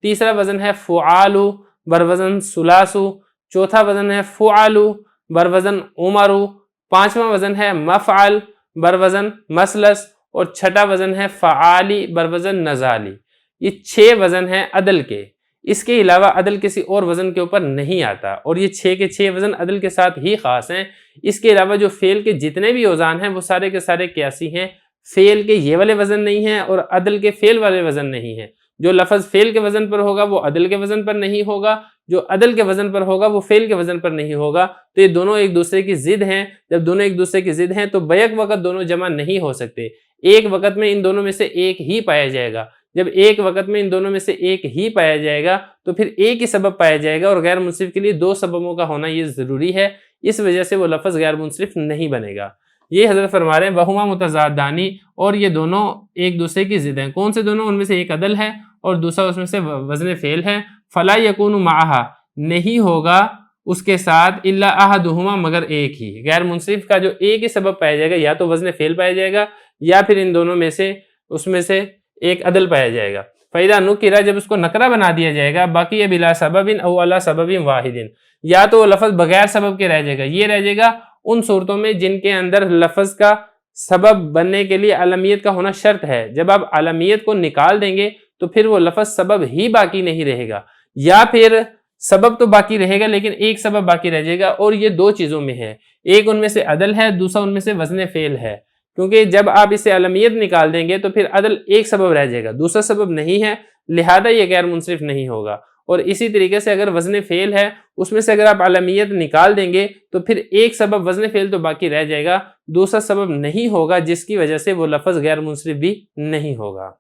تیسرا وزن ہے فعالو بروزن سلاسو، چوتھا وزن ہے فعالو بروزن عمرو، پانچواں وزن ہے مفعل بروزن مسلس، اور چھٹا وزن ہے فعالی بروزن نزالی. یہ 6 وزن ہیں عدل کے. اس کے علاوہ عدل کسی اور وزن کے اوپر نہیں آتا، اور یہ 6 کے 6 وزن عدل کے ساتھ ہی خاص ہیں. اس کے علاوہ جو فعل کے جتنے بھی اوزان ہیں وہ سارے کے سارے قیاسی ہیں. فعل کے یہ والے وزن نہیں ہیں اور عدل کے فعل والے وزن نہیں ہیں. جو لفظ فعل کے وزن پر ہوگا وہ عدل کے وزن پر نہیں ہوگا، جو عدل کے وزن پر ہوگا وہ فعل کے وزن پر نہیں ہوگا. تو یہ دونوں ایک دوسرے کی ضد ہیں. جب دونوں ایک دوسرے کی ضد ہیں تو بیک وقت دونوں جمع نہیں ہو سکتے. ایک وقت میں ان دونوں میں سے ایک ہی پایا جائے گا. جب ایک وقت میں ان دونوں میں سے ایک ہی پایا جائے گا تو پھر ایک ہی سبب پایا جائے گا، اور غیر منصرف کے لیے 2 سببوں کا ہونا یہ ضروری ہے. اس وجہ سے وہ لفظ غیر منصرف نہیں بنے گا. یہ حضرت فرما رہے ہیں وہما متضادانی، اور یہ دونوں ایک دوسرے کی ضد ہیں. کون سے دونوں؟ ان میں سے ایک عدل ہے اور دوسرا اس میں سے وزن فعل ہے. فلا یکون معہا، نہیں ہوگا اس کے ساتھ الا احدہما، مگر ایک ہی. غیر منصرف کا جو ایک ہی سبب پایا جائے گا یا تو وزن فعل پایا جائے گا یا پھر ان دونوں میں سے اس میں سے ایک عدل پایا جائے گا. فَإِذَا نُكِرَ، جب اس کو نکرہ بنا دیا جائے گا، باقی بلا سبب او علی سبب واحد، یا تو وہ لفظ بغیر سبب کے رہ جائے گا. یہ رہ جائے گا ان صورتوں میں جن کے اندر لفظ کا سبب بننے کے لیے علمیت کا ہونا شرط ہے. جب آپ علمیت کو نکال دیں گے تو پھر وہ لفظ سبب ہی باقی نہیں رہے گا، یا پھر سبب تو باقی رہے گا لیکن ایک سبب باقی رہ جائے گا. اور یہ 2 چیزوں میں ہے، ایک ان میں سے عدل ہے، دوسرا ان میں سے وزن فعل ہے. کیونکہ جب آپ اس سے علمیت نکال دیں گے تو پھر عدل ایک سبب رہ جائے گا، دوسرا سبب نہیں ہے، لہذا یہ غیر منصرف نہیں ہوگا. اور اسی طریقے سے اگر وزن فعل ہے، اس میں سے اگر آپ علمیت نکال دیں گے تو پھر ایک سبب وزن فعل تو باقی رہ جائے گا، دوسرا سبب نہیں ہوگا، جس کی وجہ سے وہ لفظ غیر منصرف بھی نہیں ہوگا.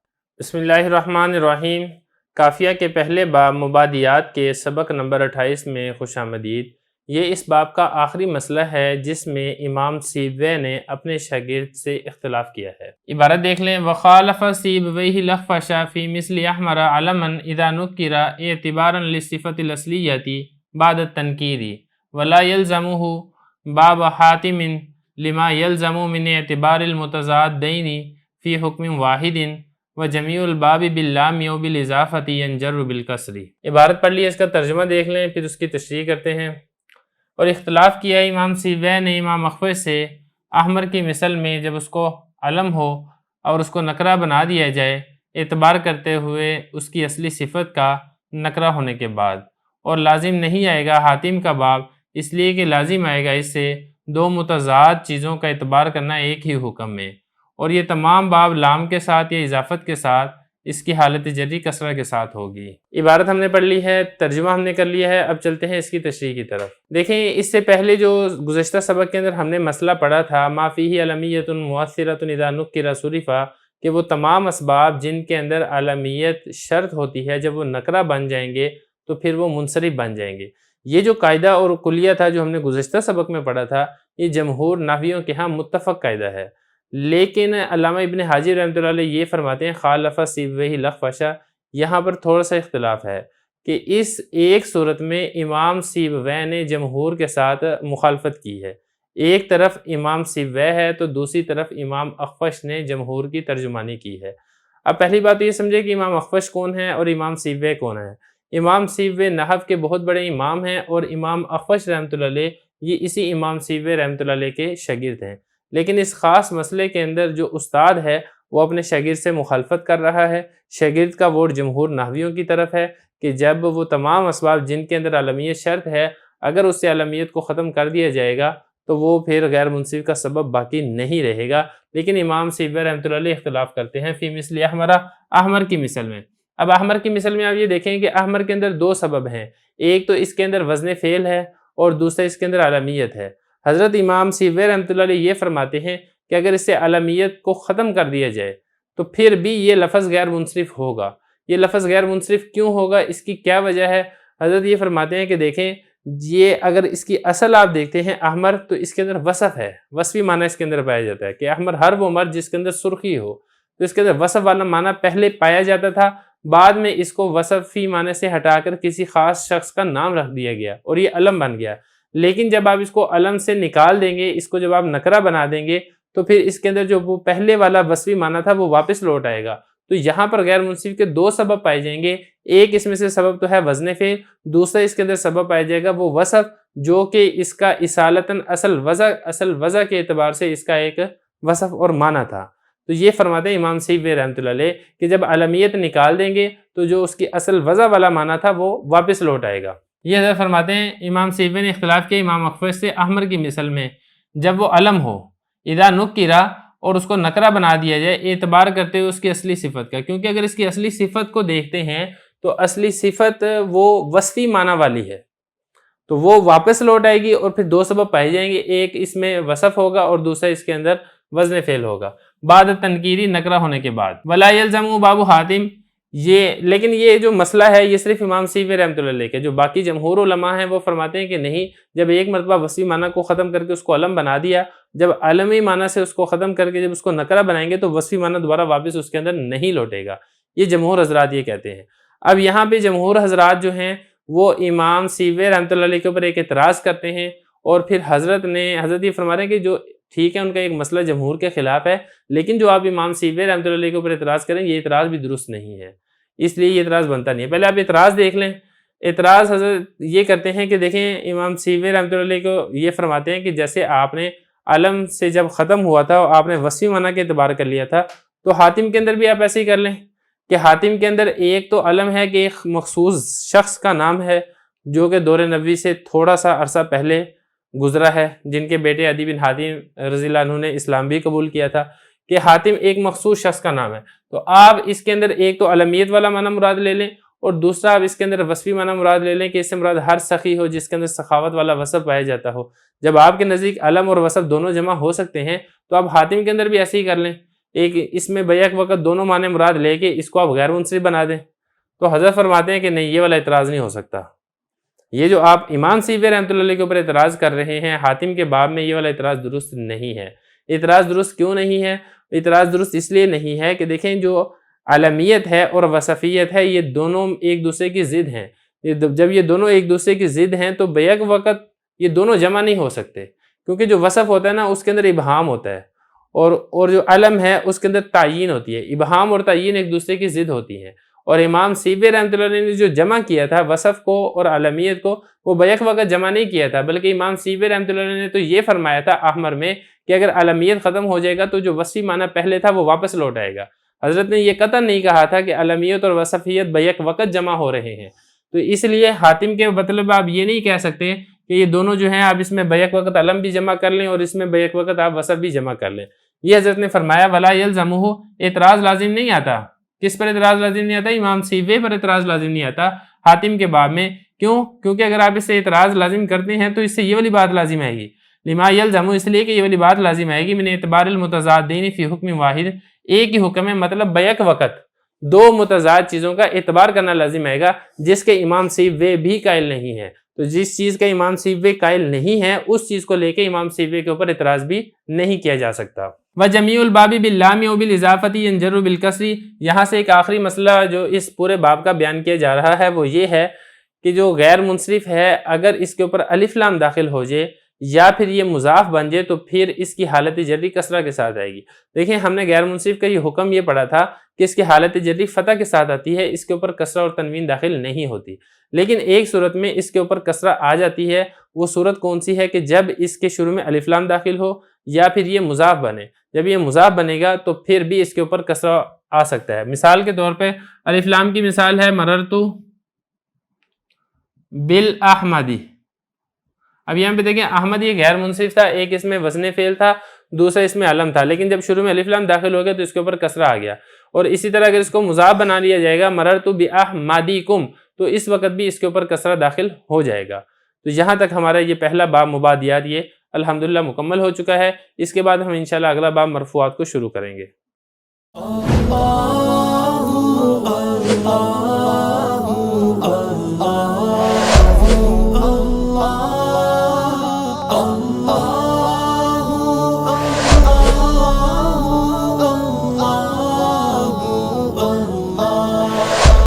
بسم اللہ الرحمن الرحیم. قافیہ کے پہلے باب مبادیات کے سبق نمبر 28 میں خوش آمدید. یہ اس باب کا آخری مسئلہ ہے جس میں امام سیبویہ نے اپنے شاگرد سے اختلاف کیا ہے. عبارت دیکھ لیں. وخالف سیبویہ الاخفش فی مثل احمر علما اذا نکر اعتبارا للصفۃ الاصلیۃ بعد التنکیر ولا یلزمہ باب حاتم لما یلزم من اعتبار المتضادین فی حکم واحد وجمیع الباب باللام و بالاضافۃ ینجر بالکسر. عبارت پڑھ لی، اس کا ترجمہ دیکھ لیں پھر اس کی تشریح کرتے ہیں. اور اختلاف کیا امام سیبویہ نے امام اخفش سے احمر کی مثل میں جب اس کو علم ہو اور اس کو نکرہ بنا دیا جائے اعتبار کرتے ہوئے اس کی اصلی صفت کا نکرہ ہونے کے بعد، اور لازم نہیں آئے گا حاتم کا باب، اس لیے کہ لازم آئے گا اس سے 2 متضاد چیزوں کا اعتبار کرنا ایک ہی حکم میں، اور یہ تمام باب لام کے ساتھ یا اضافت کے ساتھ اس کی حالت جری کسرہ کے ساتھ ہوگی. عبارت ہم نے پڑھ لی ہے، ترجمہ ہم نے کر لیا ہے. اب چلتے ہیں اس کی تشریح کی طرف. دیکھیں اس سے پہلے جو گزشتہ سبق کے اندر ہم نے مسئلہ پڑھا تھا ما فیہ علمیۃ مؤثرۃ اذا نکر صرفا، کہ وہ تمام اسباب جن کے اندر علمیت شرط ہوتی ہے جب وہ نکرہ بن جائیں گے تو پھر وہ منصرف بن جائیں گے. یہ جو قاعدہ اور کلیہ تھا جو ہم نے گزشتہ سبق میں پڑھا تھا، یہ جمہور نحویوں کے ہاں متفق قاعدہ ہے. لیکن علامہ ابن حاجر رحمۃ اللہ علیہ یہ فرماتے ہیں خالف سیبویہ الاخفش، یہاں پر تھوڑا سا اختلاف ہے کہ اس ایک صورت میں امام سیبویہ نے جمہور کے ساتھ مخالفت کی ہے. ایک طرف امام سیبویہ ہے تو دوسری طرف امام اخفش نے جمہور کی ترجمانی کی ہے. اب پہلی بات تو یہ سمجھے کہ امام اخفش کون ہے اور امام سیبویہ کون ہے. امام سیبویہ نحو کے بہت بڑے امام ہیں اور امام اخفش رحمۃ اللہ علیہ یہ اسی امام سیبویہ رحمۃ اللہ علیہ کے شاگرد ہیں. لیکن اس خاص مسئلے کے اندر جو استاد ہے وہ اپنے شاگرد سے مخالفت کر رہا ہے. شاگرد کا ووٹ جمہور نحویوں کی طرف ہے کہ جب وہ تمام اسباب جن کے اندر علمیت شرط ہے اگر اس سے علمیت کو ختم کر دیا جائے گا تو وہ پھر غیر منصرف کا سبب باقی نہیں رہے گا. لیکن امام سیبویہ رحمۃ اللہ علیہ اختلاف کرتے ہیں فی مثل احمر، احمر کی مثل میں. اب احمر کی مثل میں آپ یہ دیکھیں کہ احمر کے اندر 2 سبب ہیں، ایک تو اس کے اندر وزن فعل ہے اور دوسرا اس کے اندر علمیت ہے. حضرت امام سیبویہ رحمۃ اللہ علیہ یہ فرماتے ہیں کہ اگر اس سے علمیت کو ختم کر دیا جائے تو پھر بھی یہ لفظ غیر منصرف ہوگا. یہ لفظ غیر منصرف کیوں ہوگا، اس کی کیا وجہ ہے؟ حضرت یہ فرماتے ہیں کہ دیکھیں یہ اگر اس کی اصل آپ دیکھتے ہیں احمر تو اس کے اندر وصف ہے، وصفی معنی اس کے اندر پایا جاتا ہے کہ احمر ہر وہ مرد جس کے اندر سرخی ہو، تو اس کے اندر وصف والا معنی پہلے پایا جاتا تھا بعد میں اس کو وصفی معنی سے ہٹا کر کسی خاص شخص کا نام رکھ دیا گیا اور یہ علم بن گیا، لیکن جب آپ اس کو علم سے نکال دیں گے، اس کو جب آپ نکرہ بنا دیں گے تو پھر اس کے اندر جو وہ پہلے والا وصفی معنی تھا وہ واپس لوٹ آئے گا۔ تو یہاں پر غیر منصرف کے دو سبب پائے جائیں گے، ایک اس میں سے سبب تو ہے وزن فعل، دوسرا اس کے اندر سبب پایا جائے گا وہ وصف جو کہ اس کا اصالتاً اصل وضع کے اعتبار سے اس کا ایک وصف اور معنی تھا۔ تو یہ فرماتے ہیں امام سیبوی رحمۃ اللہ علیہ کہ جب علمیت نکال دیں گے تو جو اس کی اصل وضع والا معنی تھا وہ واپس لوٹ آئے گا۔ یہ حضرت فرماتے ہیں امام سیبوی نے اختلاف کیا امام اخفش سے احمر کی مثل میں، جب وہ علم ہو اذا نکرہ اور اس کو نکرہ بنا دیا جائے اعتبار کرتے ہوئے اس کی اصلی صفت کا، کیونکہ اگر اس کی اصلی صفت کو دیکھتے ہیں تو اصلی صفت وہ وصفی معنی والی ہے تو وہ واپس لوٹ آئے گی، اور پھر دو سبب پائے جائیں گے، ایک اس میں وصف ہوگا اور دوسرا اس کے اندر وزن فعل ہوگا بعد تنکیری نکرہ ہونے کے بعد۔ ولا یلزم بابو حاتم، لیکن یہ جو مسئلہ ہے یہ صرف امام سیبوی رحمۃ اللہ علیہ کے، جو باقی جمہور علماء ہیں وہ فرماتے ہیں کہ نہیں، جب ایک مرتبہ وصفی معنی کو ختم کر کے اس کو علم بنا دیا، جب علمی معنی سے اس کو ختم کر کے جب اس کو نکرہ بنائیں گے تو وصفی معنی دوبارہ واپس اس کے اندر نہیں لوٹے گا۔ یہ جمہور حضرات یہ کہتے ہیں۔ اب یہاں پہ جمہور حضرات جو ہیں وہ امام سیبوی رحمۃ اللہ علیہ کے اوپر ایک اعتراض کرتے ہیں، اور پھر حضرت یہ فرما رہے ہیں کہ جو ٹھیک ہے ان کا ایک مسئلہ جمہور کے خلاف ہے، لیکن جو آپ امام سیبوی رحمۃ اللہ علیہ کے اوپر اعتراض کریں یہ اعتراض بھی درست نہیں ہے، اس لیے یہ اعتراض بنتا نہیں ہے۔ پہلے آپ اعتراض دیکھ لیں۔ اعتراض حضرت یہ کرتے ہیں کہ دیکھیں امام سیبوی رحمۃ اللہ علیہ کو یہ فرماتے ہیں کہ جیسے آپ نے علم سے جب ختم ہوا تھا اور آپ نے وصفی معنی کے اعتبار کر لیا تھا، تو حاتم کے اندر بھی آپ ایسے ہی کر لیں کہ حاتم کے اندر ایک تو علم ہے کہ ایک مخصوص شخص کا نام ہے جو کہ دور نبوی سے تھوڑا سا عرصہ پہلے گزرا ہے، جن کے بیٹے عدی بن حاتم رضی اللہ عنہ نے اسلام بھی قبول کیا تھا، کہ حاتم ایک مخصوص شخص کا نام ہے۔ تو آپ اس کے اندر ایک تو علمیت والا معنی مراد لے لیں، اور دوسرا آپ اس کے اندر وصفی معنی مراد لے لیں کہ اس سے مراد ہر سخی ہو جس کے اندر سخاوت والا وصف پایا جاتا ہو۔ جب آپ کے نزدیک علم اور وصف دونوں جمع ہو سکتے ہیں تو آپ حاتم کے اندر بھی ایسے ہی کر لیں، ایک اس میں بیک وقت دونوں معنی مراد لے کے اس کو آپ غیر منصرف بنا دیں۔ تو حضرت فرماتے ہیں کہ نہیں، یہ والا اعتراض نہیں ہو سکتا۔ یہ جو آپ امام سیبوی رحمۃ اللہ علیہ کے اوپر اعتراض کر رہے ہیں حاتم کے باب میں، یہ والا اعتراض درست نہیں ہے۔ اعتراض درست کیوں نہیں ہے؟ اعتراض درست اس لیے نہیں ہے کہ دیکھیں جو علمیت ہے اور وصفیت ہے یہ دونوں ایک دوسرے کی ضد ہیں۔ جب یہ دونوں ایک دوسرے کی ضد ہیں تو بیک وقت یہ دونوں جمع نہیں ہو سکتے، کیونکہ جو وصف ہوتا ہے نا اس کے اندر ابہام ہوتا ہے، اور جو علم ہے اس کے اندر تعیین ہوتی ہے۔ ابہام اور تعیین ایک دوسرے کی ضد ہوتی ہیں، اور امام سیبوی رحمۃ اللہ علیہ نے جو جمع کیا تھا وصف کو اور علمیت کو، وہ بیک وقت جمع نہیں کیا تھا، بلکہ امام سیبوی رحمۃ اللہ علیہ نے تو یہ فرمایا تھا احمر میں کہ اگر علمیت ختم ہو جائے گا تو جو وصفی معنی پہلے تھا وہ واپس لوٹ آئے گا۔ حضرت نے یہ قطعاً نہیں کہا تھا کہ علمیت اور وصفیت بیک وقت جمع ہو رہے ہیں۔ تو اس لیے حاتم کے مطلب آپ یہ نہیں کہہ سکتے کہ یہ دونوں جو ہیں آپ اس میں بیک وقت علم بھی جمع کر لیں اور اس میں بیک وقت آپ وصف بھی جمع کر لیں۔ یہ حضرت نے فرمایا ولا یلزمہ، اعتراض لازم نہیں آتا۔ کس پر اعتراض لازم نہیں آتا؟ امام سیبوی پر اعتراض لازم نہیں آتا حاتم کے باب میں۔ کیوں؟ کیونکہ اگر آپ اس سے اعتراض لازم کرتے ہیں تو اس سے یہ والی بات لازم آئے گی، لما یلزم، اس لیے کہ یہ والی بات لازم آئے گی من اعتبار المتضادین فی حکم واحد، ایک ہی حکم ہے، مطلب بیک وقت دو متضاد چیزوں کا اعتبار کرنا لازم آئے گا، جس کے امام سیبوی بھی قائل نہیں ہے۔ تو جس چیز کا امام سیبوی قائل نہیں ہے اس چیز کو لے کے امام سیبوی کے اوپر اعتراض بھی نہیں کیا جا سکتا۔ وجمیع الباب باللام و بالاضافۃ ینجر بالکسر، یہاں سے ایک آخری مسئلہ جو اس پورے باب کا بیان کیا جا رہا ہے وہ یہ ہے کہ جو غیر منصرف ہے اگر اس کے اوپر الف لام داخل ہو جائے یا پھر یہ مضاف بن جائے تو پھر اس کی حالت جری کسرہ کے ساتھ آئے گی۔ دیکھیں ہم نے غیر منصرف کا یہ حکم یہ پڑھا تھا کہ اس کی حالت جری فتح کے ساتھ آتی ہے، اس کے اوپر کسرہ اور تنوین داخل نہیں ہوتی، لیکن ایک صورت میں اس کے اوپر کسرہ آ جاتی ہے۔ وہ صورت کون سی ہے؟ کہ جب اس کے شروع میں الف لام داخل ہو یا پھر یہ مضاف بنے۔ جب یہ مضاف بنے گا تو پھر بھی اس کے اوپر کسرہ آ سکتا ہے۔ مثال کے طور پہ الف لام کی مثال ہے مررت بالاحمدی۔ اب یہاں پہ دیکھیں احمد یہ غیر منصرف تھا، ایک اس میں وزن فعل تھا، دوسرا اس میں علم تھا، لیکن جب شروع میں الف لام داخل ہو گیا تو اس کے اوپر کسرہ آ گیا۔ اور اسی طرح اگر اس کو مضاف بنا لیا جائے گا مررت باحمدیکم تو اس وقت بھی اس کے اوپر کسرہ داخل ہو جائے گا۔ تو یہاں تک ہمارا یہ پہلا باب مبادیات یہ الحمدللہ مکمل ہو چکا ہے۔ اس کے بعد ہم انشاءاللہ اگلا باب مرفوعات کو شروع کریں گے۔